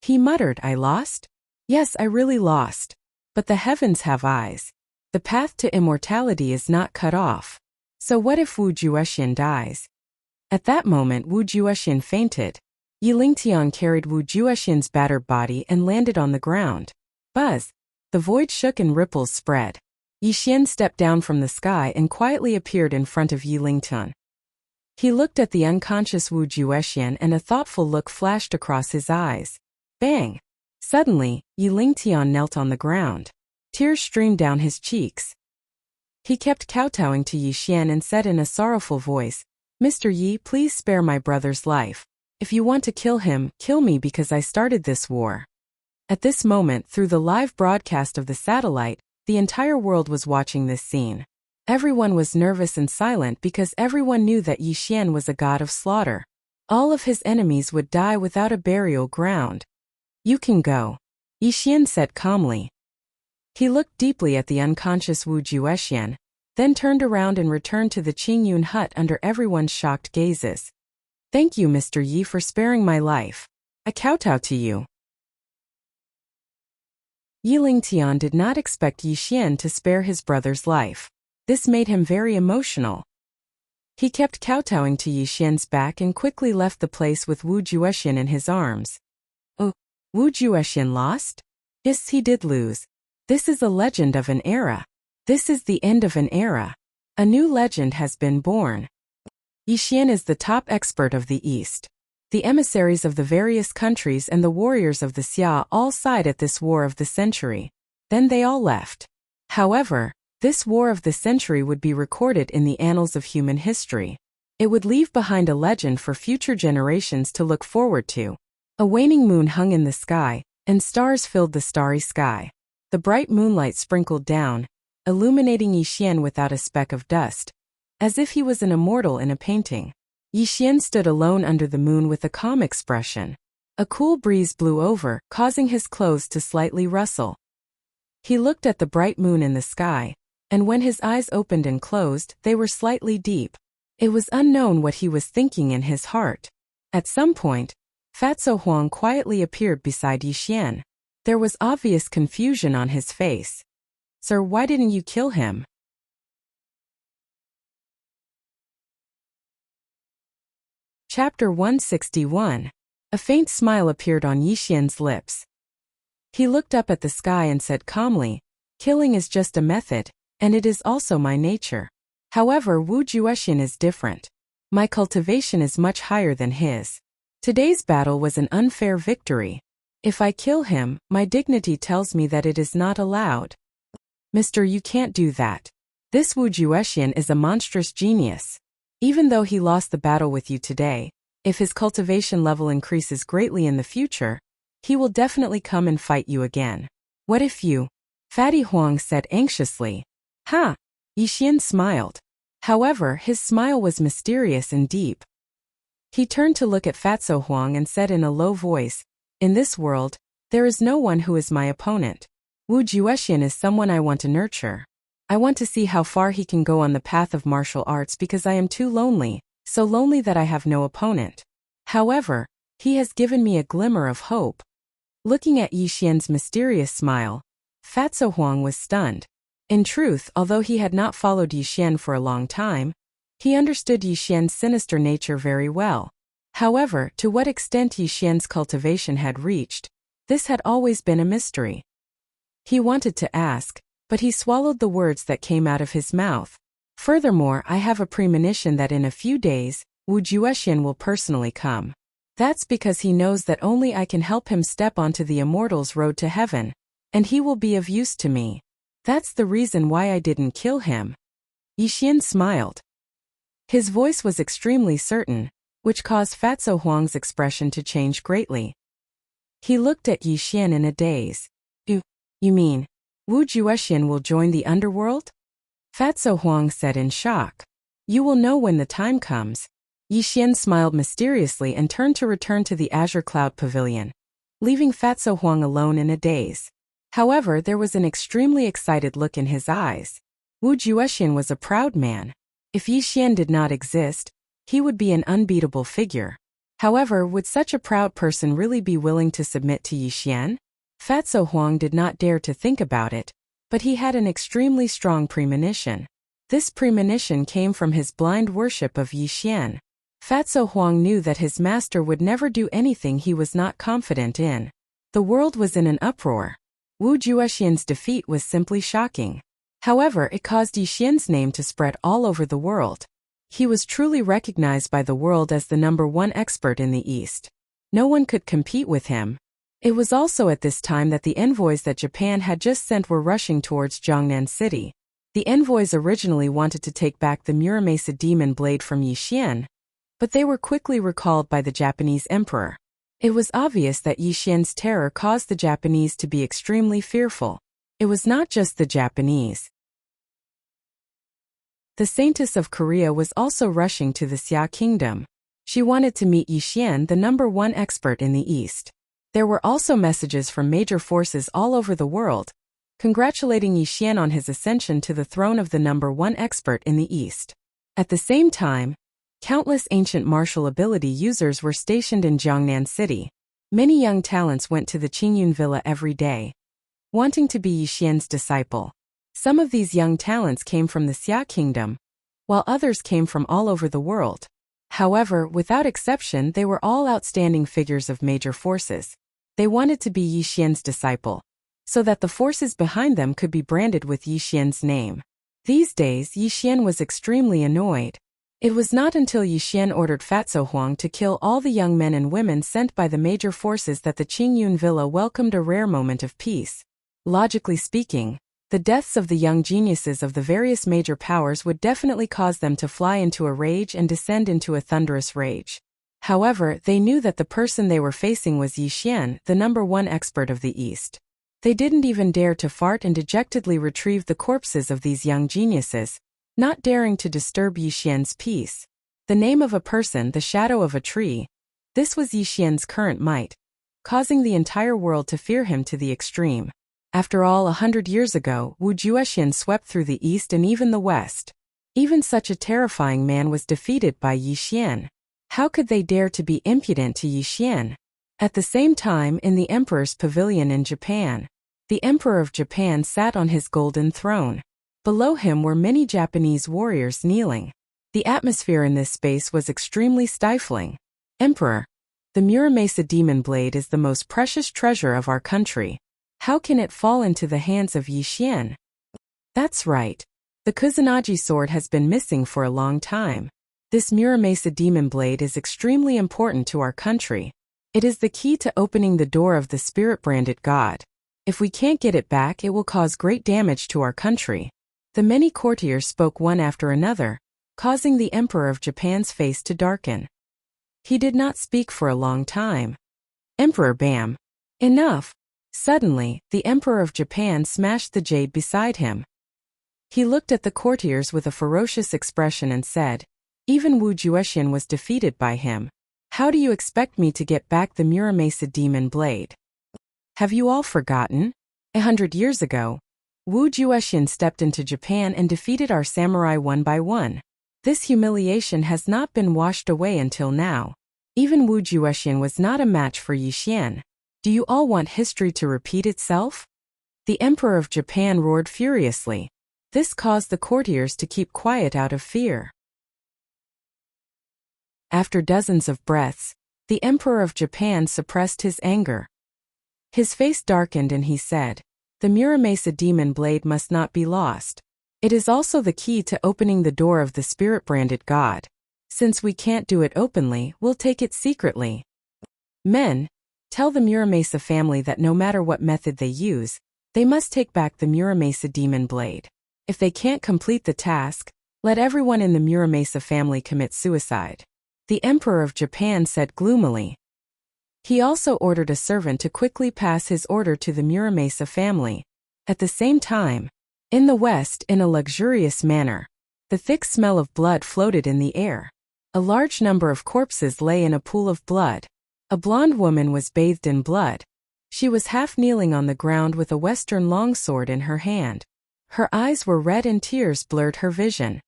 He muttered, "I lost? Yes, I really lost. But the heavens have eyes. The path to immortality is not cut off. So what if Wu Juexian dies?" At that moment, Wu Juexian fainted. Yi Lingtian carried Wu Juexian's battered body and landed on the ground. Buzz! The void shook and ripples spread. Yixian stepped down from the sky and quietly appeared in front of Yi Lingtian. He looked at the unconscious Wu Juexian and a thoughtful look flashed across his eyes. Bang! Suddenly, Yi Lingtian knelt on the ground. Tears streamed down his cheeks. He kept kowtowing to Yixian and said in a sorrowful voice, "Mr. Yi, please spare my brother's life. If you want to kill him, kill me because I started this war." At this moment, through the live broadcast of the satellite, the entire world was watching this scene. Everyone was nervous and silent because everyone knew that Yixian was a god of slaughter. All of his enemies would die without a burial ground. "You can go," Yixian said calmly. He looked deeply at the unconscious Wu Juexian, then turned around and returned to the Qingyun hut under everyone's shocked gazes. Thank you, Mr. Yi, for sparing my life. I kowtow to you. Yi Lingtian did not expect Yi Xian to spare his brother's life. This made him very emotional. He kept kowtowing to Yi Xian's back and quickly left the place with Wu Juexian in his arms. Oh, Wu Juexian lost? Yes, he did lose. This is a legend of an era. This is the end of an era. A new legend has been born. Yi Xian is the top expert of the East. The emissaries of the various countries and the warriors of the Xia all sighed at this war of the century. Then they all left. However, this war of the century would be recorded in the annals of human history. It would leave behind a legend for future generations to look forward to. A waning moon hung in the sky, and stars filled the starry sky. The bright moonlight sprinkled down, illuminating Yi Xian without a speck of dust, as if he was an immortal in a painting. Yi Xian stood alone under the moon with a calm expression. A cool breeze blew over, causing his clothes to slightly rustle. He looked at the bright moon in the sky, and when his eyes opened and closed, they were slightly deep. It was unknown what he was thinking in his heart. At some point, Fatso Huang quietly appeared beside Yi Xian. There was obvious confusion on his face. Sir, why didn't you kill him? Chapter 161. A faint smile appeared on Yi Xian's lips. He looked up at the sky and said calmly, killing is just a method, and it is also my nature. However, Wu Juexian is different. My cultivation is much higher than his. Today's battle was an unfair victory. If I kill him, my dignity tells me that it is not allowed. Mister, you can't do that. This Wu Juexian is a monstrous genius. Even though he lost the battle with you today, if his cultivation level increases greatly in the future, he will definitely come and fight you again. What if you? Fatty Huang said anxiously. Ha! Yi Xian smiled. However, his smile was mysterious and deep. He turned to look at Fatso Huang and said in a low voice, in this world, there is no one who is my opponent. Wu Juexian is someone I want to nurture. I want to see how far he can go on the path of martial arts because I am too lonely, so lonely that I have no opponent. However, he has given me a glimmer of hope. Looking at Yi Xian's mysterious smile, Fatso Huang was stunned. In truth, although he had not followed Yi Xian for a long time, he understood Yi Xian's sinister nature very well. However, to what extent Yi Xian's cultivation had reached, this had always been a mystery. He wanted to ask, but he swallowed the words that came out of his mouth. Furthermore, I have a premonition that in a few days, Wu Juexian will personally come. That's because he knows that only I can help him step onto the Immortal's road to heaven, and he will be of use to me. That's the reason why I didn't kill him. Yi Xian smiled. His voice was extremely certain, which caused Fatso Huang's expression to change greatly. He looked at Yi Xian in a daze. You mean, Wu Juexian will join the underworld? Fatso Huang said in shock. You will know when the time comes. Yi Xian smiled mysteriously and turned to return to the Azure Cloud Pavilion, leaving Fatso Huang alone in a daze. However, there was an extremely excited look in his eyes. Wu Juexian was a proud man. If Yi Xian did not exist, he would be an unbeatable figure. However, would such a proud person really be willing to submit to Yi Xian? Fatso Huang did not dare to think about it, but he had an extremely strong premonition. This premonition came from his blind worship of Yi Xian. Fatso Huang knew that his master would never do anything he was not confident in. The world was in an uproar. Wu Juexian's defeat was simply shocking. However, it caused Yi Xian's name to spread all over the world. He was truly recognized by the world as the #1 expert in the East. No one could compete with him. It was also at this time that the envoys that Japan had just sent were rushing towards Jiangnan City. The envoys originally wanted to take back the Muramasa demon blade from Yi Xian, but they were quickly recalled by the Japanese emperor. It was obvious that Yi Xian's terror caused the Japanese to be extremely fearful. It was not just the Japanese. The Saintess of Korea was also rushing to the Xia Kingdom. She wanted to meet Yi Xian, the #1 expert in the East. There were also messages from major forces all over the world, congratulating Yi Xian on his ascension to the throne of the #1 expert in the East. At the same time, countless ancient martial ability users were stationed in Jiangnan City. Many young talents went to the Qingyun Villa every day, wanting to be Yi Xian's disciple. Some of these young talents came from the Xia Kingdom, while others came from all over the world. However, without exception, they were all outstanding figures of major forces. They wanted to be Yi Xian's disciple, so that the forces behind them could be branded with Yi Xian's name. These days, Yi Xian was extremely annoyed. It was not until Yi Xian ordered Fatso Huang to kill all the young men and women sent by the major forces that the Qingyun Villa welcomed a rare moment of peace. Logically speaking, the deaths of the young geniuses of the various major powers would definitely cause them to fly into a rage and descend into a thunderous rage. However, they knew that the person they were facing was Yi Xian, the #1 expert of the East. They didn't even dare to fart and dejectedly retrieve the corpses of these young geniuses, not daring to disturb Yi Xian's peace. The name of a person, the shadow of a tree. This was Yi Xian's current might, causing the entire world to fear him to the extreme. After all, 100 years ago, Wu Juexian swept through the East and even the West. Even such a terrifying man was defeated by Yi Xian. How could they dare to be impudent to Yi Xian? At the same time, in the Emperor's pavilion in Japan, the Emperor of Japan sat on his golden throne. Below him were many Japanese warriors kneeling. The atmosphere in this space was extremely stifling. Emperor, the Muramasa demon blade is the most precious treasure of our country. How can it fall into the hands of Yi Xian? That's right. The Kusanagi sword has been missing for a long time. This Muramasa demon blade is extremely important to our country. It is the key to opening the door of the spirit-branded god. If we can't get it back, it will cause great damage to our country. The many courtiers spoke one after another, causing the Emperor of Japan's face to darken. He did not speak for a long time. Emperor Bam! Enough! Suddenly, the Emperor of Japan smashed the jade beside him. He looked at the courtiers with a ferocious expression and said, "Even Wu Juexian was defeated by him. How do you expect me to get back the Muramasa demon blade? Have you all forgotten? 100 years ago, Wu Juexian stepped into Japan and defeated our samurai one by one. This humiliation has not been washed away until now. Even Wu Juexian was not a match for Yi Xian. Do you all want history to repeat itself?" The Emperor of Japan roared furiously. This caused the courtiers to keep quiet out of fear. After dozens of breaths, the Emperor of Japan suppressed his anger. His face darkened and he said, "The Muramasa demon blade must not be lost. It is also the key to opening the door of the spirit-branded god. Since we can't do it openly, we'll take it secretly. Men, tell the Muramasa family that no matter what method they use, they must take back the Muramasa demon blade. If they can't complete the task, let everyone in the Muramasa family commit suicide." The Emperor of Japan said gloomily. He also ordered a servant to quickly pass his order to the Muramasa family. At the same time, in the west, in a luxurious manner, the thick smell of blood floated in the air. A large number of corpses lay in a pool of blood. A blonde woman was bathed in blood. She was half kneeling on the ground with a western longsword in her hand. Her eyes were red and tears blurred her vision.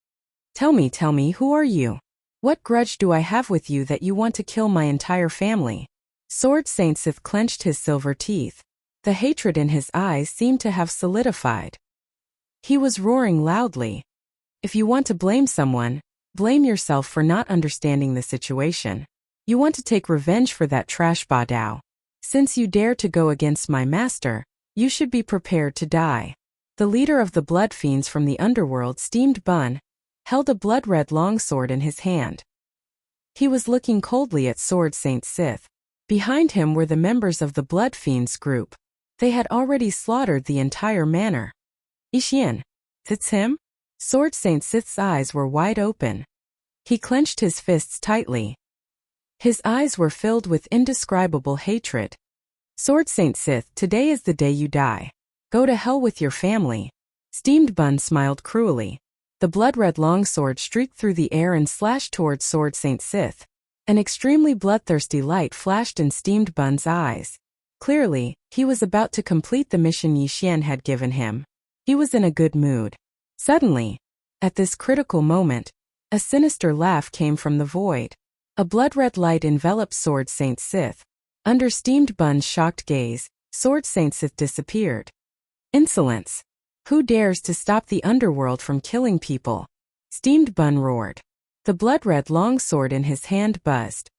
Tell me, who are you? What grudge do I have with you that you want to kill my entire family?" Sword Saint Sith clenched his silver teeth. The hatred in his eyes seemed to have solidified. He was roaring loudly. "If you want to blame someone, blame yourself for not understanding the situation. You want to take revenge for that trash Ba Dao. Since you dare to go against my master, you should be prepared to die." The leader of the blood fiends from the underworld, Steamed Bun, held a blood-red longsword in his hand. He was looking coldly at Sword Saint Sith. Behind him were the members of the blood fiends group. They had already slaughtered the entire manor. "Yi Xian, it's him?" Sword Saint Sith's eyes were wide open. He clenched his fists tightly. His eyes were filled with indescribable hatred. "Sword Saint Sith, today is the day you die. Go to hell with your family." Steamed Bun smiled cruelly. The blood-red longsword streaked through the air and slashed towards Sword Saint Sith. An extremely bloodthirsty light flashed in Steamed Bun's eyes. Clearly, he was about to complete the mission Yixian had given him. He was in a good mood. Suddenly, at this critical moment, a sinister laugh came from the void. A blood-red light enveloped Sword Saint Sith. Under Steamed Bun's shocked gaze, Sword Saint Sith disappeared. Insolence! Who dares to stop the underworld from killing people? Steamed Bun roared. The blood-red long sword in his hand buzzed.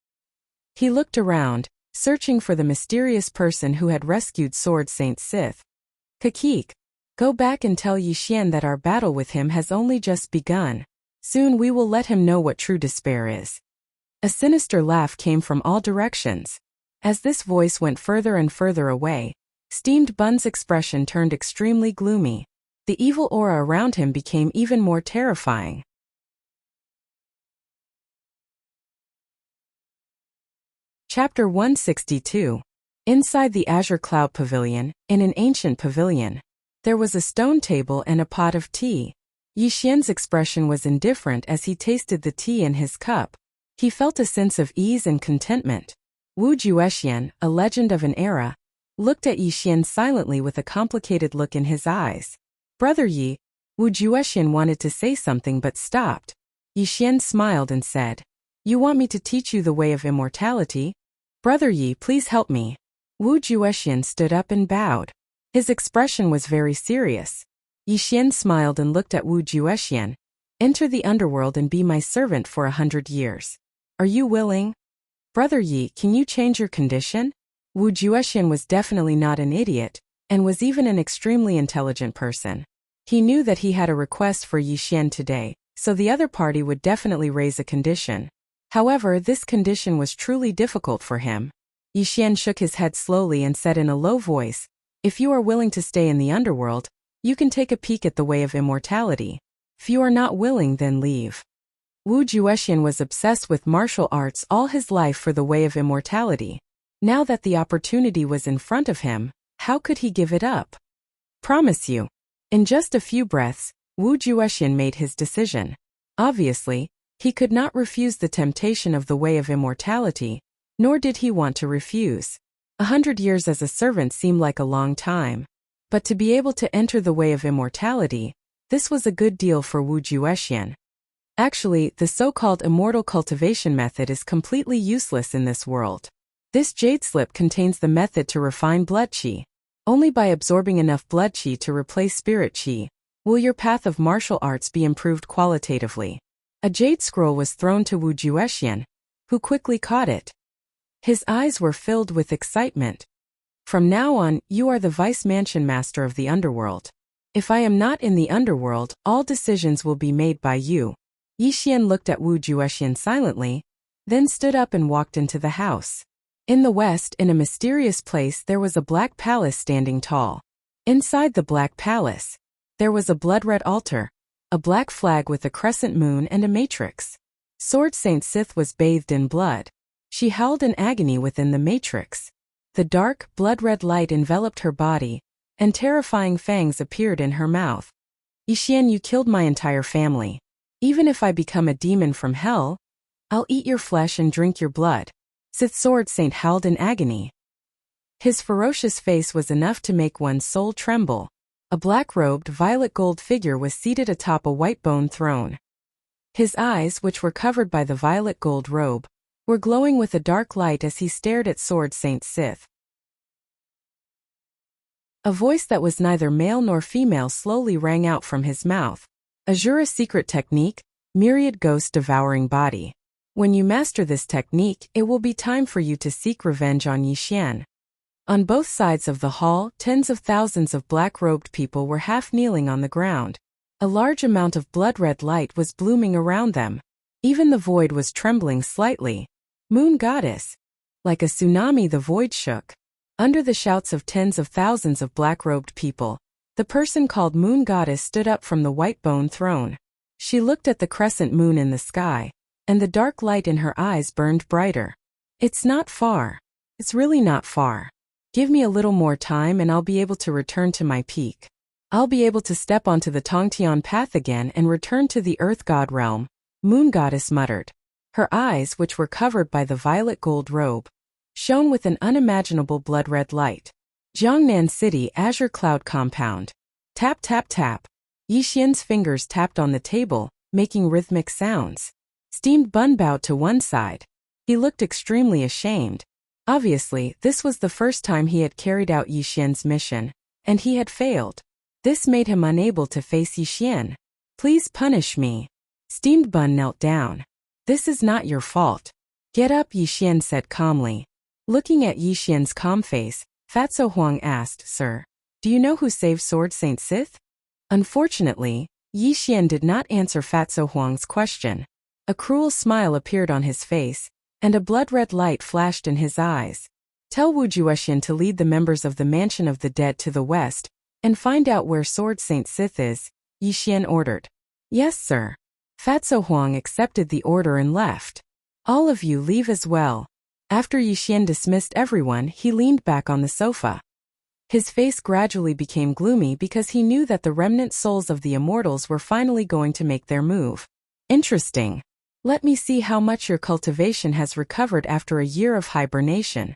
He looked around, searching for the mysterious person who had rescued Sword Saint Sith. Kakik, go back and tell Yixian that our battle with him has only just begun. Soon we will let him know what true despair is. A sinister laugh came from all directions. As this voice went further and further away, Steamed Bun's expression turned extremely gloomy. The evil aura around him became even more terrifying. Chapter 162. Inside the Azure Cloud Pavilion, in an ancient pavilion, there was a stone table and a pot of tea. Yixian's expression was indifferent as he tasted the tea in his cup. He felt a sense of ease and contentment. Wu Juexian, a legend of an era, looked at Yixian silently with a complicated look in his eyes. Brother Yi, Wu Juexian wanted to say something but stopped. Yixian smiled and said, "You want me to teach you the way of immortality? Brother Yi, please help me." Wu Juexian stood up and bowed. His expression was very serious. Yixian smiled and looked at Wu Juexian. "Enter the underworld and be my servant for 100 years. Are you willing?" "Brother Yi, can you change your condition?" Wu Juexian was definitely not an idiot, and was even an extremely intelligent person. He knew that he had a request for Yixian today, so the other party would definitely raise a condition. However, this condition was truly difficult for him. Yixian shook his head slowly and said in a low voice, "If you are willing to stay in the underworld, you can take a peek at the way of immortality. If you are not willing, then leave." Wu Juexian was obsessed with martial arts all his life for the way of immortality. Now that the opportunity was in front of him, how could he give it up? "Promise you." In just a few breaths, Wu Juexian made his decision. Obviously, he could not refuse the temptation of the way of immortality, nor did he want to refuse. 100 years as a servant seemed like a long time. But to be able to enter the way of immortality, this was a good deal for Wu Juexian. Actually, the so-called immortal cultivation method is completely useless in this world. This jade slip contains the method to refine blood qi. Only by absorbing enough blood qi to replace spirit qi will your path of martial arts be improved qualitatively. A jade scroll was thrown to Wu Juexian, who quickly caught it. His eyes were filled with excitement. "From now on, you are the vice-mansion master of the underworld. If I am not in the underworld, all decisions will be made by you." Yixian looked at Wu Juexian silently, then stood up and walked into the house. In the west, in a mysterious place, there was a black palace standing tall. Inside the black palace, there was a blood-red altar, a black flag with a crescent moon and a matrix. Sword Saint Sith was bathed in blood. She howled in agony within the matrix. The dark, blood-red light enveloped her body, and terrifying fangs appeared in her mouth. "Yixian, you killed my entire family. Even if I become a demon from hell, I'll eat your flesh and drink your blood." Sith Sword Saint howled in agony. His ferocious face was enough to make one's soul tremble. A black-robed, violet-gold figure was seated atop a white bone throne. His eyes, which were covered by the violet-gold robe, were glowing with a dark light as he stared at Sword Saint Sith. A voice that was neither male nor female slowly rang out from his mouth. "Azura secret technique, myriad ghost devouring body. When you master this technique, it will be time for you to seek revenge on Yixian." On both sides of the hall, tens of thousands of black-robed people were half kneeling on the ground. A large amount of blood-red light was blooming around them. Even the void was trembling slightly. "Moon Goddess!" Like a tsunami, the void shook. Under the shouts of tens of thousands of black-robed people, the person called Moon Goddess stood up from the white bone throne. She looked at the crescent moon in the sky, and the dark light in her eyes burned brighter. "It's not far. It's really not far. Give me a little more time and I'll be able to return to my peak. I'll be able to step onto the Tongtian path again and return to the Earth God realm," Moon Goddess muttered. Her eyes, which were covered by the violet gold robe, shone with an unimaginable blood-red light. Jiangnan City Azure Cloud Compound. Tap tap tap. Yixian's fingers tapped on the table, making rhythmic sounds. Steamed bun bowed to one side. He looked extremely ashamed. Obviously, this was the first time he had carried out Yixian's mission, and he had failed. This made him unable to face Yixian. Please punish me. Steamed bun knelt down. This is not your fault. Get up, Yixian said calmly. Looking at Yixian's calm face, Fatso Huang asked, Sir, do you know who saved Sword Saint Sith? Unfortunately, Yixian did not answer Fatso Huang's question. A cruel smile appeared on his face, and a blood-red light flashed in his eyes. Tell Wu Juexian to lead the members of the Mansion of the Dead to the west, and find out where Sword Saint Sith is, Yixian ordered. Yes, sir. Fatso Huang accepted the order and left. All of you leave as well. After Yixian dismissed everyone, he leaned back on the sofa. His face gradually became gloomy because he knew that the remnant souls of the Immortals were finally going to make their move. Interesting. Let me see how much your cultivation has recovered after a year of hibernation.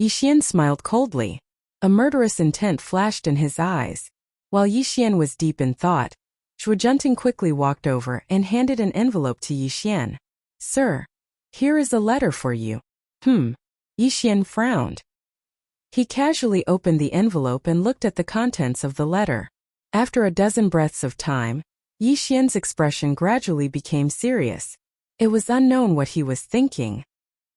Yixian smiled coldly. A murderous intent flashed in his eyes. While Yixian was deep in thought, Shuojunting quickly walked over and handed an envelope to Yixian. Sir, here is a letter for you. Yixian frowned. He casually opened the envelope and looked at the contents of the letter. After a dozen breaths of time, Yixian's expression gradually became serious. It was unknown what he was thinking.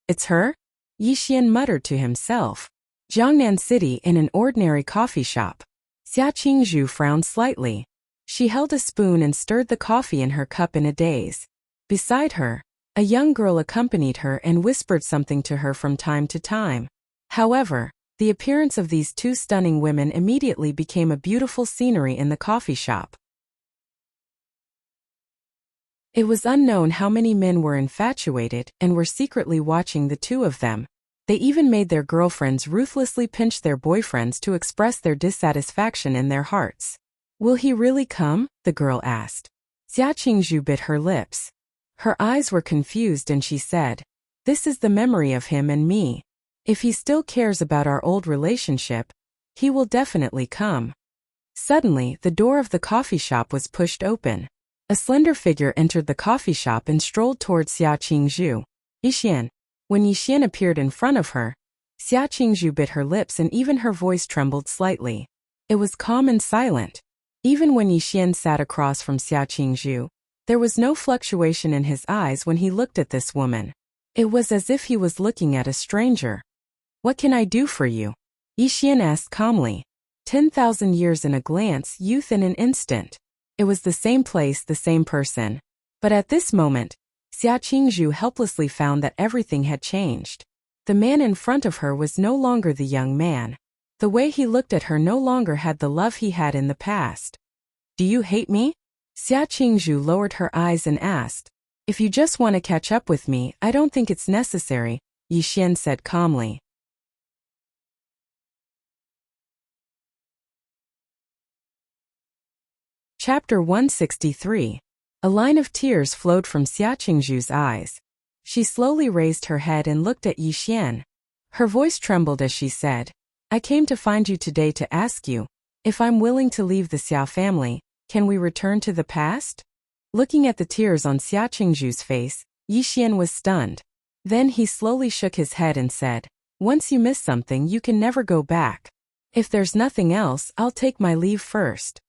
It's her? Yixian muttered to himself. Jiangnan City in an ordinary coffee shop. Xia Qingzhu frowned slightly. She held a spoon and stirred the coffee in her cup in a daze. Beside her, a young girl accompanied her and whispered something to her from time to time. However, the appearance of these two stunning women immediately became a beautiful scenery in the coffee shop. It was unknown how many men were infatuated and were secretly watching the two of them. They even made their girlfriends ruthlessly pinch their boyfriends to express their dissatisfaction in their hearts. Will he really come? The girl asked. Xia Qingzhu bit her lips. Her eyes were confused and she said, This is the memory of him and me. If he still cares about our old relationship, he will definitely come. Suddenly, the door of the coffee shop was pushed open. A slender figure entered the coffee shop and strolled towards Xia Qingzhu. Yixian. When Yixian appeared in front of her, Xia Qingzhu bit her lips and even her voice trembled slightly. It was calm and silent. Even when Yixian sat across from Xia Qingzhu, there was no fluctuation in his eyes when he looked at this woman. It was as if he was looking at a stranger. What can I do for you? Yixian asked calmly. 10,000 years in a glance, youth in an instant. It was the same place, the same person. But at this moment, Xia Qingzhu helplessly found that everything had changed. The man in front of her was no longer the young man. The way he looked at her no longer had the love he had in the past. Do you hate me? Xia Qingzhu lowered her eyes and asked. If you just want to catch up with me, I don't think it's necessary, Yixian said calmly. Chapter 163. A line of tears flowed from Xia Qingzhu's eyes. She slowly raised her head and looked at Yixian. Her voice trembled as she said, I came to find you today to ask you, if I'm willing to leave the Xia family, can we return to the past? Looking at the tears on Xia Qingzhu's face, Yixian was stunned. Then he slowly shook his head and said, Once you miss something you can never go back. If there's nothing else, I'll take my leave first.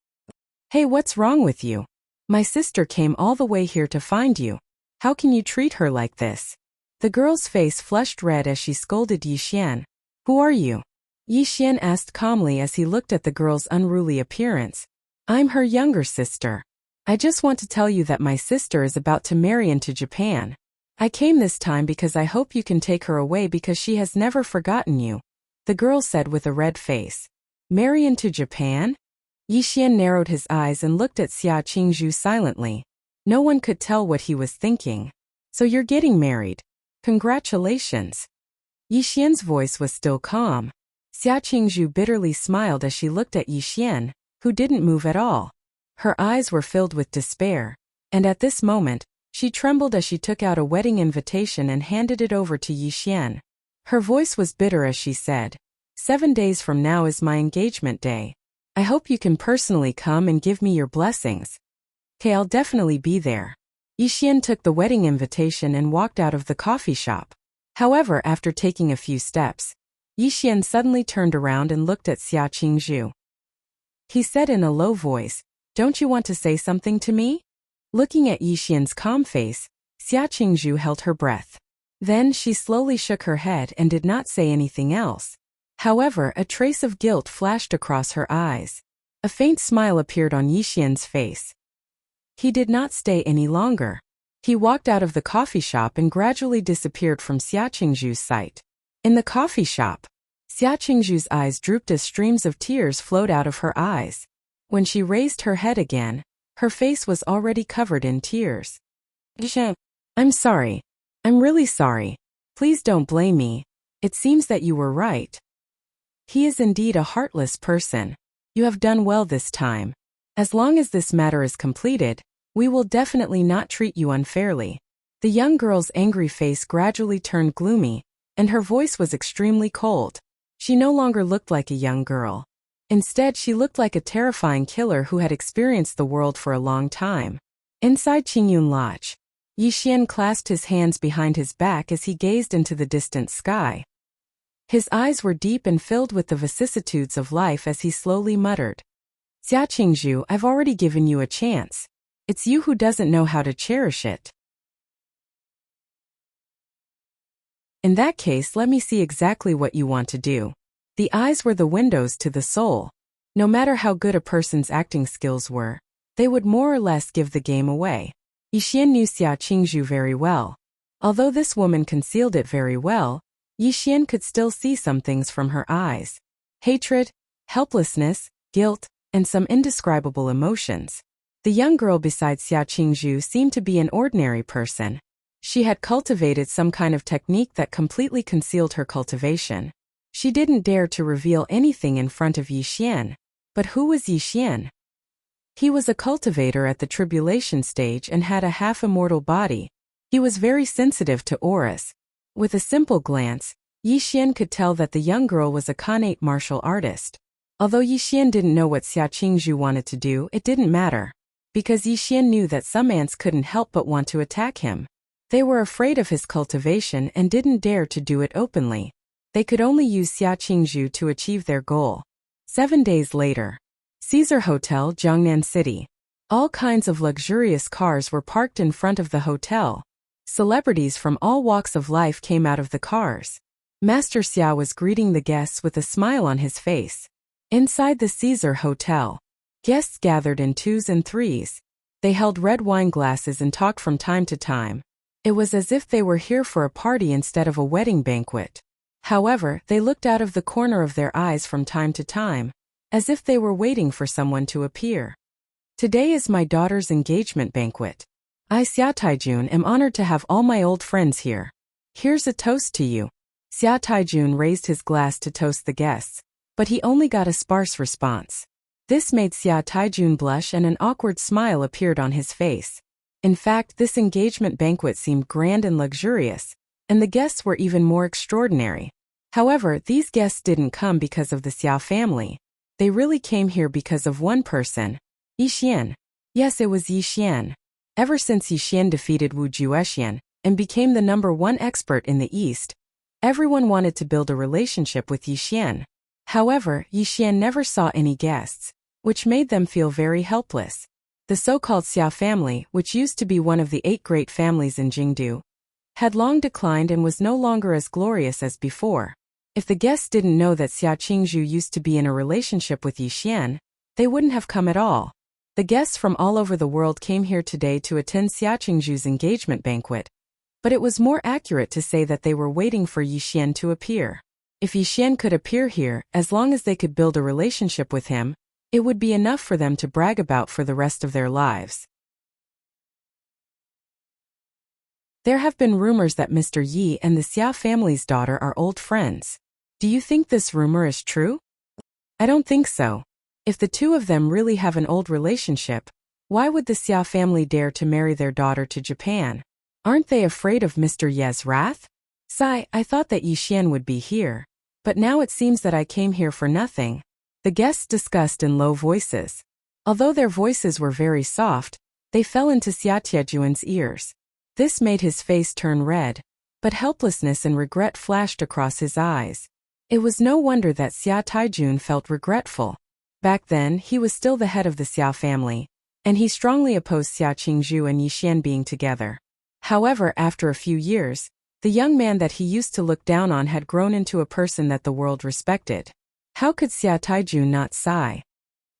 Hey, what's wrong with you? My sister came all the way here to find you. How can you treat her like this? The girl's face flushed red as she scolded Yixian. Who are you? Yixian asked calmly as he looked at the girl's unruly appearance. I'm her younger sister. I just want to tell you that my sister is about to marry into Japan. I came this time because I hope you can take her away because she has never forgotten you. The girl said with a red face. Marry into Japan? Yixian narrowed his eyes and looked at Xia Qingzhu silently. No one could tell what he was thinking. So you're getting married. Congratulations. Yixian's voice was still calm. Xia Qingzhu bitterly smiled as she looked at Yixian, who didn't move at all. Her eyes were filled with despair, and at this moment, she trembled as she took out a wedding invitation and handed it over to Yixian. Her voice was bitter as she said, 7 days from now is my engagement day. I hope you can personally come and give me your blessings. Okay, I'll definitely be there. Yixian took the wedding invitation and walked out of the coffee shop. However, after taking a few steps, Yixian suddenly turned around and looked at Xia Qingzhu. He said in a low voice, "Don't you want to say something to me?" Looking at Yixian's calm face, Xia Qingzhu held her breath. Then she slowly shook her head and did not say anything else. However, a trace of guilt flashed across her eyes. A faint smile appeared on Yixian's face. He did not stay any longer. He walked out of the coffee shop and gradually disappeared from Xia Qingzhu's sight. In the coffee shop, Xia Qingzhu's eyes drooped as streams of tears flowed out of her eyes. When she raised her head again, her face was already covered in tears. I'm sorry. I'm really sorry. Please don't blame me. It seems that you were right. He is indeed a heartless person. You have done well this time. As long as this matter is completed, we will definitely not treat you unfairly. The young girl's angry face gradually turned gloomy, and her voice was extremely cold. She no longer looked like a young girl. Instead, she looked like a terrifying killer who had experienced the world for a long time. Inside Qingyun Lodge, Yixian clasped his hands behind his back as he gazed into the distant sky. His eyes were deep and filled with the vicissitudes of life as he slowly muttered, "Xia Qingzhu, I've already given you a chance. It's you who doesn't know how to cherish it. In that case, let me see exactly what you want to do." The eyes were the windows to the soul. No matter how good a person's acting skills were, they would more or less give the game away. Yixian knew Xia Qingzhu very well. Although this woman concealed it very well, Yixian could still see some things from her eyes. Hatred, helplessness, guilt, and some indescribable emotions. The young girl beside Xia Qingzhu seemed to be an ordinary person. She had cultivated some kind of technique that completely concealed her cultivation. She didn't dare to reveal anything in front of Yixian. But who was Yixian? He was a cultivator at the tribulation stage and had a half-immortal body. He was very sensitive to auras. With a simple glance, Yixian could tell that the young girl was a Khanate martial artist. Although Yixian didn't know what Xia Qingzhu wanted to do, it didn't matter. Because Yixian knew that some ants couldn't help but want to attack him. They were afraid of his cultivation and didn't dare to do it openly. They could only use Xia Qingzhu to achieve their goal. 7 days later, Caesar Hotel, Jiangnan City. All kinds of luxurious cars were parked in front of the hotel. Celebrities from all walks of life came out of the cars. Master Xia was greeting the guests with a smile on his face. Inside the Caesar Hotel, guests gathered in 2s and 3s. They held red wine glasses and talked from time to time. It was as if they were here for a party instead of a wedding banquet. However, they looked out of the corner of their eyes from time to time, as if they were waiting for someone to appear. Today is my daughter's engagement banquet. I, Xia Taijun, am honored to have all my old friends here. Here's a toast to you. Xia Taijun raised his glass to toast the guests, but he only got a sparse response. This made Xia Taijun blush and an awkward smile appeared on his face. In fact, this engagement banquet seemed grand and luxurious, and the guests were even more extraordinary. However, these guests didn't come because of the Xia family. They really came here because of one person, Yixian. Yes, it was Yixian. Ever since Yixian defeated Wu Juexian and became the #1 expert in the East, everyone wanted to build a relationship with Yixian. However, Yixian never saw any guests, which made them feel very helpless. The so-called Xia family, which used to be one of the 8 great families in Jingdu, had long declined and was no longer as glorious as before. If the guests didn't know that Xia Qingzhu used to be in a relationship with Yixian, they wouldn't have come at all. The guests from all over the world came here today to attend Xia Qingzhu's engagement banquet, but it was more accurate to say that they were waiting for Yixian to appear. If Yixian could appear here, as long as they could build a relationship with him, it would be enough for them to brag about for the rest of their lives. There have been rumors that Mr. Yi and the Xia family's daughter are old friends. Do you think this rumor is true? I don't think so. If the two of them really have an old relationship, why would the Xia family dare to marry their daughter to Japan? Aren't they afraid of Mr. Ye's wrath? Sigh, I thought that Yixian would be here. But now it seems that I came here for nothing. The guests discussed in low voices. Although their voices were very soft, they fell into Xia Tiejuan's ears. This made his face turn red, but helplessness and regret flashed across his eyes. It was no wonder that Xia Taijun felt regretful. Back then, he was still the head of the Xia family, and he strongly opposed Xia Qingzhu and Yixian being together. However, after a few years, the young man that he used to look down on had grown into a person that the world respected. How could Xia Taijun not sigh?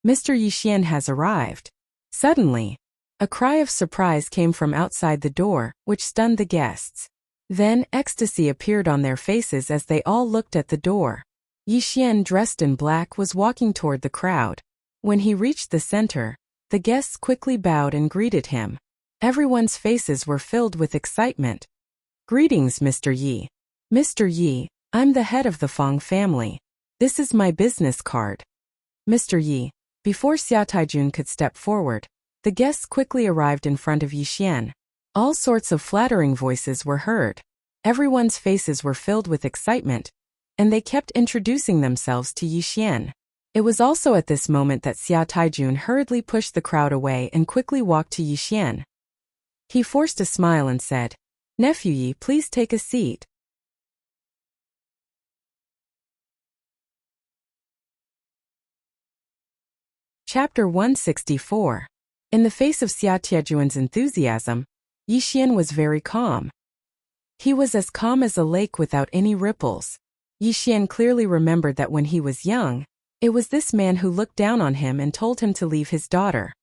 Mr. Yixian has arrived. Suddenly, a cry of surprise came from outside the door, which stunned the guests. Then, ecstasy appeared on their faces as they all looked at the door. Yixian, dressed in black, was walking toward the crowd. When he reached the center, the guests quickly bowed and greeted him. Everyone's faces were filled with excitement. Greetings, Mr. Yi. Mr. Yi, I'm the head of the Fong family. This is my business card. Mr. Yi. Before Xia Taijun could step forward, the guests quickly arrived in front of Yixian. All sorts of flattering voices were heard. Everyone's faces were filled with excitement, and they kept introducing themselves to Yixian. It was also at this moment that Xia Taijun hurriedly pushed the crowd away and quickly walked to Yixian. He forced a smile and said, "Nephew Yi, please take a seat." Chapter 164. In the face of Xia Tiejuan's enthusiasm, Yixian was very calm. He was as calm as a lake without any ripples. Yixian clearly remembered that when he was young, it was this man who looked down on him and told him to leave his daughter.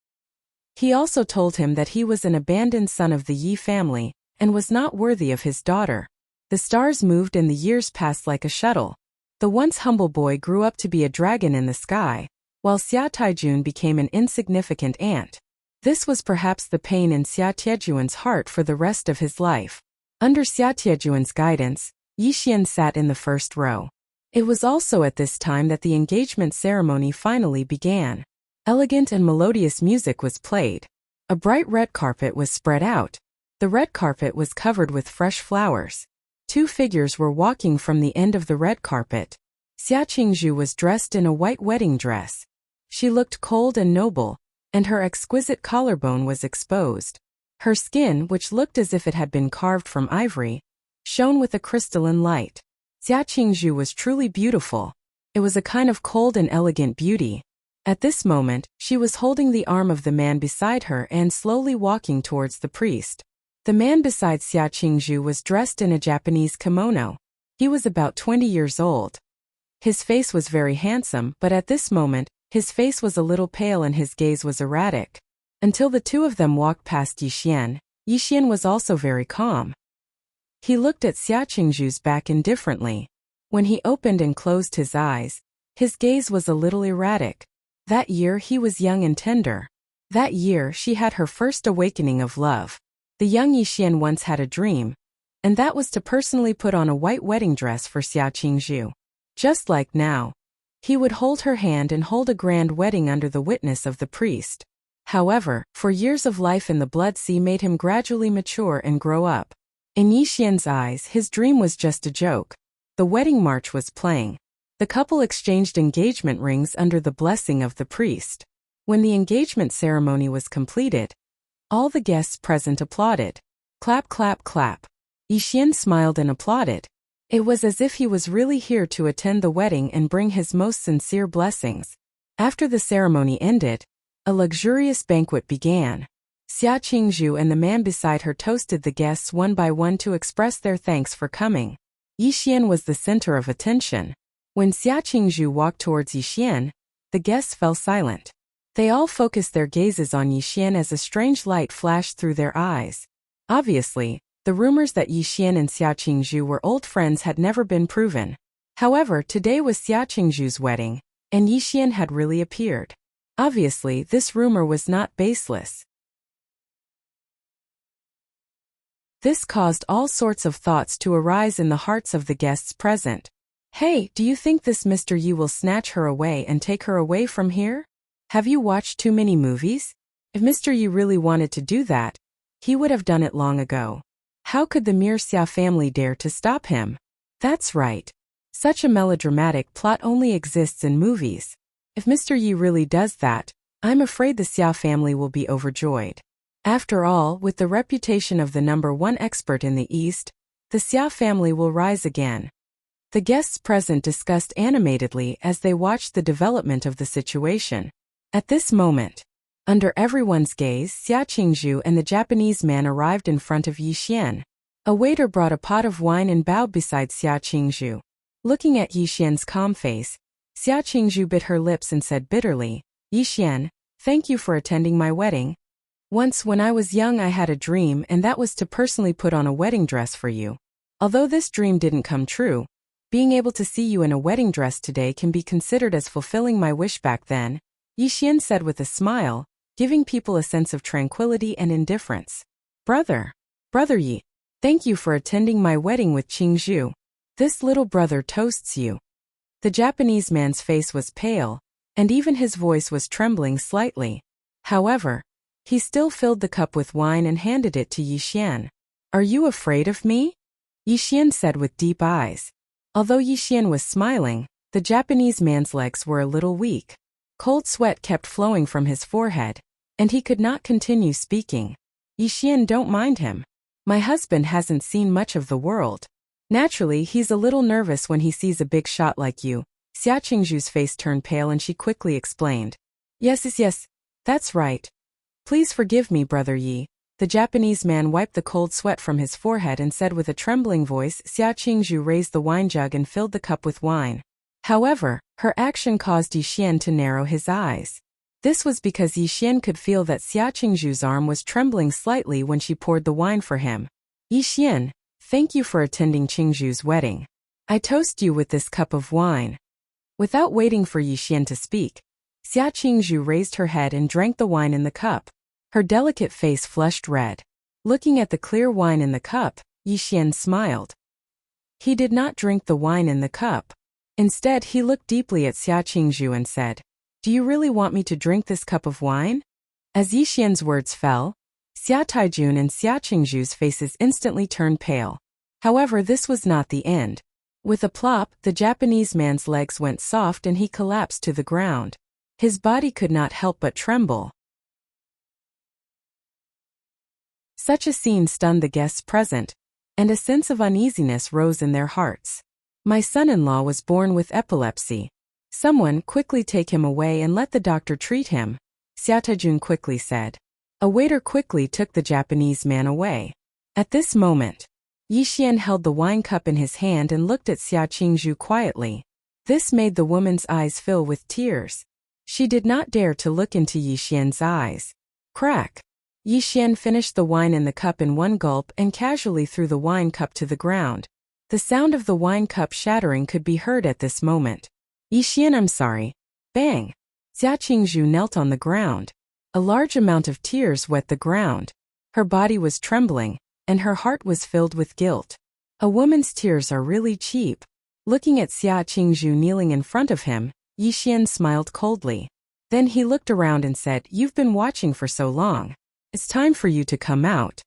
He also told him that he was an abandoned son of the Yi family and was not worthy of his daughter. The stars moved and the years passed like a shuttle. The once humble boy grew up to be a dragon in the sky, while Xia Taijun became an insignificant ant. This was perhaps the pain in Xia Tiejuan's heart for the rest of his life. Under Xia Tiejuan's guidance, Yixian sat in the first row. It was also at this time that the engagement ceremony finally began. Elegant and melodious music was played. A bright red carpet was spread out. The red carpet was covered with fresh flowers. Two figures were walking from the end of the red carpet. Xia Qingzhu was dressed in a white wedding dress. She looked cold and noble, and her exquisite collarbone was exposed. Her skin, which looked as if it had been carved from ivory, shone with a crystalline light. Xia Qingzhu was truly beautiful. It was a kind of cold and elegant beauty. At this moment, she was holding the arm of the man beside her and slowly walking towards the priest. The man beside Xia Qingzhu was dressed in a Japanese kimono. He was about 20 years old. His face was very handsome, but at this moment, his face was a little pale and his gaze was erratic. Until the two of them walked past Yixian, Yixian was also very calm. He looked at Xia Qingzhu's back indifferently. When he opened and closed his eyes, his gaze was a little erratic. That year he was young and tender. That year she had her first awakening of love. The young Yixian once had a dream, and that was to personally put on a white wedding dress for Xia Qingzhu. Just like now, he would hold her hand and hold a grand wedding under the witness of the priest. However, for years of life in the Blood Sea made him gradually mature and grow up. In Yixian's eyes, his dream was just a joke. The wedding march was playing. The couple exchanged engagement rings under the blessing of the priest. When the engagement ceremony was completed, all the guests present applauded. Clap, clap, clap. Yixian smiled and applauded. It was as if he was really here to attend the wedding and bring his most sincere blessings. After the ceremony ended, a luxurious banquet began. Xia Qingzhu and the man beside her toasted the guests one by one to express their thanks for coming. Yixian was the center of attention. When Xia Qingzhu walked towards Yixian, the guests fell silent. They all focused their gazes on Yixian as a strange light flashed through their eyes. Obviously, the rumors that Yixian and Xia Qingzhu were old friends had never been proven. However, today was Xia Qingzhu's wedding, and Yixian had really appeared. Obviously, this rumor was not baseless. This caused all sorts of thoughts to arise in the hearts of the guests present. Hey, do you think this Mr. Yi will snatch her away and take her away from here? Have you watched too many movies? If Mr. Yi really wanted to do that, he would have done it long ago. How could the mere Xia family dare to stop him? That's right. Such a melodramatic plot only exists in movies. If Mr. Yi really does that, I'm afraid the Xia family will be overjoyed. After all, with the reputation of the #1 expert in the East, the Xia family will rise again. The guests present discussed animatedly as they watched the development of the situation. At this moment, under everyone's gaze, Xia Qingzhu and the Japanese man arrived in front of Yi Xian. A waiter brought a pot of wine and bowed beside Xia Qingzhu. Looking at Yi Xian's calm face, Xia Qingzhu bit her lips and said bitterly, "Yi Xian, thank you for attending my wedding. Once when I was young I had a dream, and that was to personally put on a wedding dress for you. Although this dream didn't come true, being able to see you in a wedding dress today can be considered as fulfilling my wish back then," Yi Xian said with a smile, giving people a sense of tranquility and indifference. Brother Yi, thank you for attending my wedding with Qingzhu. This little brother toasts you." The Japanese man's face was pale, and even his voice was trembling slightly. However, he still filled the cup with wine and handed it to Yi Xian. "Are you afraid of me?" Yi Xian said with deep eyes. Although Yi Xian was smiling, the Japanese man's legs were a little weak. Cold sweat kept flowing from his forehead, and he could not continue speaking. "Yi Xian, don't mind him. My husband hasn't seen much of the world. Naturally, he's a little nervous when he sees a big shot like you." Xia Qingzhu's face turned pale and she quickly explained. Yes, that's right. Please forgive me, Brother Yi." The Japanese man wiped the cold sweat from his forehead and said with a trembling voice. Xia Qingzhu raised the wine jug and filled the cup with wine. However, her action caused Yi Xian to narrow his eyes. This was because Yi Xian could feel that Xia Qingzhu's arm was trembling slightly when she poured the wine for him. "Yi Xian, thank you for attending Qingzhu's wedding. I toast you with this cup of wine." Without waiting for Yi Xian to speak, Xia Qingzhu raised her head and drank the wine in the cup. Her delicate face flushed red. Looking at the clear wine in the cup, Yi Xian smiled. He did not drink the wine in the cup. Instead, he looked deeply at Xia Qingzhu and said, "Do you really want me to drink this cup of wine?" As Yi Xian's words fell, Xia Taijun and Xia Qingzhu's faces instantly turned pale. However, this was not the end. With a plop, the Japanese man's legs went soft and he collapsed to the ground. His body could not help but tremble. Such a scene stunned the guests present, and a sense of uneasiness rose in their hearts. "My son-in-law was born with epilepsy. Someone quickly take him away and let the doctor treat him," Xia Taijun quickly said. A waiter quickly took the Japanese man away. At this moment, Yi Xian held the wine cup in his hand and looked at Xia Qingzhu quietly. This made the woman's eyes fill with tears. She did not dare to look into Yi Xian's eyes. Crack! Yi Xian finished the wine in the cup in one gulp and casually threw the wine cup to the ground. The sound of the wine cup shattering could be heard at this moment. "Yi Xian, I'm sorry." Bang! Xia Qingzhu knelt on the ground. A large amount of tears wet the ground. Her body was trembling, and her heart was filled with guilt. A woman's tears are really cheap. Looking at Xia Qingzhu kneeling in front of him, Yi Xian smiled coldly. Then he looked around and said, "You've been watching for so long. It's time for you to come out."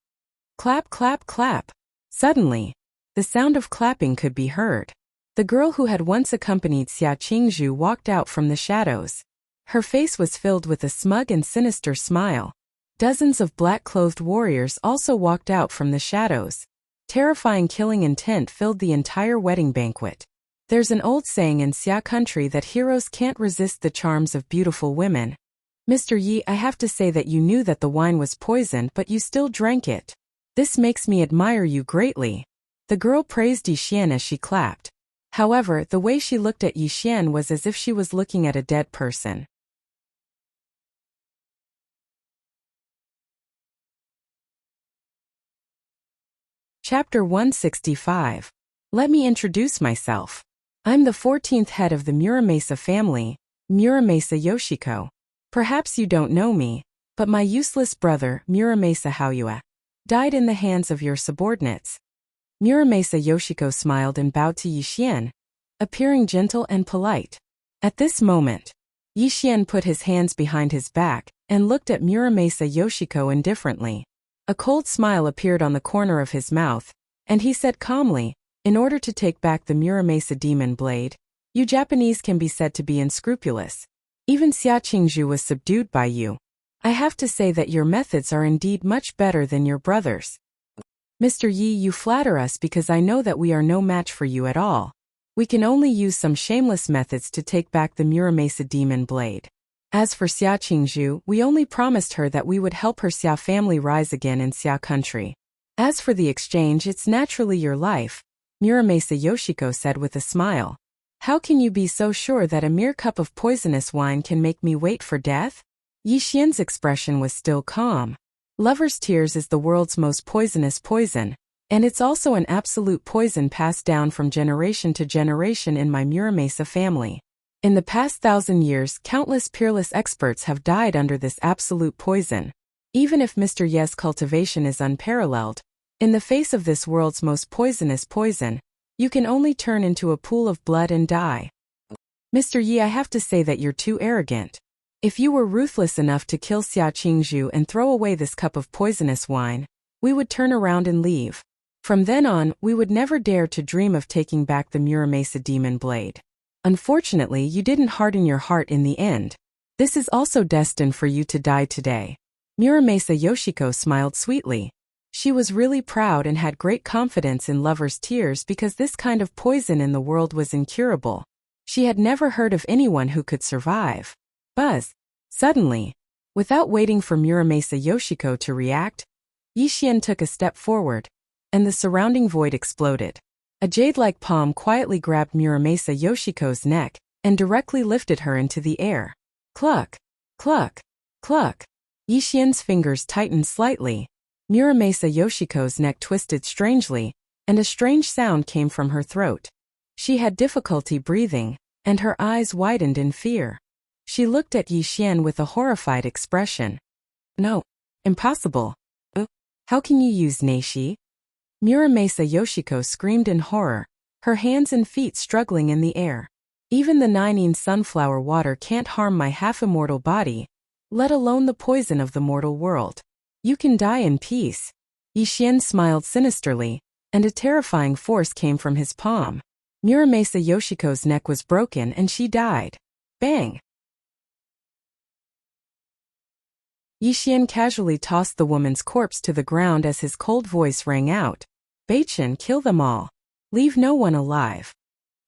Clap, clap, clap. Suddenly, the sound of clapping could be heard. The girl who had once accompanied Xia Qingzhu walked out from the shadows. Her face was filled with a smug and sinister smile. Dozens of black-clothed warriors also walked out from the shadows. Terrifying killing intent filled the entire wedding banquet. There's an old saying in Xia country that heroes can't resist the charms of beautiful women. "Mr. Yi, I have to say that you knew that the wine was poisoned but you still drank it. This makes me admire you greatly." The girl praised Yi Xian as she clapped. However, the way she looked at Yi Xian was as if she was looking at a dead person. Chapter 165. Let me introduce myself. I'm the 14th head of the Muramasa family, Muramasa Yoshiko. Perhaps you don't know me, but my useless brother, Muramasa Haoyue, died in the hands of your subordinates. Muramasa Yoshiko smiled and bowed to Yi Xian, appearing gentle and polite. At this moment, Yi Xian put his hands behind his back and looked at Muramasa Yoshiko indifferently. A cold smile appeared on the corner of his mouth, and he said calmly, "In order to take back the Muramasa demon blade, you Japanese can be said to be unscrupulous. Even Xia Qingzhu was subdued by you. I have to say that your methods are indeed much better than your brother's. Mr. Yi, you flatter us because I know that we are no match for you at all. We can only use some shameless methods to take back the Muramasa demon blade. As for Xia Qingzhu, we only promised her that we would help her Xia family rise again in Xia country. As for the exchange, it's naturally your life," Muramasa Yoshiko said with a smile. "How can you be so sure that a mere cup of poisonous wine can make me wait for death?" Yi Xian's expression was still calm. Lover's tears is the world's most poisonous poison, and it's also an absolute poison passed down from generation to generation in my Muramasa family. In the past 1,000 years, countless peerless experts have died under this absolute poison. Even if Mr. Ye's cultivation is unparalleled, in the face of this world's most poisonous poison, you can only turn into a pool of blood and die. Mr. Yi, I have to say that you're too arrogant. If you were ruthless enough to kill Xia Qingzhu and throw away this cup of poisonous wine, we would turn around and leave. From then on, we would never dare to dream of taking back the Muramasa demon blade. Unfortunately, you didn't harden your heart in the end. This is also destined for you to die today." Muramasa Yoshiko smiled sweetly. She was really proud and had great confidence in Lover's tears because this kind of poison in the world was incurable. She had never heard of anyone who could survive. Buzz! Suddenly, without waiting for Muramasa Yoshiko to react, Yi Xian took a step forward, and the surrounding void exploded. A jade-like palm quietly grabbed Muramasa Yoshiko's neck and directly lifted her into the air. Cluck! Cluck! Cluck! Yi Xian's fingers tightened slightly. Muramasa Yoshiko's neck twisted strangely, and a strange sound came from her throat. She had difficulty breathing, and her eyes widened in fear. She looked at Yi Xian with a horrified expression. "No. Impossible. How can you use Neishi?" Muramasa Yoshiko screamed in horror, her hands and feet struggling in the air. "Even the Ninine sunflower water can't harm my half-immortal body, let alone the poison of the mortal world. You can die in peace." Yi Xian smiled sinisterly, and a terrifying force came from his palm. Muramasa Yoshiko's neck was broken and she died. Bang! Yi Xian casually tossed the woman's corpse to the ground as his cold voice rang out. "Beichen, kill them all. Leave no one alive.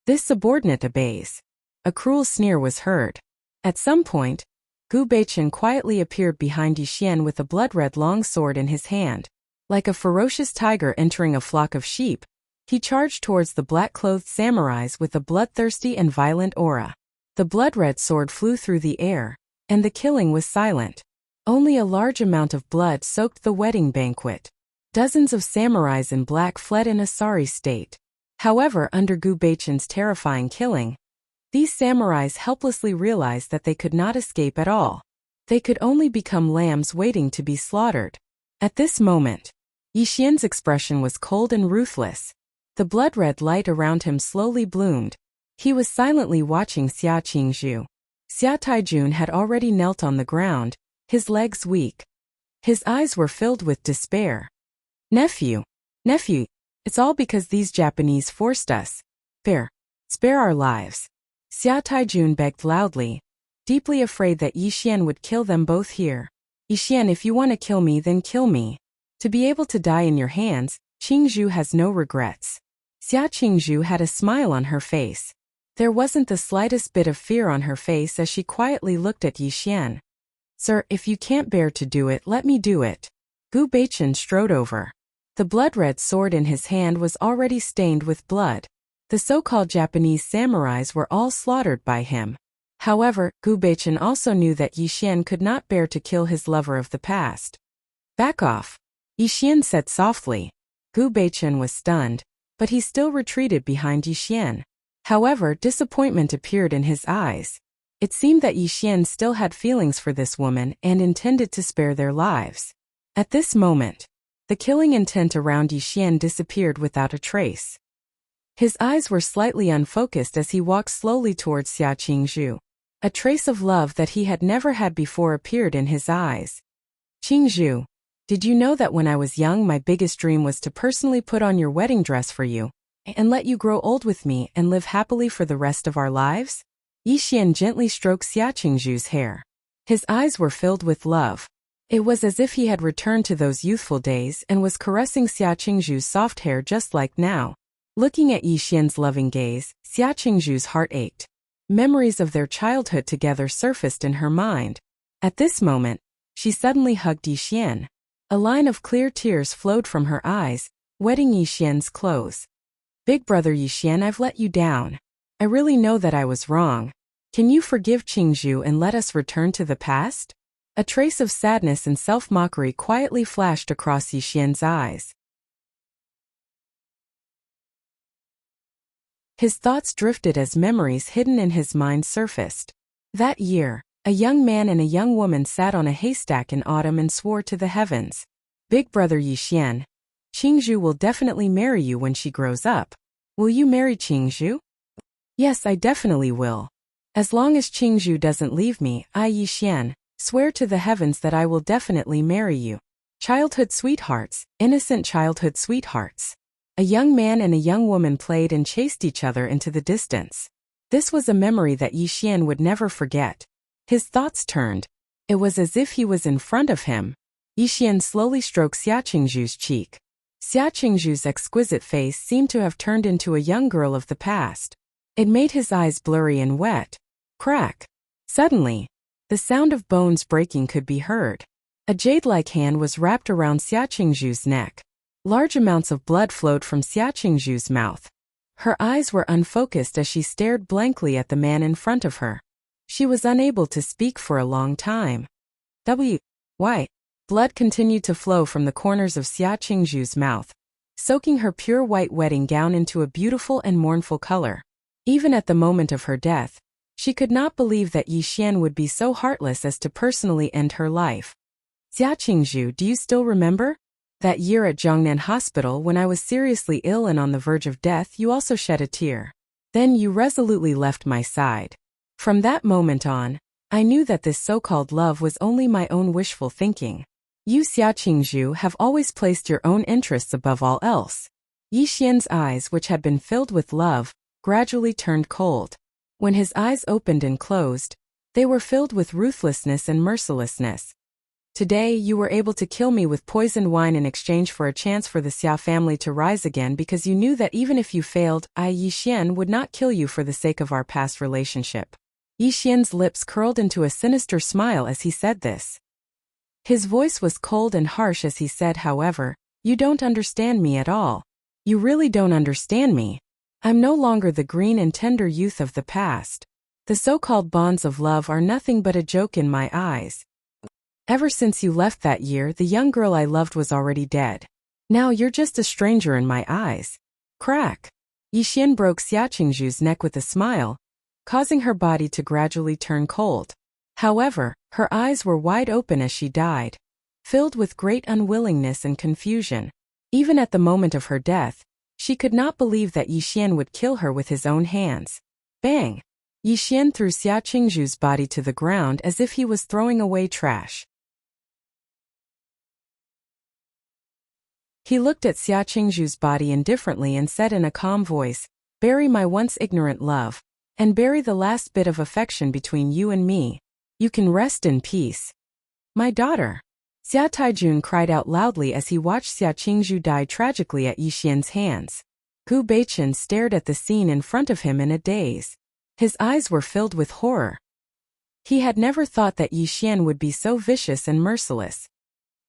This subordinate obeys." A cruel sneer was heard. At some point, Gu Beichen quietly appeared behind Yi Xian with a blood-red long sword in his hand. Like a ferocious tiger entering a flock of sheep, he charged towards the black-clothed samurais with a bloodthirsty and violent aura. The blood-red sword flew through the air, and the killing was silent. Only a large amount of blood soaked the wedding banquet. Dozens of samurais in black fled in a sorry state. However, under Gu Beichen's terrifying killing, these samurais helplessly realized that they could not escape at all. They could only become lambs waiting to be slaughtered. At this moment, Yi Xian's expression was cold and ruthless. The blood-red light around him slowly bloomed. He was silently watching Xia Qingzhu. Xia Taijun had already knelt on the ground, his legs weak. His eyes were filled with despair. Nephew, it's all because these Japanese forced us. Spare our lives." Xia Taijun begged loudly, deeply afraid that Yi Xian would kill them both here. "Yi Xian, if you want to kill me, then kill me. To be able to die in your hands, Qingzhu has no regrets." Xia Qingzhu had a smile on her face. There wasn't the slightest bit of fear on her face as she quietly looked at Yi Xian. "Sir, if you can't bear to do it, let me do it." Gu Beichen strode over. The blood-red sword in his hand was already stained with blood. The so-called Japanese samurais were all slaughtered by him. However, Gu Beichen also knew that Yi Xian could not bear to kill his lover of the past. "Back off," Yi Xian said softly. Gu Beichen was stunned, but he still retreated behind Yi Xian. However, disappointment appeared in his eyes. It seemed that Yi Xian still had feelings for this woman and intended to spare their lives. At this moment, the killing intent around Yi Xian disappeared without a trace. His eyes were slightly unfocused as he walked slowly towards Xia Qingzhu. A trace of love that he had never had before appeared in his eyes. "Qingzhu, Did you know that when I was young my biggest dream was to personally put on your wedding dress for you and let you grow old with me and live happily for the rest of our lives? Yixian gently stroked Xia Qingzhu's hair. His eyes were filled with love. It was as if he had returned to those youthful days and was caressing Xia Qingzhu's soft hair just like now. Looking at Yixian's loving gaze, Xia Qingzhu's heart ached. Memories of their childhood together surfaced in her mind. At this moment, she suddenly hugged Yixian. A line of clear tears flowed from her eyes, wetting Yixian's clothes. Big brother Yixian, I've let you down. I really know that I was wrong. Can you forgive Qingzhu and let us return to the past? A trace of sadness and self-mockery quietly flashed across Yixian's eyes. His thoughts drifted as memories hidden in his mind surfaced. That year, a young man and a young woman sat on a haystack in autumn and swore to the heavens. Big brother Yixian, Qingzhu will definitely marry you when she grows up. Will you marry Qingzhu? Yes, I definitely will. As long as Qingzhu doesn't leave me, I, Yixian, swear to the heavens that I will definitely marry you. Childhood sweethearts, innocent childhood sweethearts. A young man and a young woman played and chased each other into the distance. This was a memory that Yixian would never forget. His thoughts turned. It was as if he was in front of him. Yixian slowly stroked Xia Qingzhu's cheek. Xia Qingzhu's exquisite face seemed to have turned into a young girl of the past. It made his eyes blurry and wet. Crack. Suddenly, the sound of bones breaking could be heard. A jade-like hand was wrapped around Xia Qingzhu's neck. Large amounts of blood flowed from Xia Qingzhu's mouth. Her eyes were unfocused as she stared blankly at the man in front of her. She was unable to speak for a long time. Why? Blood continued to flow from the corners of Xia Qingzhu's mouth, soaking her pure white wedding gown into a beautiful and mournful color. Even at the moment of her death, she could not believe that Yixian would be so heartless as to personally end her life. Xia Qingzhu, do you still remember? That year at Zhongnan Hospital when I was seriously ill and on the verge of death, you also shed a tear. Then you resolutely left my side. From that moment on, I knew that this so-called love was only my own wishful thinking. You, Xia Qingzhu, have always placed your own interests above all else. Yixian's eyes, which had been filled with love, gradually turned cold. When his eyes opened and closed, they were filled with ruthlessness and mercilessness. Today you were able to kill me with poisoned wine in exchange for a chance for the Xia family to rise again because you knew that even if you failed, I, Yixian, would not kill you for the sake of our past relationship. Yixian's lips curled into a sinister smile as he said this. His voice was cold and harsh as he said, however, you don't understand me at all. You really don't understand me. I'm no longer the green and tender youth of the past. The so-called bonds of love are nothing but a joke in my eyes. Ever since you left that year, the young girl I loved was already dead. Now you're just a stranger in my eyes. Crack. Yixian broke Xia Qingzhu's neck with a smile, causing her body to gradually turn cold. However, her eyes were wide open as she died, filled with great unwillingness and confusion. Even at the moment of her death, she could not believe that Yixian would kill her with his own hands. Bang! Yixian threw Xia Qingzhu's body to the ground as if he was throwing away trash. He looked at Xia Qingzhu's body indifferently and said in a calm voice, bury my once ignorant love, and bury the last bit of affection between you and me. You can rest in peace. My daughter. Xia Taijun cried out loudly as he watched Xia Qingzhu die tragically at Yixian's hands. Gu Beichen stared at the scene in front of him in a daze. His eyes were filled with horror. He had never thought that Yixian would be so vicious and merciless.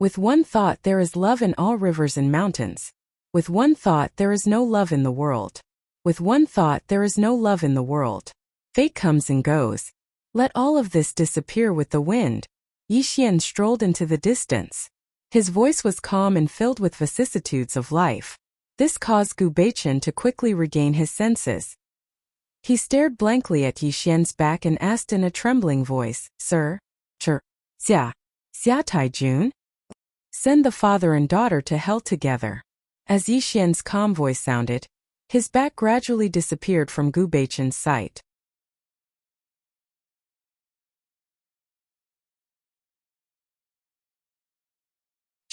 With one thought there is love in all rivers and mountains. With one thought there is no love in the world. With one thought there is no love in the world. Fate comes and goes. Let all of this disappear with the wind. Yixian strolled into the distance. His voice was calm and filled with vicissitudes of life. This caused Gu Beichen to quickly regain his senses. He stared blankly at Yixian's back and asked in a trembling voice, Sir? Xia Taijun? Send the father and daughter to hell together. As Yixian's calm voice sounded, his back gradually disappeared from Gu Beichen's sight.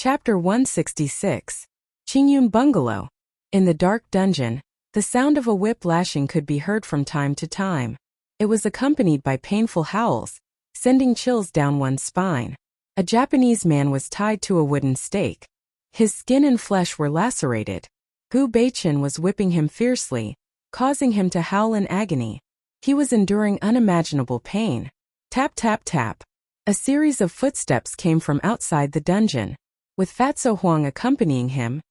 Chapter 166. Qingyun Bungalow. In the dark dungeon, the sound of a whip lashing could be heard from time to time. It was accompanied by painful howls, sending chills down one's spine. A Japanese man was tied to a wooden stake. His skin and flesh were lacerated. Gu Beichen was whipping him fiercely, causing him to howl in agony. He was enduring unimaginable pain. Tap tap tap. A series of footsteps came from outside the dungeon. With Fatso Huang accompanying him,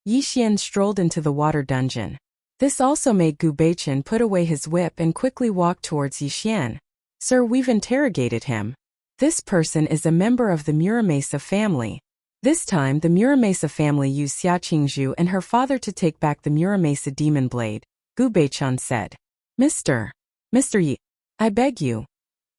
Yixian strolled into the water dungeon. This also made Gu Beichen put away his whip and quickly walk towards Yixian. Sir, we've interrogated him. This person is a member of the Muramasa family. This time the Muramasa family used Xia Qingzhu and her father to take back the Muramasa demon blade, Gu Beichen said. Mr. Yi, I beg you.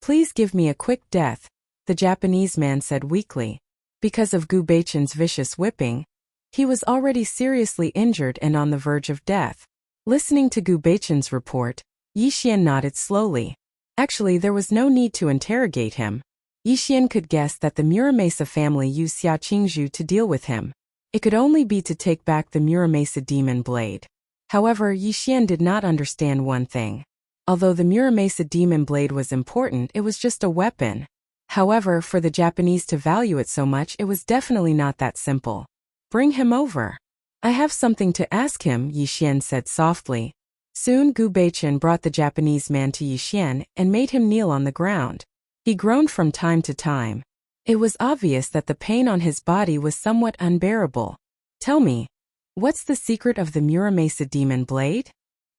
Please give me a quick death, the Japanese man said weakly. Because of Gu Beichen's vicious whipping, he was already seriously injured and on the verge of death. Listening to Gu Beichen's report, Yixian nodded slowly. Actually, there was no need to interrogate him. Yixian could guess that the Muramasa family used Xia Qingzhu to deal with him. It could only be to take back the Muramasa demon blade. However, Yixian did not understand one thing. Although the Muramasa demon blade was important, it was just a weapon. However, for the Japanese to value it so much, it was definitely not that simple. Bring him over. I have something to ask him, Yixian said softly. Soon Gu Beichen brought the Japanese man to Yixian and made him kneel on the ground. He groaned from time to time. It was obvious that the pain on his body was somewhat unbearable. Tell me, what's the secret of the Muramasa demon blade?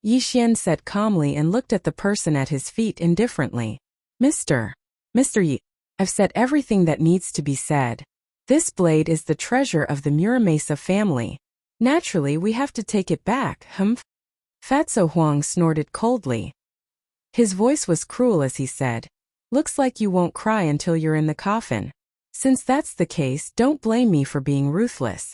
Yixian said calmly and looked at the person at his feet indifferently. Mr. Yi, I've said everything that needs to be said. This blade is the treasure of the Muramasa family. Naturally, we have to take it back, humph. Fatso Huang snorted coldly. His voice was cruel as he said, looks like you won't cry until you're in the coffin. Since that's the case, don't blame me for being ruthless.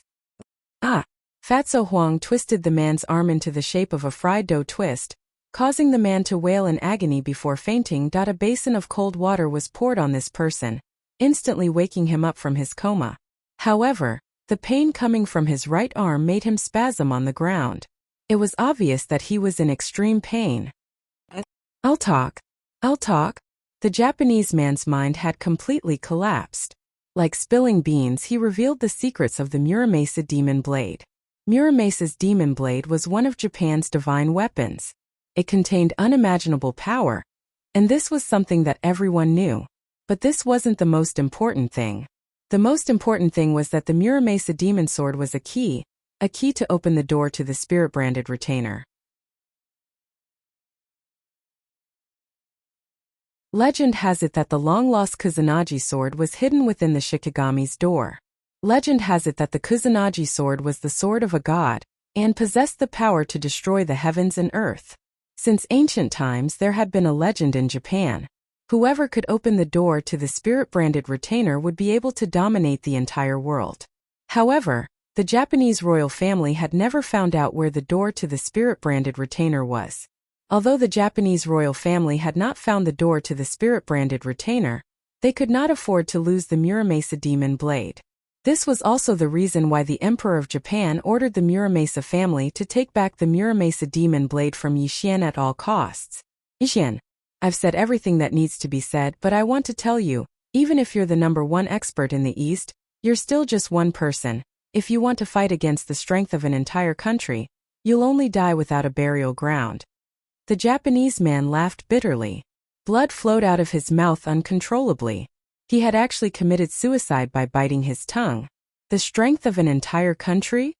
Ah! Fatso Huang twisted the man's arm into the shape of a fried dough twist, causing the man to wail in agony before fainting. A basin of cold water was poured on this person, instantly waking him up from his coma. However, the pain coming from his right arm made him spasm on the ground. It was obvious that he was in extreme pain. I'll talk. The Japanese man's mind had completely collapsed. Like spilling beans, he revealed the secrets of the Muramasa demon blade. Muramasa's demon blade was one of Japan's divine weapons. It contained unimaginable power, and this was something that everyone knew. But this wasn't the most important thing. The most important thing was that the Muramasa demon sword was a key to open the door to the spirit-branded retainer. Legend has it that the long-lost Kusanagi sword was hidden within the Shikigami's door. Legend has it that the Kusanagi sword was the sword of a god, and possessed the power to destroy the heavens and earth. Since ancient times there had been a legend in Japan. Whoever could open the door to the spirit-branded retainer would be able to dominate the entire world. However, the Japanese royal family had never found out where the door to the spirit-branded retainer was. Although the Japanese royal family had not found the door to the spirit-branded retainer, they could not afford to lose the Muramasa demon blade. This was also the reason why the Emperor of Japan ordered the Muramasa family to take back the Muramasa demon blade from Yixian at all costs. Yixian, I've said everything that needs to be said, but I want to tell you, even if you're the #1 expert in the East, you're still just one person. If you want to fight against the strength of an entire country, you'll only die without a burial ground. The Japanese man laughed bitterly. Blood flowed out of his mouth uncontrollably. He had actually committed suicide by biting his tongue. The strength of an entire country?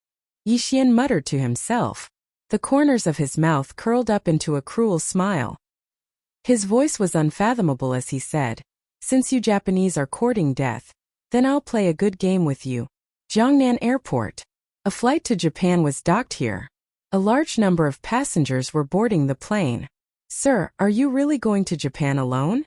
Yixian muttered to himself. The corners of his mouth curled up into a cruel smile. His voice was unfathomable as he said, since you Japanese are courting death, then I'll play a good game with you. Jiangnan Airport. A flight to Japan was docked here. A large number of passengers were boarding the plane. Sir, are you really going to Japan alone?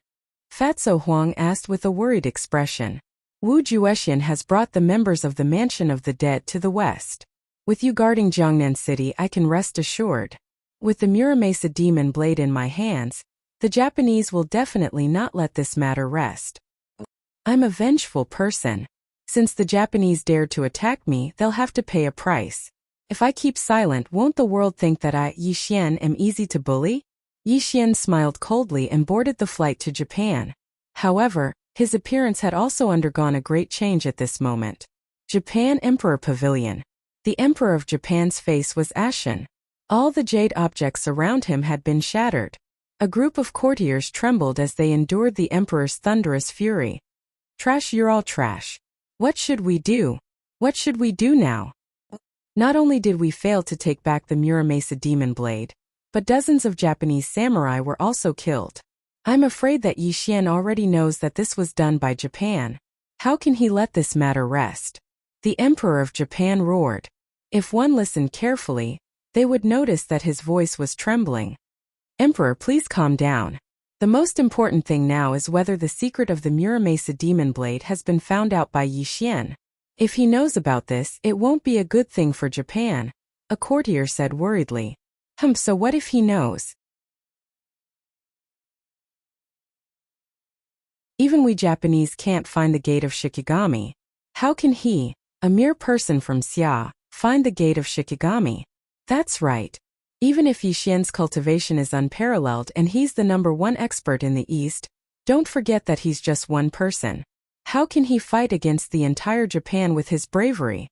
Fatso Huang asked with a worried expression. Wu Juexian has brought the members of the Mansion of the Dead to the west. With you guarding Jiangnan City, I can rest assured. With the Muramasa demon blade in my hands, the Japanese will definitely not let this matter rest. I'm a vengeful person. Since the Japanese dared to attack me, they'll have to pay a price. If I keep silent, won't the world think that I, Yi Xian, am easy to bully? Yi Xian smiled coldly and boarded the flight to Japan. However, his appearance had also undergone a great change at this moment. Japan Emperor Pavilion. The Emperor of Japan's face was ashen. All the jade objects around him had been shattered. A group of courtiers trembled as they endured the Emperor's thunderous fury. Trash, you're all trash. What should we do? What should we do now? Not only did we fail to take back the Muramasa demon blade, but dozens of Japanese samurai were also killed. I'm afraid that Yi Xian already knows that this was done by Japan. How can he let this matter rest? The Emperor of Japan roared. If one listened carefully, they would notice that his voice was trembling. Emperor, please calm down. The most important thing now is whether the secret of the Muramasa demon blade has been found out by Yi Xian. If he knows about this, it won't be a good thing for Japan, a courtier said worriedly. So what if he knows? Even we Japanese can't find the gate of Shikigami. How can he, a mere person from Xia, find the gate of Shikigami? That's right. Even if Yi Xian's cultivation is unparalleled and he's the #1 expert in the East, don't forget that he's just one person. How can he fight against the entire Japan with his bravery?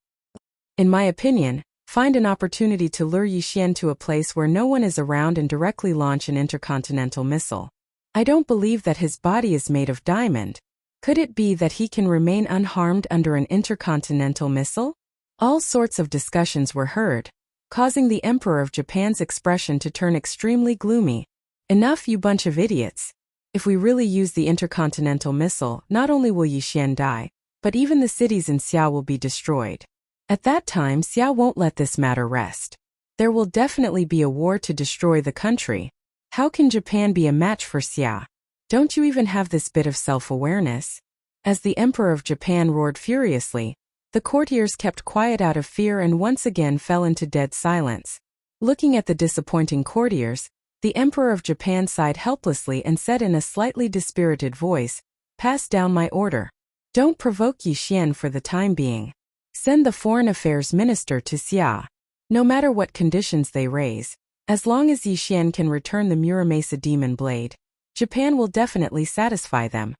In my opinion, find an opportunity to lure Yi Xian to a place where no one is around and directly launch an intercontinental missile. I don't believe that his body is made of diamond. Could it be that he can remain unharmed under an intercontinental missile? All sorts of discussions were heard, causing the Emperor of Japan's expression to turn extremely gloomy. Enough, you bunch of idiots. If we really use the intercontinental missile, not only will Yi Xian die, but even the cities in Xia will be destroyed. At that time, Xia won't let this matter rest. There will definitely be a war to destroy the country. How can Japan be a match for Xia? Don't you even have this bit of self-awareness? As the Emperor of Japan roared furiously, the courtiers kept quiet out of fear and once again fell into dead silence. Looking at the disappointing courtiers, the Emperor of Japan sighed helplessly and said in a slightly dispirited voice, "Pass down my order. Don't provoke Yi Xian for the time being. Send the Foreign Affairs Minister to Xia. No matter what conditions they raise, as long as Yi Xian can return the Muramasa demon blade, Japan will definitely satisfy them.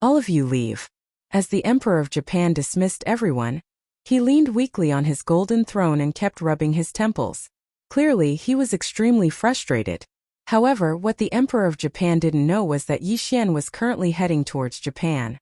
All of you leave." As the Emperor of Japan dismissed everyone, he leaned weakly on his golden throne and kept rubbing his temples. Clearly, he was extremely frustrated. However, what the Emperor of Japan didn't know was that Yi Xian was currently heading towards Japan.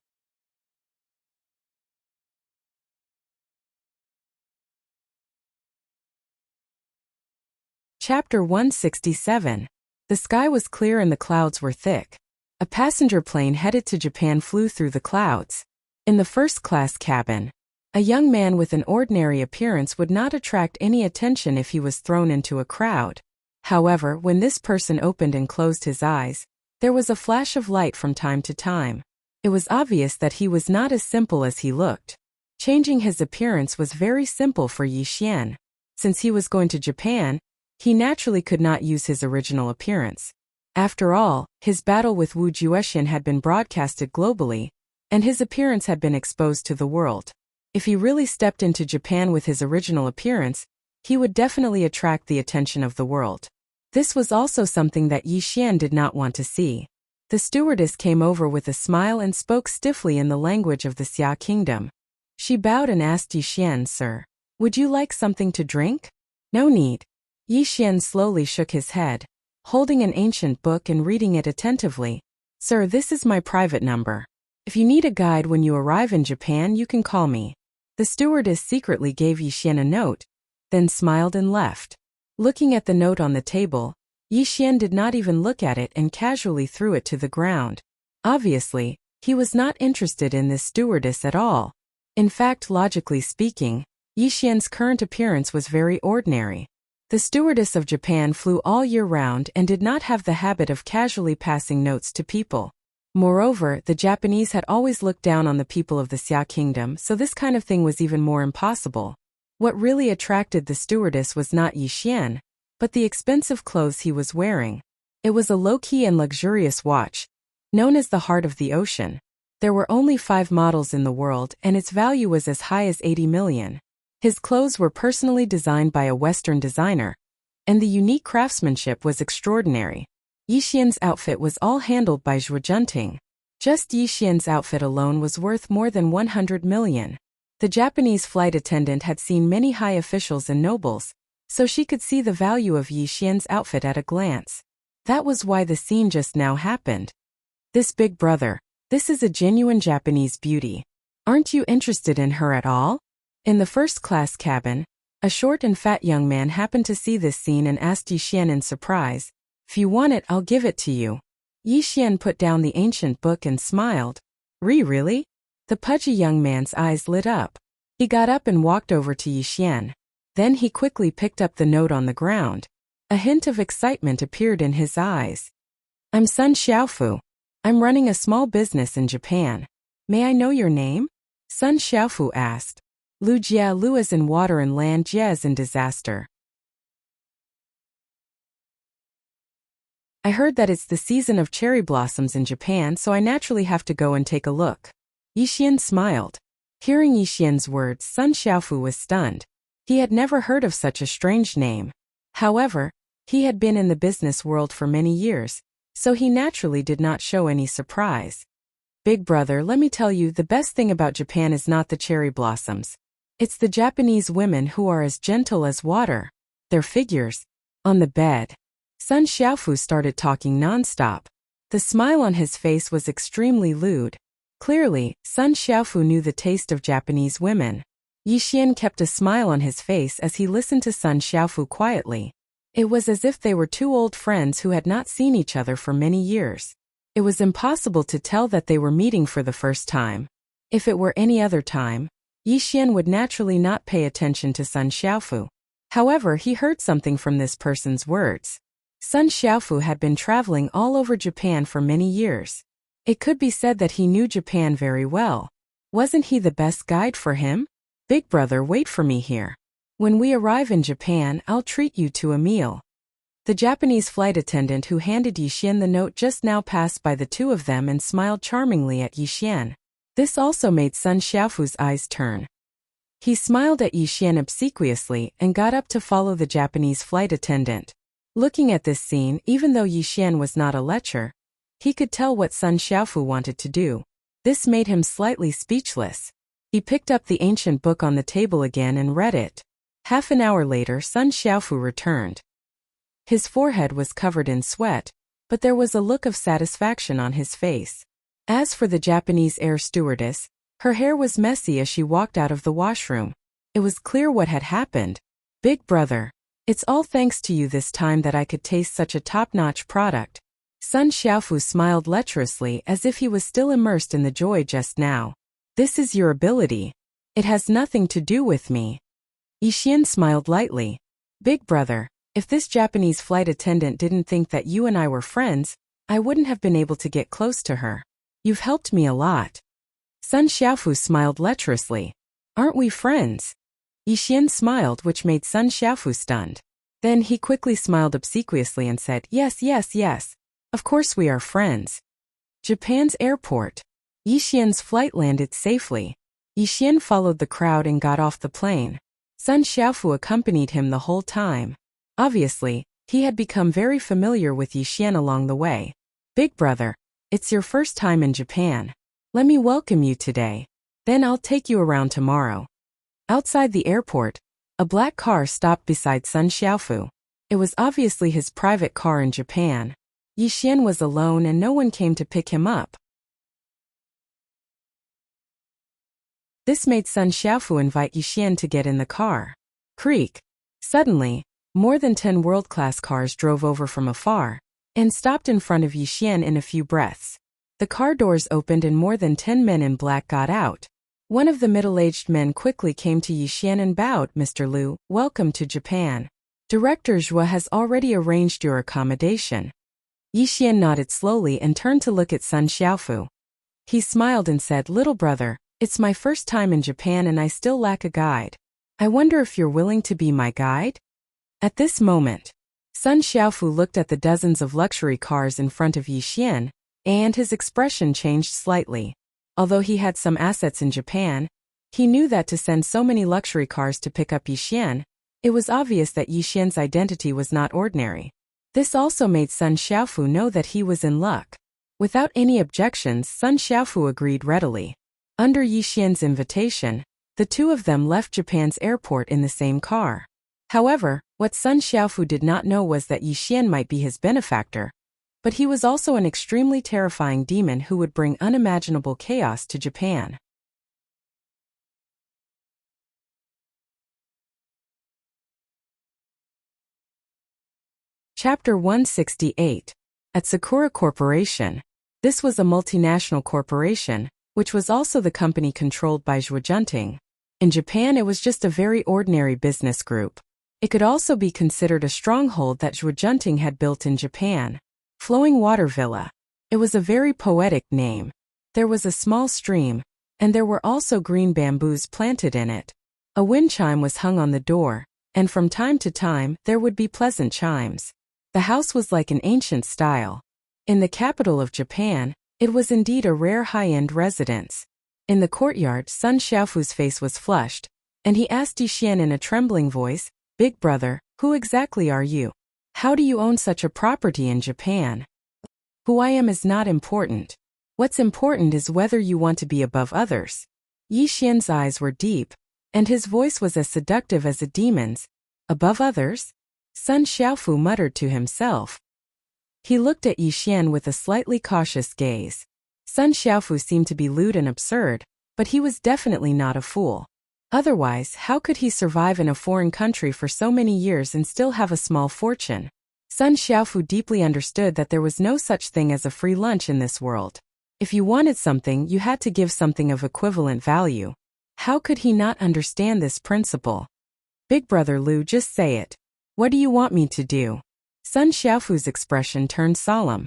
Chapter 167. The sky was clear and the clouds were thick. A passenger plane headed to Japan flew through the clouds. In the first-class cabin, a young man with an ordinary appearance would not attract any attention if he was thrown into a crowd. However, when this person opened and closed his eyes, there was a flash of light from time to time. It was obvious that he was not as simple as he looked. Changing his appearance was very simple for Yi Xian. Since he was going to Japan, he naturally could not use his original appearance. After all, his battle with Wu Juexian had been broadcasted globally, and his appearance had been exposed to the world. If he really stepped into Japan with his original appearance, he would definitely attract the attention of the world. This was also something that Yi Xian did not want to see. The stewardess came over with a smile and spoke stiffly in the language of the Xia kingdom. She bowed and asked Yi Xian, "Sir, would you like something to drink?" "No need." Yi Xian slowly shook his head, holding an ancient book and reading it attentively. "Sir, this is my private number. If you need a guide when you arrive in Japan, you can call me." The stewardess secretly gave Yi Xian a note, then smiled and left. Looking at the note on the table, Yi Xian did not even look at it and casually threw it to the ground. Obviously, he was not interested in this stewardess at all. In fact, logically speaking, Yi Xian's current appearance was very ordinary. The stewardess of Japan flew all year round and did not have the habit of casually passing notes to people. Moreover, the Japanese had always looked down on the people of the Xia kingdom, so this kind of thing was even more impossible. What really attracted the stewardess was not Yi Xian, but the expensive clothes he was wearing. It was a low-key and luxurious watch, known as the Heart of the Ocean. There were only 5 models in the world and its value was as high as 80 million. His clothes were personally designed by a Western designer, and the unique craftsmanship was extraordinary. Yixian's outfit was all handled by Zhuo Junting. Just Yixian's outfit alone was worth more than 100 million. The Japanese flight attendant had seen many high officials and nobles, so she could see the value of Yixian's outfit at a glance. That was why the scene just now happened. This big brother, this is a genuine Japanese beauty. Aren't you interested in her at all? In the first-class cabin, a short and fat young man happened to see this scene and asked Yixian in surprise, "If you want it, I'll give it to you." Yixian put down the ancient book and smiled. Really? The pudgy young man's eyes lit up. He got up and walked over to Yixian. Then he quickly picked up the note on the ground. A hint of excitement appeared in his eyes. "I'm Sun Xiaofu. I'm running a small business in Japan. May I know your name?" Sun Xiaofu asked. "Lu Jia, Lu as in water and land, Jia as in disaster. I heard that it's the season of cherry blossoms in Japan, so I naturally have to go and take a look." Yixian smiled. Hearing Yixian's words, Sun Xiaofu was stunned. He had never heard of such a strange name. However, he had been in the business world for many years, so he naturally did not show any surprise. "Big brother, let me tell you, the best thing about Japan is not the cherry blossoms. It's the Japanese women who are as gentle as water. Their figures. On the bed." Sun Xiaofu started talking non-stop. The smile on his face was extremely lewd. Clearly, Sun Xiaofu knew the taste of Japanese women. Yixian kept a smile on his face as he listened to Sun Xiaofu quietly. It was as if they were two old friends who had not seen each other for many years. It was impossible to tell that they were meeting for the first time. If it were any other time, Yixian would naturally not pay attention to Sun Xiaofu. However, he heard something from this person's words. Sun Xiaofu had been traveling all over Japan for many years. It could be said that he knew Japan very well. Wasn't he the best guide for him? "Big brother, wait for me here. When we arrive in Japan, I'll treat you to a meal." The Japanese flight attendant who handed Yixian the note just now passed by the two of them and smiled charmingly at Yixian. This also made Sun Xiaofu's eyes turn. He smiled at Yixian obsequiously and got up to follow the Japanese flight attendant. Looking at this scene, even though Yixian was not a lecher, he could tell what Sun Xiaofu wanted to do. This made him slightly speechless. He picked up the ancient book on the table again and read it. Half an hour later, Sun Xiaofu returned. His forehead was covered in sweat, but there was a look of satisfaction on his face. As for the Japanese air stewardess, her hair was messy as she walked out of the washroom. It was clear what had happened. "Big brother, it's all thanks to you this time that I could taste such a top-notch product." Sun Xiaofu smiled lecherously as if he was still immersed in the joy just now. "This is your ability. It has nothing to do with me." Yixian smiled lightly. "Big brother, if this Japanese flight attendant didn't think that you and I were friends, I wouldn't have been able to get close to her. You've helped me a lot." Sun Xiaofu smiled lecherously. "Aren't we friends?" Yixian smiled, which made Sun Xiaofu stunned. Then he quickly smiled obsequiously and said, Yes. Of course we are friends." Japan's airport. Yixian's flight landed safely. Yixian followed the crowd and got off the plane. Sun Xiaofu accompanied him the whole time. Obviously, he had become very familiar with Yixian along the way. "Big brother, it's your first time in Japan. Let me welcome you today. Then I'll take you around tomorrow." Outside the airport, a black car stopped beside Sun Xiaofu. It was obviously his private car in Japan. Yixian was alone and no one came to pick him up. This made Sun Xiaofu invite Yixian to get in the car. Creak. Suddenly, more than 10 world-class cars drove over from afar and stopped in front of Yixian in a few breaths. The car doors opened and more than 10 men in black got out. One of the middle-aged men quickly came to Yixian and bowed. "Mr. Liu, welcome to Japan. Director Zhuo has already arranged your accommodation." Yixian nodded slowly and turned to look at Sun Xiaofu. He smiled and said, "Little brother, it's my first time in Japan and I still lack a guide. I wonder if you're willing to be my guide?" At this moment, Sun Xiaofu looked at the dozens of luxury cars in front of Yixian, and his expression changed slightly. Although he had some assets in Japan, he knew that to send so many luxury cars to pick up Yi Xian, it was obvious that Yi Xian's identity was not ordinary. This also made Sun Xiaofu know that he was in luck. Without any objections, Sun Xiaofu agreed readily. Under Yi Xian's invitation, the two of them left Japan's airport in the same car. However, what Sun Xiaofu did not know was that Yi Xian might be his benefactor, but he was also an extremely terrifying demon who would bring unimaginable chaos to Japan. Chapter 168. At Sakura Corporation. This was a multinational corporation, which was also the company controlled by Zhuojunting. In Japan, it was just a very ordinary business group. It could also be considered a stronghold that Zhuojunting had built in Japan. Flowing Water Villa. It was a very poetic name. There was a small stream, and there were also green bamboos planted in it. A wind chime was hung on the door, and from time to time there would be pleasant chimes. The house was like an ancient style. In the capital of Japan, it was indeed a rare high-end residence. In the courtyard, Sun Xiaofu's face was flushed, and he asked Yi Xian in a trembling voice, "Big brother, who exactly are you? How do you own such a property in Japan?" "Who I am is not important. What's important is whether you want to be above others." Yi Xian's eyes were deep, and his voice was as seductive as a demon's. "Above others?" Sun Xiaofu muttered to himself. He looked at Yi Xian with a slightly cautious gaze. Sun Xiaofu seemed to be lewd and absurd, but he was definitely not a fool. Otherwise, how could he survive in a foreign country for so many years and still have a small fortune? Sun Xiaofu deeply understood that there was no such thing as a free lunch in this world. If you wanted something, you had to give something of equivalent value. How could he not understand this principle? "Big brother Liu, just say it. What do you want me to do?" Sun Xiaofu's expression turned solemn.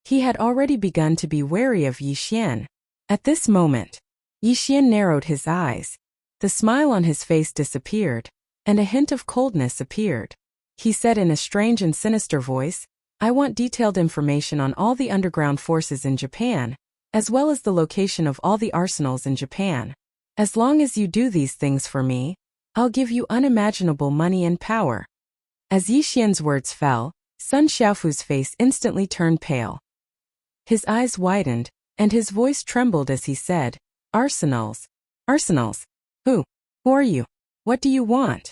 He had already begun to be wary of Yi Xian. At this moment, Yi Xian narrowed his eyes. The smile on his face disappeared, and a hint of coldness appeared. He said in a strange and sinister voice, "I want detailed information on all the underground forces in Japan, as well as the location of all the arsenals in Japan. As long as you do these things for me, I'll give you unimaginable money and power." As Yi Xian's words fell, Sun Xiaofu's face instantly turned pale. His eyes widened, and his voice trembled as he said, "Arsenals? Arsenals? Who are you? What do you want?"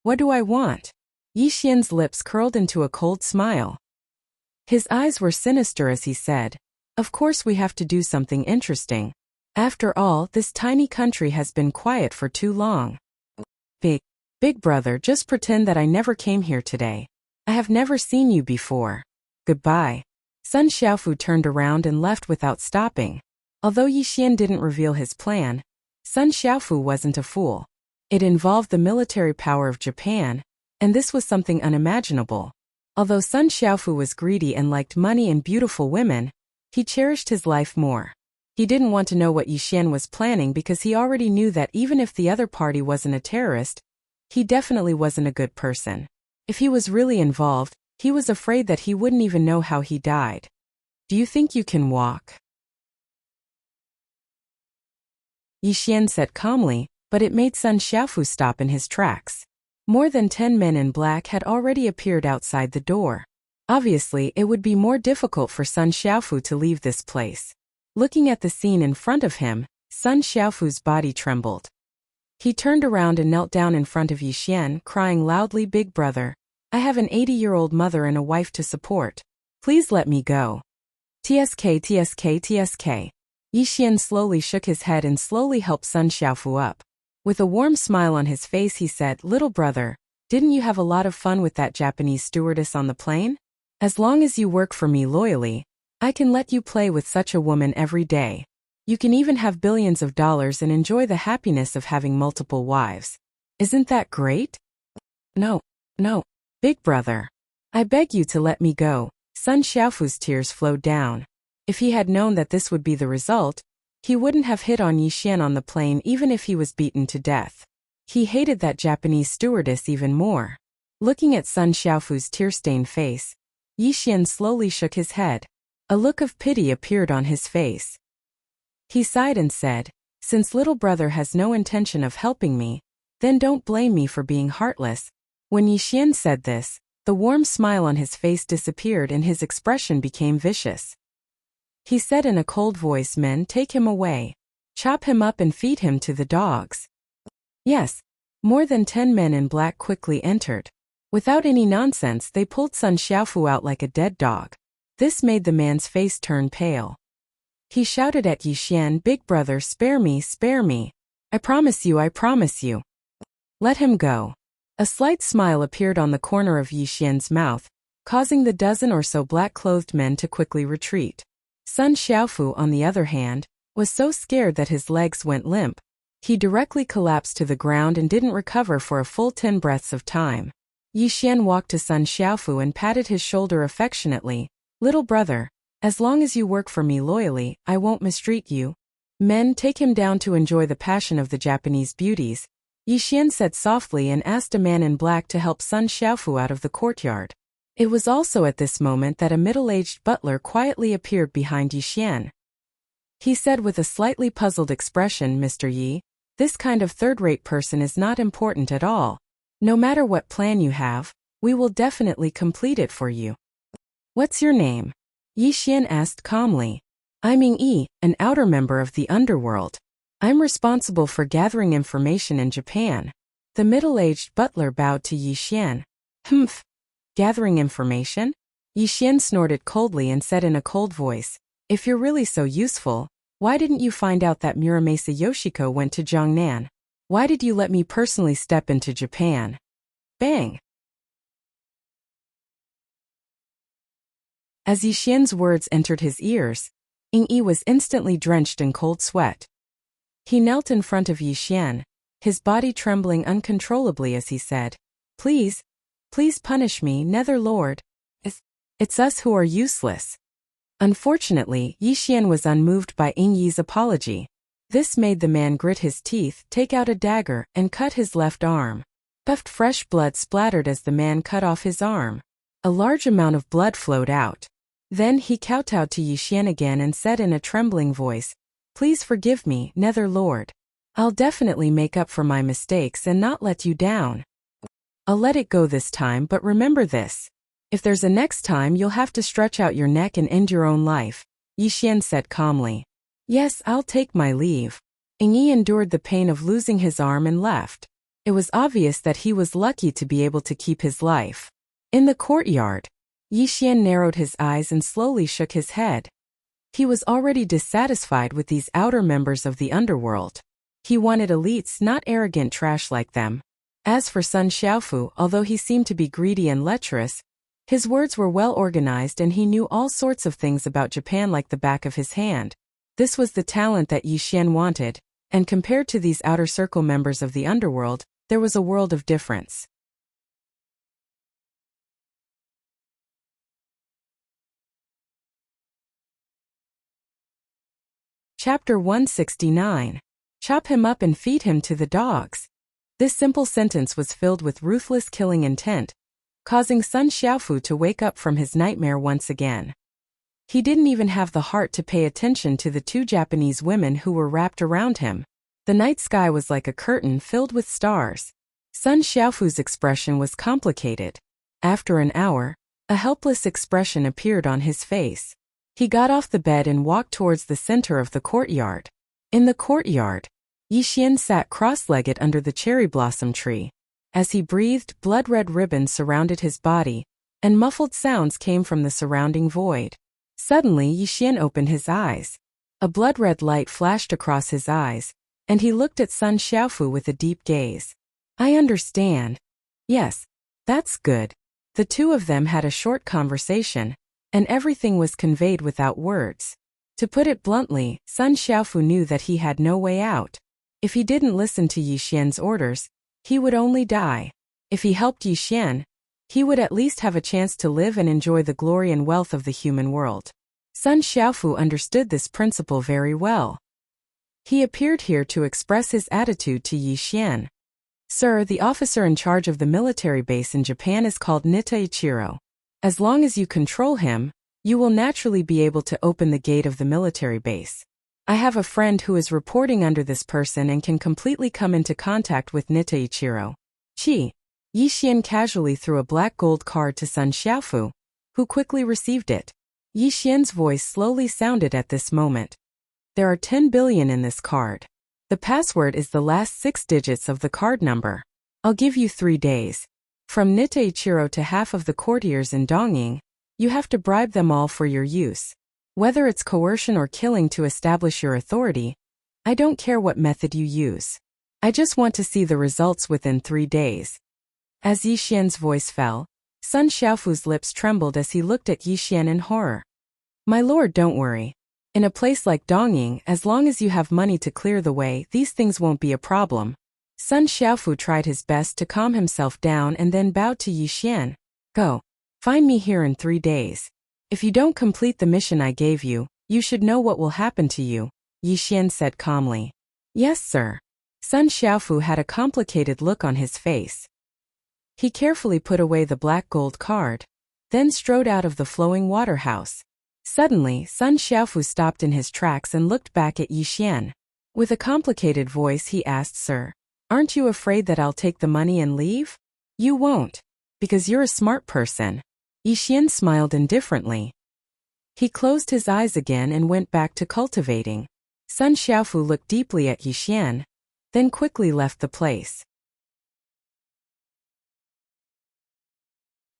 "What do I want?" Yi Xian's lips curled into a cold smile. His eyes were sinister as he said, "Of course we have to do something interesting. After all, this tiny country has been quiet for too long. Big brother, just pretend that I never came here today. I have never seen you before. Goodbye." Sun Xiaofu turned around and left without stopping. Although Yi Xian didn't reveal his plan, Sun Xiaofu wasn't a fool. It involved the military power of Japan, and this was something unimaginable. Although Sun Xiaofu was greedy and liked money and beautiful women, he cherished his life more. He didn't want to know what Yi Xian was planning because he already knew that even if the other party wasn't a terrorist, he definitely wasn't a good person. If he was really involved, he was afraid that he wouldn't even know how he died. "Do you think you can walk?" Yi Xian said calmly, but it made Sun Xiaofu stop in his tracks. More than 10 men in black had already appeared outside the door. Obviously, it would be more difficult for Sun Xiaofu to leave this place. Looking at the scene in front of him, Sun Xiaofu's body trembled. He turned around and knelt down in front of Yi Xian, crying loudly, "Big brother, I have an 80-year-old mother and a wife to support. Please let me go." "TSK, TSK, TSK. Yi Xian slowly shook his head and slowly helped Sun Xiaofu up. With a warm smile on his face he said, "Little brother, didn't you have a lot of fun with that Japanese stewardess on the plane? As long as you work for me loyally, I can let you play with such a woman every day. You can even have billions of dollars and enjoy the happiness of having multiple wives. Isn't that great?" No, big brother. I beg you to let me go." Sun Xiaofu's tears flowed down. If he had known that this would be the result, he wouldn't have hit on Yi Xian on the plane even if he was beaten to death. He hated that Japanese stewardess even more. Looking at Sun Xiaofu's tear-stained face, Yi Xian slowly shook his head. A look of pity appeared on his face. He sighed and said, "Since little brother has no intention of helping me, then don't blame me for being heartless." When Yixian said this, the warm smile on his face disappeared and his expression became vicious. He said in a cold voice, "Men, take him away. Chop him up and feed him to the dogs." Yes, more than 10 men in black quickly entered. Without any nonsense, they pulled Sun Xiaofu out like a dead dog. This made the man's face turn pale. He shouted at Yixian, "Big brother, spare me, spare me. I promise you, I promise you. Let him go." A slight smile appeared on the corner of Yixian's mouth, causing the dozen or so black-clothed men to quickly retreat. Sun Xiaofu, on the other hand, was so scared that his legs went limp. He directly collapsed to the ground and didn't recover for a full 10 breaths of time. Yixian walked to Sun Xiaofu and patted his shoulder affectionately. "Little brother, as long as you work for me loyally, I won't mistreat you." "Men, take him down to enjoy the passion of the Japanese beauties," Yixian said softly and asked a man in black to help Sun Xiaofu out of the courtyard. It was also at this moment that a middle-aged butler quietly appeared behind Yixian. He said with a slightly puzzled expression, "Mr. Yi, this kind of third-rate person is not important at all. No matter what plan you have, we will definitely complete it for you." "What's your name?" Yixian asked calmly. "I'm Yi, an outer member of the underworld. I'm responsible for gathering information in Japan." The middle-aged butler bowed to Yixian. "Humph. Gathering information?" Yixian snorted coldly and said in a cold voice, "If you're really so useful, why didn't you find out that Muramasa Yoshiko went to Jiangnan? Why did you let me personally step into Japan?" Bang! As Yixian's words entered his ears, Yi was instantly drenched in cold sweat. He knelt in front of Yixian, his body trembling uncontrollably as he said, "Please, please punish me, Nether Lord. It's us who are useless." Unfortunately, Yixian was unmoved by Yi's apology. This made the man grit his teeth, take out a dagger, and cut his left arm. Puffed fresh blood splattered as the man cut off his arm. A large amount of blood flowed out. Then he kowtowed to Yixian again and said in a trembling voice, "Please forgive me, Nether Lord. I'll definitely make up for my mistakes and not let you down. I'll let it go this time, but remember this. If there's a next time, you'll have to stretch out your neck and end your own life," Yixian said calmly. "Yes, I'll take my leave." Yi endured the pain of losing his arm and left. It was obvious that he was lucky to be able to keep his life. In the courtyard, Yixian narrowed his eyes and slowly shook his head. He was already dissatisfied with these outer members of the underworld. He wanted elites, not arrogant trash like them. As for Sun Xiaofu, although he seemed to be greedy and lecherous, his words were well organized and he knew all sorts of things about Japan like the back of his hand. This was the talent that Yixian wanted, and compared to these outer circle members of the underworld, there was a world of difference. Chapter 169. Chop him up and feed him to the dogs. This simple sentence was filled with ruthless killing intent, causing Sun Xiaofu to wake up from his nightmare once again. He didn't even have the heart to pay attention to the 2 Japanese women who were wrapped around him. The night sky was like a curtain filled with stars. Sun Xiaofu's expression was complicated. After an hour, a helpless expression appeared on his face. He got off the bed and walked towards the center of the courtyard. In the courtyard, Yixian sat cross-legged under the cherry blossom tree. As he breathed, blood-red ribbons surrounded his body, and muffled sounds came from the surrounding void. Suddenly, Yixian opened his eyes. A blood-red light flashed across his eyes, and he looked at Sun Xiaofu with a deep gaze. "I understand. Yes, that's good." The 2 of them had a short conversation, and everything was conveyed without words. To put it bluntly, Sun Xiaofu knew that he had no way out. If he didn't listen to Yixian's orders, he would only die. If he helped Yixian, he would at least have a chance to live and enjoy the glory and wealth of the human world. Sun Xiaofu understood this principle very well. He appeared here to express his attitude to Yixian. "Sir, the officer in charge of the military base in Japan is called Ichiro. As long as you control him, you will naturally be able to open the gate of the military base. I have a friend who is reporting under this person and can completely come into contact with Nitaichiro. Yi Xian casually threw a black gold card to Sun Xiaofu, who quickly received it. Yi Xian's voice slowly sounded at this moment. There are 10 billion in this card. The password is the last 6 digits of the card number. I'll give you 3 days. From Nitaichiro to half of the courtiers in Dongying, you have to bribe them all for your use. Whether it's coercion or killing to establish your authority, I don't care what method you use. I just want to see the results within 3 days. As Yi Xian's voice fell, Sun Xiaofu's lips trembled as he looked at Yi Xian in horror. My lord, don't worry. In a place like Dongying, as long as you have money to clear the way, these things won't be a problem. Sun Xiaofu tried his best to calm himself down and then bowed to Yi Xian. Go. Find me here in 3 days. If you don't complete the mission I gave you, you should know what will happen to you, Yi Xian said calmly. Yes, sir. Sun Xiaofu had a complicated look on his face. He carefully put away the black gold card, then strode out of the flowing water house. Suddenly, Sun Xiaofu stopped in his tracks and looked back at Yi Xian. With a complicated voice he asked, Sir, aren't you afraid that I'll take the money and leave? You won't, because you're a smart person. Yi Xian smiled indifferently. He closed his eyes again and went back to cultivating. Sun Xiaofu looked deeply at Yi Xian, then quickly left the place.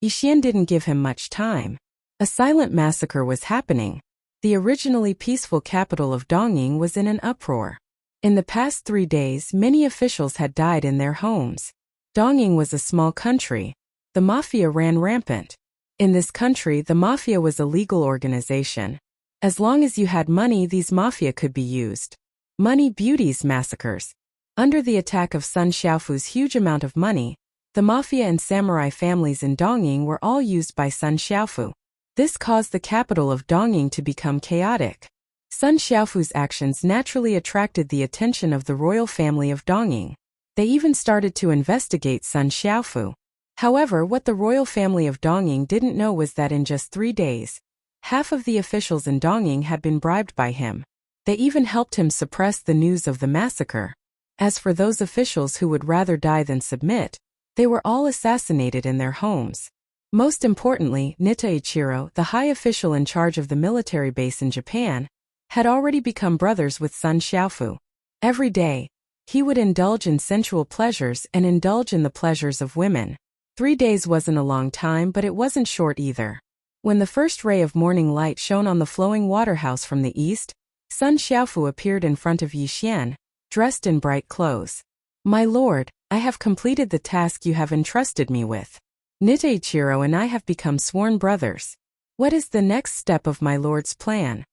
Yi Xian didn't give him much time. A silent massacre was happening. The originally peaceful capital of Dongying was in an uproar. In the past 3 days, many officials had died in their homes. Dongying was a small country. The mafia ran rampant. In this country, the mafia was a legal organization. As long as you had money, these mafia could be used. Money beauties massacres. Under the attack of Sun Xiaofu's huge amount of money, the mafia and samurai families in Dongying were all used by Sun Xiaofu. This caused the capital of Dongying to become chaotic. Sun Xiaofu's actions naturally attracted the attention of the royal family of Dongying. They even started to investigate Sun Xiaofu. However, what the royal family of Dongying didn't know was that in just 3 days, half of the officials in Dongying had been bribed by him. They even helped him suppress the news of the massacre. As for those officials who would rather die than submit, they were all assassinated in their homes. Most importantly, Nitaichiro, the high official in charge of the military base in Japan, had already become brothers with Sun Xiaofu. Every day, he would indulge in sensual pleasures and indulge in the pleasures of women. 3 days wasn't a long time, but it wasn't short either. When the first ray of morning light shone on the flowing waterhouse from the east, Sun Xiaofu appeared in front of Yi Xian, dressed in bright clothes. My lord, I have completed the task you have entrusted me with. Nitaichiro and I have become sworn brothers. What is the next step of my lord's plan?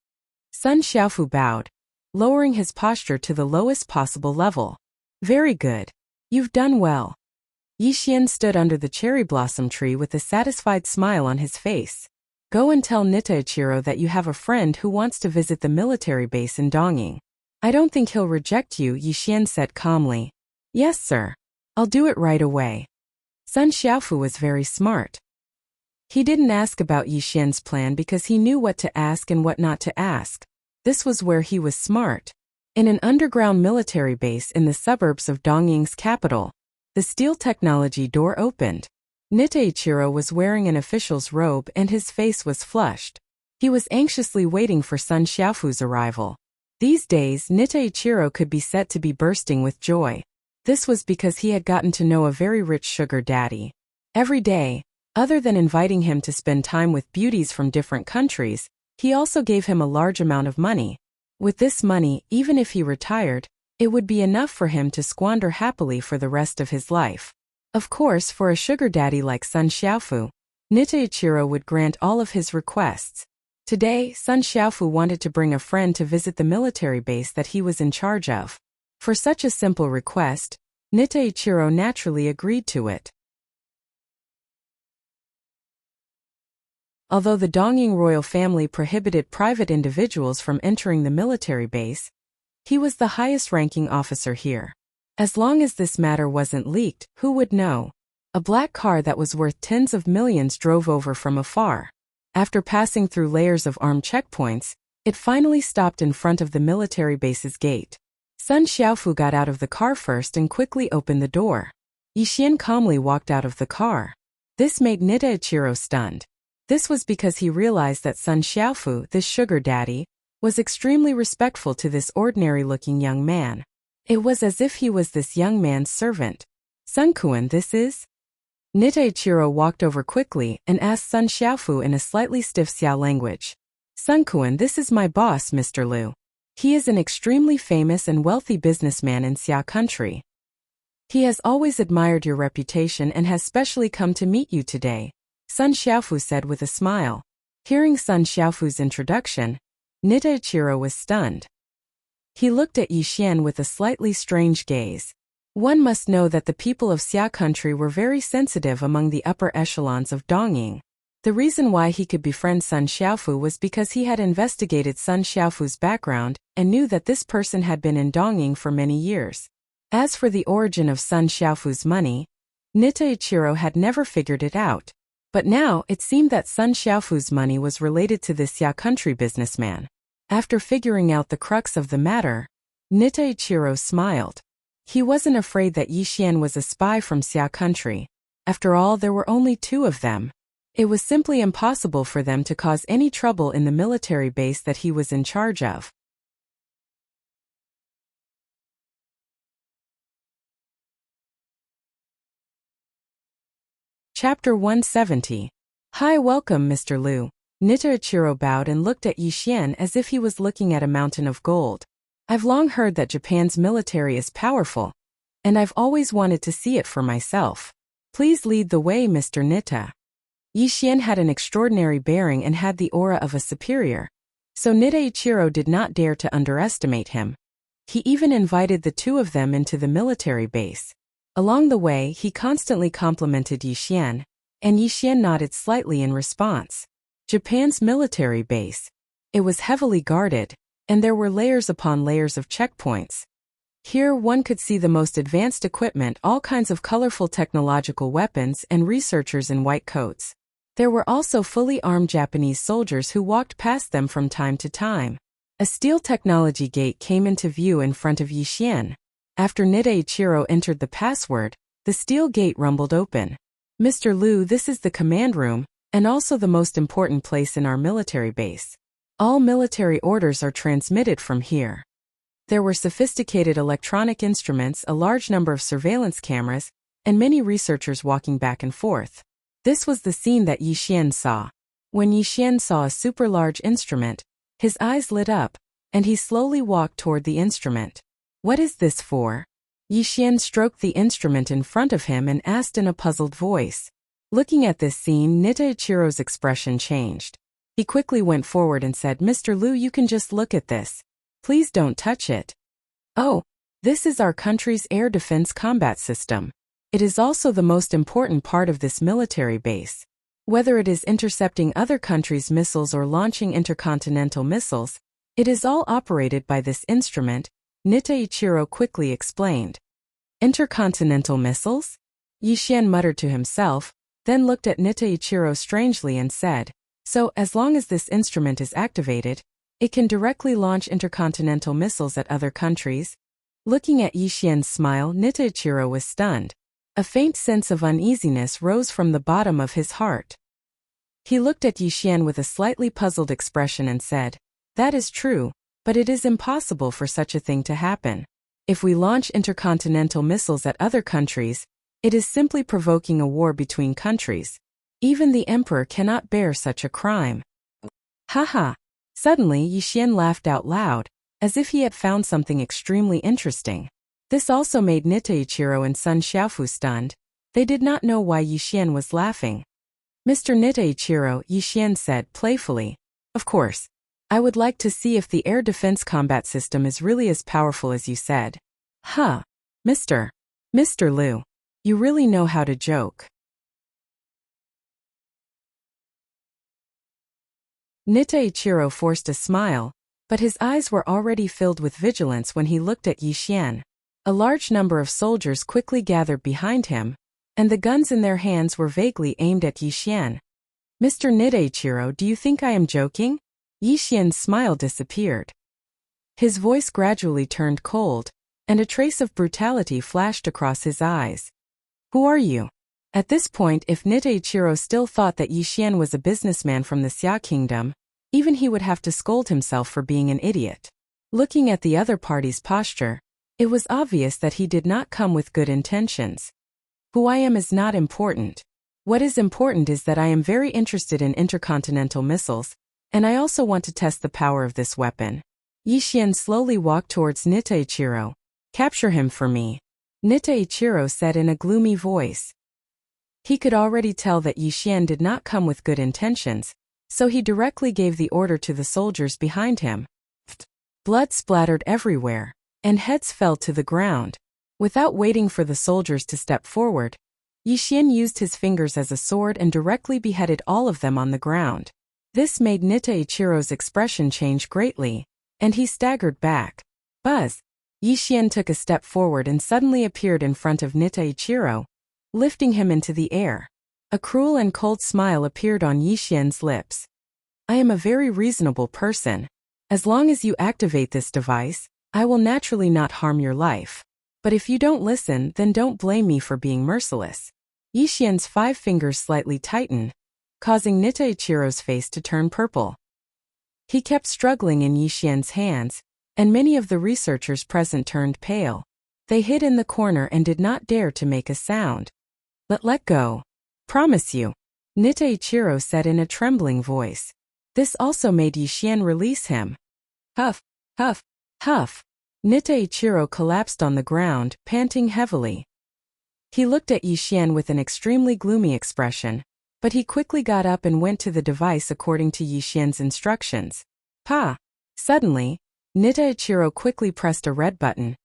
Sun Xiaofu bowed, lowering his posture to the lowest possible level. Very good. You've done well. Yi Xian stood under the cherry blossom tree with a satisfied smile on his face. Go and tell Nitaichiro that you have a friend who wants to visit the military base in Dongying. I don't think he'll reject you, Yi Xian said calmly. Yes, sir. I'll do it right away. Sun Xiaofu was very smart. He didn't ask about Yi Xian's plan because he knew what to ask and what not to ask. This was where he was smart. In an underground military base in the suburbs of Dongying's capital, the steel technology door opened. Nitaichiro was wearing an official's robe and his face was flushed. He was anxiously waiting for Sun Xiaofu's arrival. These days, Nitaichiro could be said to be bursting with joy. This was because he had gotten to know a very rich sugar daddy. Every day, other than inviting him to spend time with beauties from different countries, he also gave him a large amount of money. With this money, even if he retired, it would be enough for him to squander happily for the rest of his life. Of course, for a sugar daddy like Sun Xiaofu, Nitaichiro would grant all of his requests. Today, Sun Xiaofu wanted to bring a friend to visit the military base that he was in charge of. For such a simple request, Nitaichiro naturally agreed to it. Although the Dongying royal family prohibited private individuals from entering the military base, he was the highest-ranking officer here. As long as this matter wasn't leaked, who would know? A black car that was worth tens of millions drove over from afar. After passing through layers of armed checkpoints, It finally stopped in front of the military base's gate. Sun Xiaofu got out of the car first and quickly opened the door. Yixian calmly walked out of the car. This made Nitaichiro stunned. This was because he realized that Sun Xiaofu, this sugar daddy, was extremely respectful to this ordinary-looking young man. It was as if he was this young man's servant. Sun-kun, this is? Nitaichiro walked over quickly and asked Sun Xiaofu in a slightly stiff Xiao language. Sun-kun, this is my boss, Mr. Liu. He is an extremely famous and wealthy businessman in Xia country. He has always admired your reputation and has specially come to meet you today, Sun Xiaofu said with a smile. Hearing Sun Xiaofu's introduction, Nitaichiro was stunned. He looked at Yixian with a slightly strange gaze. One must know that the people of Xia country were very sensitive among the upper echelons of Dongying. The reason why he could befriend Sun Xiaofu was because he had investigated Sun Xiaofu's background and knew that this person had been in Dongying for many years. As for the origin of Sun Xiaofu's money, Nitaichiro had never figured it out. But now it seemed that Sun Xiaofu's money was related to this Xia country businessman. After figuring out the crux of the matter, Nitaichiro smiled. He wasn't afraid that Yixian was a spy from Xia country. After all, there were only two of them. It was simply impossible for them to cause any trouble in the military base that he was in charge of. Chapter 170. Hi, welcome, Mr. Liu. Nitaichiro bowed and looked at Yixian as if he was looking at a mountain of gold. I've long heard that Japan's military is powerful, and I've always wanted to see it for myself. Please lead the way, Mr. Nita. Yixian had an extraordinary bearing and had the aura of a superior, so Nitaichiro did not dare to underestimate him. He even invited the two of them into the military base. Along the way, he constantly complimented Yixian, and Yixian nodded slightly in response. Japan's military base. It was heavily guarded, and there were layers upon layers of checkpoints. Here one could see the most advanced equipment, all kinds of colorful technological weapons, and researchers in white coats. There were also fully armed Japanese soldiers who walked past them from time to time. A steel technology gate came into view in front of Yixian. After Nitaichiro entered the password, the steel gate rumbled open. Mr. Liu, this is the command room, and also the most important place in our military base. All military orders are transmitted from here. There were sophisticated electronic instruments, a large number of surveillance cameras, and many researchers walking back and forth. This was the scene that Yixian saw. When Yixian saw a super large instrument, his eyes lit up, and he slowly walked toward the instrument. What is this for? Yixian stroked the instrument in front of him and asked in a puzzled voice. Looking at this scene, Nitaichiro's expression changed. He quickly went forward and said, Mr. Liu, you can just look at this. Please don't touch it. Oh, this is our country's air defense combat system. It is also the most important part of this military base. Whether it is intercepting other countries' missiles or launching intercontinental missiles, it is all operated by this instrument, Nitaichiro quickly explained. Intercontinental missiles? Yixian muttered to himself, then looked at Nitaichiro strangely and said, so as long as this instrument is activated, it can directly launch intercontinental missiles at other countries? Looking at Yixian's smile, Nitaichiro was stunned. A faint sense of uneasiness rose from the bottom of his heart. He looked at Yixian with a slightly puzzled expression and said, that is true, but it is impossible for such a thing to happen. If we launch intercontinental missiles at other countries, it is simply provoking a war between countries. Even the emperor cannot bear such a crime. Haha. Suddenly Yixian laughed out loud, as if he had found something extremely interesting. This also made Nitaichiro and Sun Xiaofu stunned. They did not know why Yixian was laughing. Mr. Nitaichiro, Yixian said playfully, of course. I would like to see if the air defense combat system is really as powerful as you said. Huh. Mr. Liu. You really know how to joke. Nitaichiro forced a smile, but his eyes were already filled with vigilance when he looked at Yixian. A large number of soldiers quickly gathered behind him, and the guns in their hands were vaguely aimed at Yixian. Mr. Nitaichiro, do you think I am joking? Yi Xian's smile disappeared. His voice gradually turned cold, and a trace of brutality flashed across his eyes. Who are you? At this point, if Niteichiro still thought that Yi Xian was a businessman from the Xia kingdom, even he would have to scold himself for being an idiot. Looking at the other party's posture, it was obvious that he did not come with good intentions. Who I am is not important. What is important is that I am very interested in intercontinental missiles, and I also want to test the power of this weapon. Yi Xian slowly walked towards Niteichiro. Capture him for me, Niteichiro said in a gloomy voice. He could already tell that Yi Xian did not come with good intentions, so he directly gave the order to the soldiers behind him. Blood splattered everywhere, and heads fell to the ground. Without waiting for the soldiers to step forward, Yi Xian used his fingers as a sword and directly beheaded all of them on the ground. This made Niteichiro's expression change greatly, and he staggered back. Buzz! Yi Xian took a step forward and suddenly appeared in front of Niteichiro, lifting him into the air. A cruel and cold smile appeared on Yi Xian's lips. I am a very reasonable person. As long as you activate this device, I will naturally not harm your life. But if you don't listen, then don't blame me for being merciless. Yi Xian's 5 fingers slightly tightened, causing Niteichiro's face to turn purple. He kept struggling in Yi Xian's hands, and many of the researchers present turned pale. They hid in the corner and did not dare to make a sound. Let go. Promise you, Niteichiro said in a trembling voice. This also made Yi Xian release him. Huff, huff, huff. Niteichiro collapsed on the ground, panting heavily. He looked at Yi Xian with an extremely gloomy expression, but he quickly got up and went to the device according to Yi Xian's instructions. Pa! Suddenly, Niteichiro quickly pressed a red button,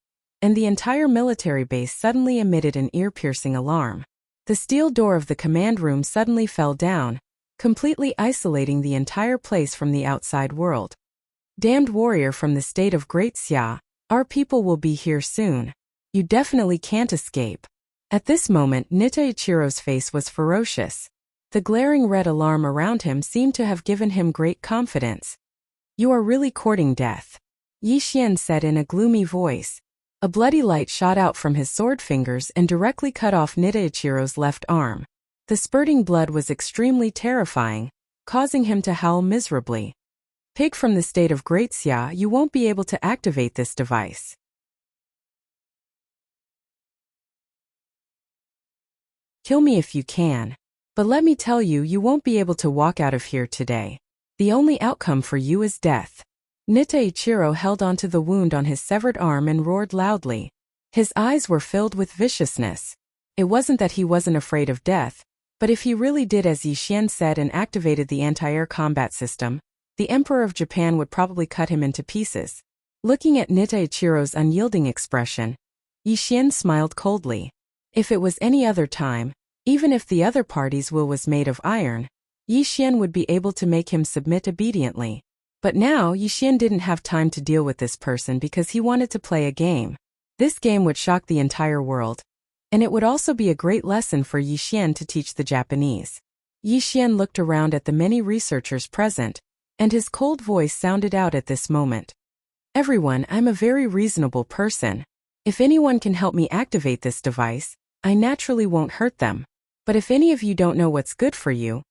and the entire military base suddenly emitted an ear-piercing alarm. The steel door of the command room suddenly fell down, completely isolating the entire place from the outside world. Damned warrior from the state of Great Xia, our people will be here soon. You definitely can't escape. At this moment, Niteichiro's face was ferocious. The glaring red alarm around him seemed to have given him great confidence. You are really courting death, Yi Xian said in a gloomy voice. A bloody light shot out from his sword fingers and directly cut off Niteichiro's left arm. The spurting blood was extremely terrifying, causing him to howl miserably. Pig from the state of Great Xia, you won't be able to activate this device. Kill me if you can. But let me tell you, you won't be able to walk out of here today. The only outcome for you is death. Niteichiro held onto the wound on his severed arm and roared loudly. His eyes were filled with viciousness. It wasn't that he wasn't afraid of death, but if he really did as Yi Xian said and activated the anti-air combat system, the Emperor of Japan would probably cut him into pieces. Looking at Niteichiro's unyielding expression, Yi Xian smiled coldly. If it was any other time, even if the other party's will was made of iron, Yi Xian would be able to make him submit obediently. But now Yi Xian didn't have time to deal with this person because he wanted to play a game. This game would shock the entire world, and it would also be a great lesson for Yi Xian to teach the Japanese. Yi Xian looked around at the many researchers present, and his cold voice sounded out at this moment. Everyone, I'm a very reasonable person. If anyone can help me activate this device, I naturally won't hurt them. But if any of you don't know what's good for you,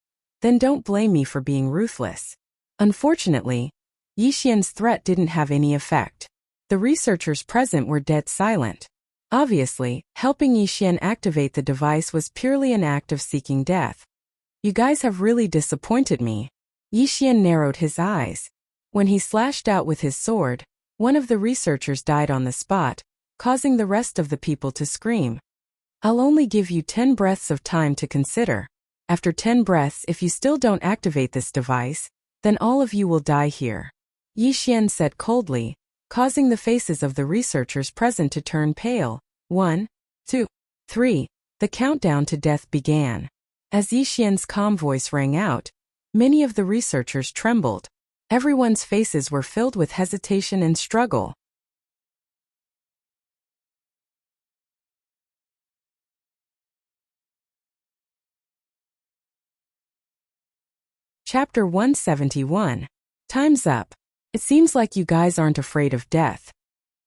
then don't blame me for being ruthless. Unfortunately, Yi Xian's threat didn't have any effect. The researchers present were dead silent. Obviously, helping Yi Xian activate the device was purely an act of seeking death. You guys have really disappointed me. Yi Xian narrowed his eyes. When he slashed out with his sword, one of the researchers died on the spot, causing the rest of the people to scream. I'll only give you 10 breaths of time to consider. After 10 breaths, if you still don't activate this device, then all of you will die here, Yi Xian said coldly, causing the faces of the researchers present to turn pale. 1, 2, 3. The countdown to death began. As Yi Xian's calm voice rang out, many of the researchers trembled. Everyone's faces were filled with hesitation and struggle. Chapter 171. Time's up. It seems like you guys aren't afraid of death.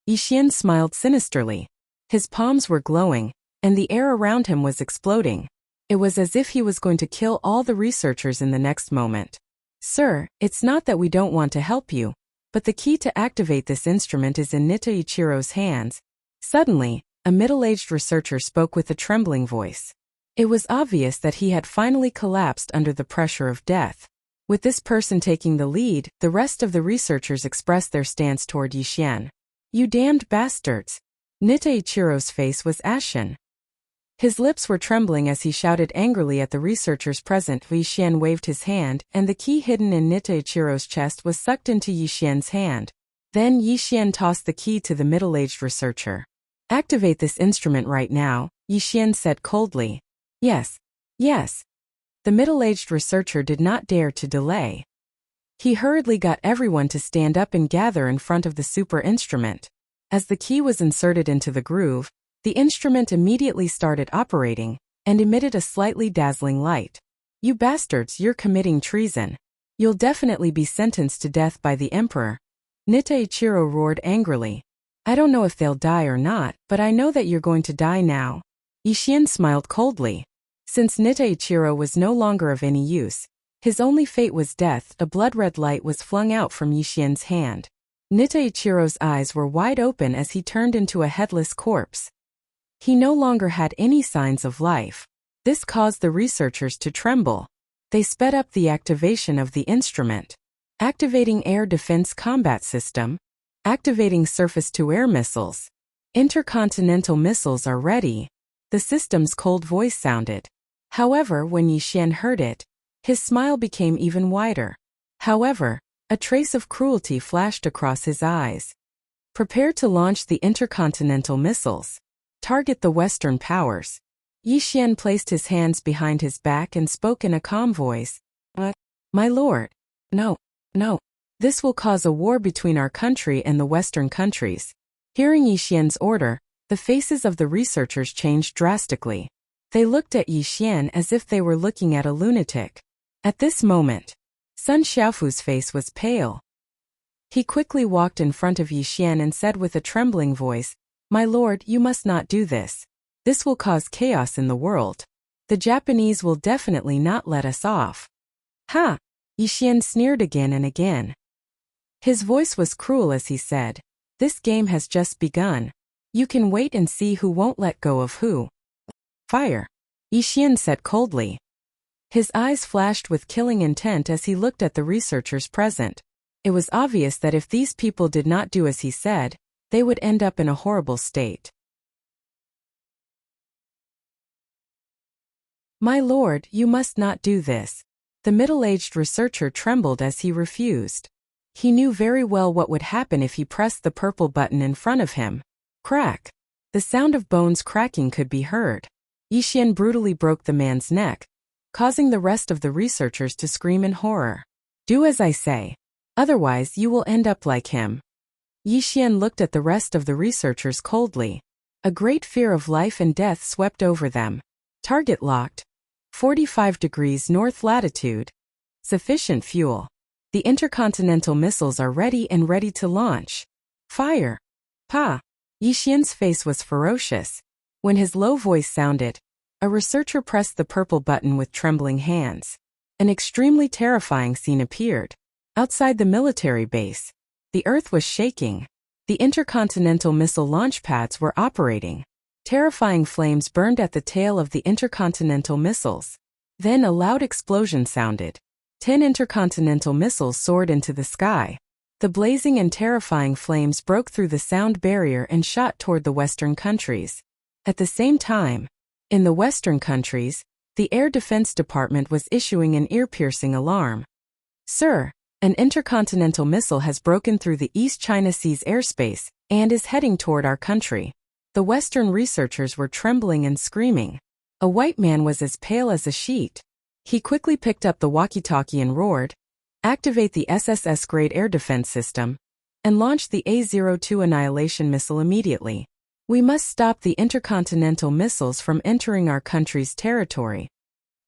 Yixian smiled sinisterly. His palms were glowing, and the air around him was exploding. It was as if he was going to kill all the researchers in the next moment. Sir, it's not that we don't want to help you, but the key to activate this instrument is in Nita Ichiro's hands. Suddenly, a middle-aged researcher spoke with a trembling voice. It was obvious that he had finally collapsed under the pressure of death. With this person taking the lead, the rest of the researchers expressed their stance toward Yixian. You damned bastards! Nita Ichiro's face was ashen. His lips were trembling as he shouted angrily at the researchers present. Yixian waved his hand, and the key hidden in Nita Ichiro's chest was sucked into Yixian's hand. Then Yixian tossed the key to the middle-aged researcher. Activate this instrument right now, Yixian said coldly. Yes. Yes. The middle-aged researcher did not dare to delay. He hurriedly got everyone to stand up and gather in front of the super instrument. As the key was inserted into the groove, the instrument immediately started operating, and emitted a slightly dazzling light. You bastards, you're committing treason. You'll definitely be sentenced to death by the Emperor. Nita Ichiro roared angrily. I don't know if they'll die or not, but I know that you're going to die now. Yixian smiled coldly. Since Nita Ichiro was no longer of any use, his only fate was death. A blood-red light was flung out from Yixian's hand. Nita Ichiro's eyes were wide open as he turned into a headless corpse. He no longer had any signs of life. This caused the researchers to tremble. They sped up the activation of the instrument. Activating Air Defense Combat System. Activating Surface-to-Air Missiles. Intercontinental missiles are ready. The system's cold voice sounded. However, when Yixian heard it, his smile became even wider. However, a trace of cruelty flashed across his eyes. Prepare to launch the intercontinental missiles. Target the Western powers. Yixian placed his hands behind his back and spoke in a calm voice. My lord. No. This will cause a war between our country and the Western countries. Hearing Yixian's order, the faces of the researchers changed drastically. They looked at Yixian as if they were looking at a lunatic. At this moment, Sun Xiaofu's face was pale. He quickly walked in front of Yixian and said with a trembling voice, My lord, you must not do this. This will cause chaos in the world. The Japanese will definitely not let us off. Ha! Yixian sneered again and again. His voice was cruel as he said, This game has just begun. You can wait and see who won't let go of who. Fire! Yixian said coldly. His eyes flashed with killing intent as he looked at the researchers present. It was obvious that if these people did not do as he said, they would end up in a horrible state. My lord, you must not do this. The middle-aged researcher trembled as he refused. He knew very well what would happen if he pressed the purple button in front of him. Crack! The sound of bones cracking could be heard. Yixian brutally broke the man's neck, causing the rest of the researchers to scream in horror. Do as I say. Otherwise you will end up like him. Yixian looked at the rest of the researchers coldly. A great fear of life and death swept over them. Target locked. 45 degrees north latitude. Sufficient fuel. The intercontinental missiles are ready and ready to launch. Fire! Pa! Yixian's face was ferocious. When his low voice sounded, a researcher pressed the purple button with trembling hands. An extremely terrifying scene appeared. Outside the military base, the earth was shaking. The intercontinental missile launch pads were operating. Terrifying flames burned at the tail of the intercontinental missiles. Then a loud explosion sounded. 10 intercontinental missiles soared into the sky. The blazing and terrifying flames broke through the sound barrier and shot toward the Western countries. At the same time, in the Western countries, the Air Defense Department was issuing an ear-piercing alarm. Sir, an intercontinental missile has broken through the East China Sea's airspace and is heading toward our country. The Western researchers were trembling and screaming. A white man was as pale as a sheet. He quickly picked up the walkie-talkie and roared, Activate the SSS-grade air defense system, and launch the A-02 annihilation missile immediately. We must stop the intercontinental missiles from entering our country's territory.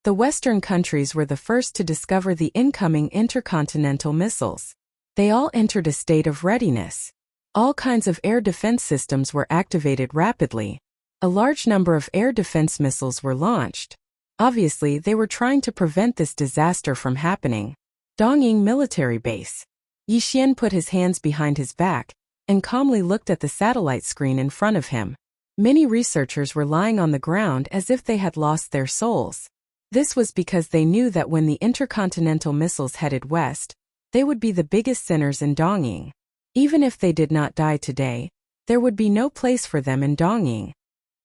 The Western countries were the first to discover the incoming intercontinental missiles. They all entered a state of readiness. All kinds of air defense systems were activated rapidly. A large number of air defense missiles were launched. Obviously, they were trying to prevent this disaster from happening. Dongying military base. Yi Xian put his hands behind his back and calmly looked at the satellite screen in front of him. Many researchers were lying on the ground as if they had lost their souls. This was because they knew that when the intercontinental missiles headed west, they would be the biggest sinners in Dongying. Even if they did not die today, there would be no place for them in Dongying.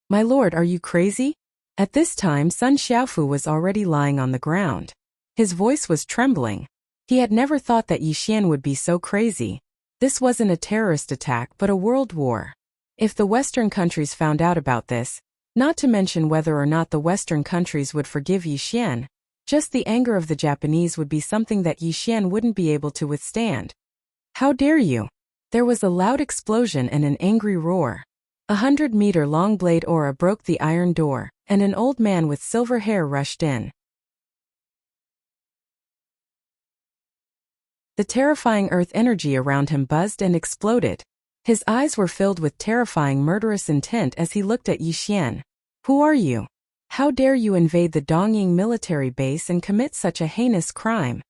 My lord, are you crazy? At this time, Sun Xiaofu was already lying on the ground. His voice was trembling. He had never thought that Yi Xian would be so crazy. This wasn't a terrorist attack but a world war. If the Western countries found out about this, not to mention whether or not the Western countries would forgive Yi Xian, just the anger of the Japanese would be something that Yi Xian wouldn't be able to withstand. How dare you? There was a loud explosion and an angry roar. 100-meter-long blade aura broke the iron door, and an old man with silver hair rushed in. The terrifying earth energy around him buzzed and exploded. His eyes were filled with terrifying murderous intent as he looked at Yi Xian. Who are you? How dare you invade the Dongying military base and commit such a heinous crime?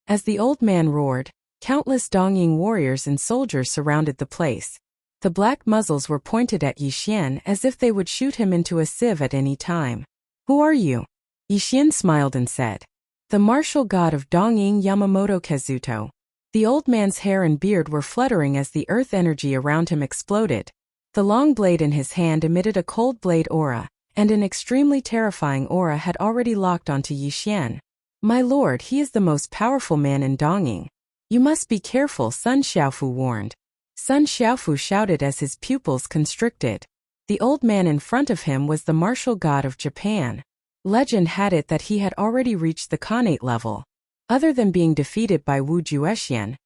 As the old man roared, countless Dongying warriors and soldiers surrounded the place. The black muzzles were pointed at Yi Xian as if they would shoot him into a sieve at any time. Who are you? Yi Xian smiled and said. The martial god of Dongying, Yamamoto Kazuto. The old man's hair and beard were fluttering as the earth energy around him exploded. The long blade in his hand emitted a cold blade aura, and an extremely terrifying aura had already locked onto Yi Xian. My lord, he is the most powerful man in Dongying. You must be careful, Sun Xiaofu warned. Sun Xiaofu shouted as his pupils constricted. The old man in front of him was the martial god of Japan. Legend had it that he had already reached the Khanate level. Other than being defeated by Wu Juexian,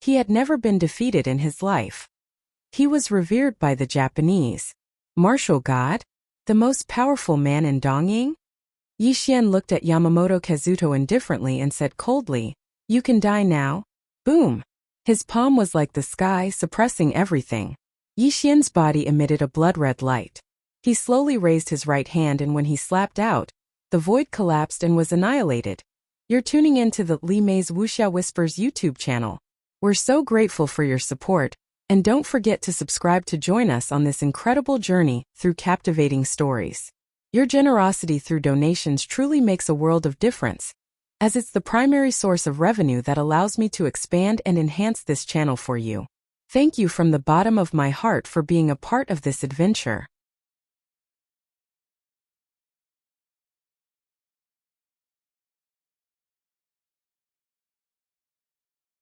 he had never been defeated in his life. He was revered by the Japanese. Martial god? The most powerful man in Dongying? Yi Xian looked at Yamamoto Kazuto indifferently and said coldly, You can die now. Boom! His palm was like the sky, suppressing everything. Yi Xian's body emitted a blood-red light. He slowly raised his right hand and when he slapped out, the void collapsed and was annihilated. You're tuning in to the Li Mei's Wuxia Whispers YouTube channel. We're so grateful for your support, and don't forget to subscribe to join us on this incredible journey through captivating stories. Your generosity through donations truly makes a world of difference, as it's the primary source of revenue that allows me to expand and enhance this channel for you. Thank you from the bottom of my heart for being a part of this adventure.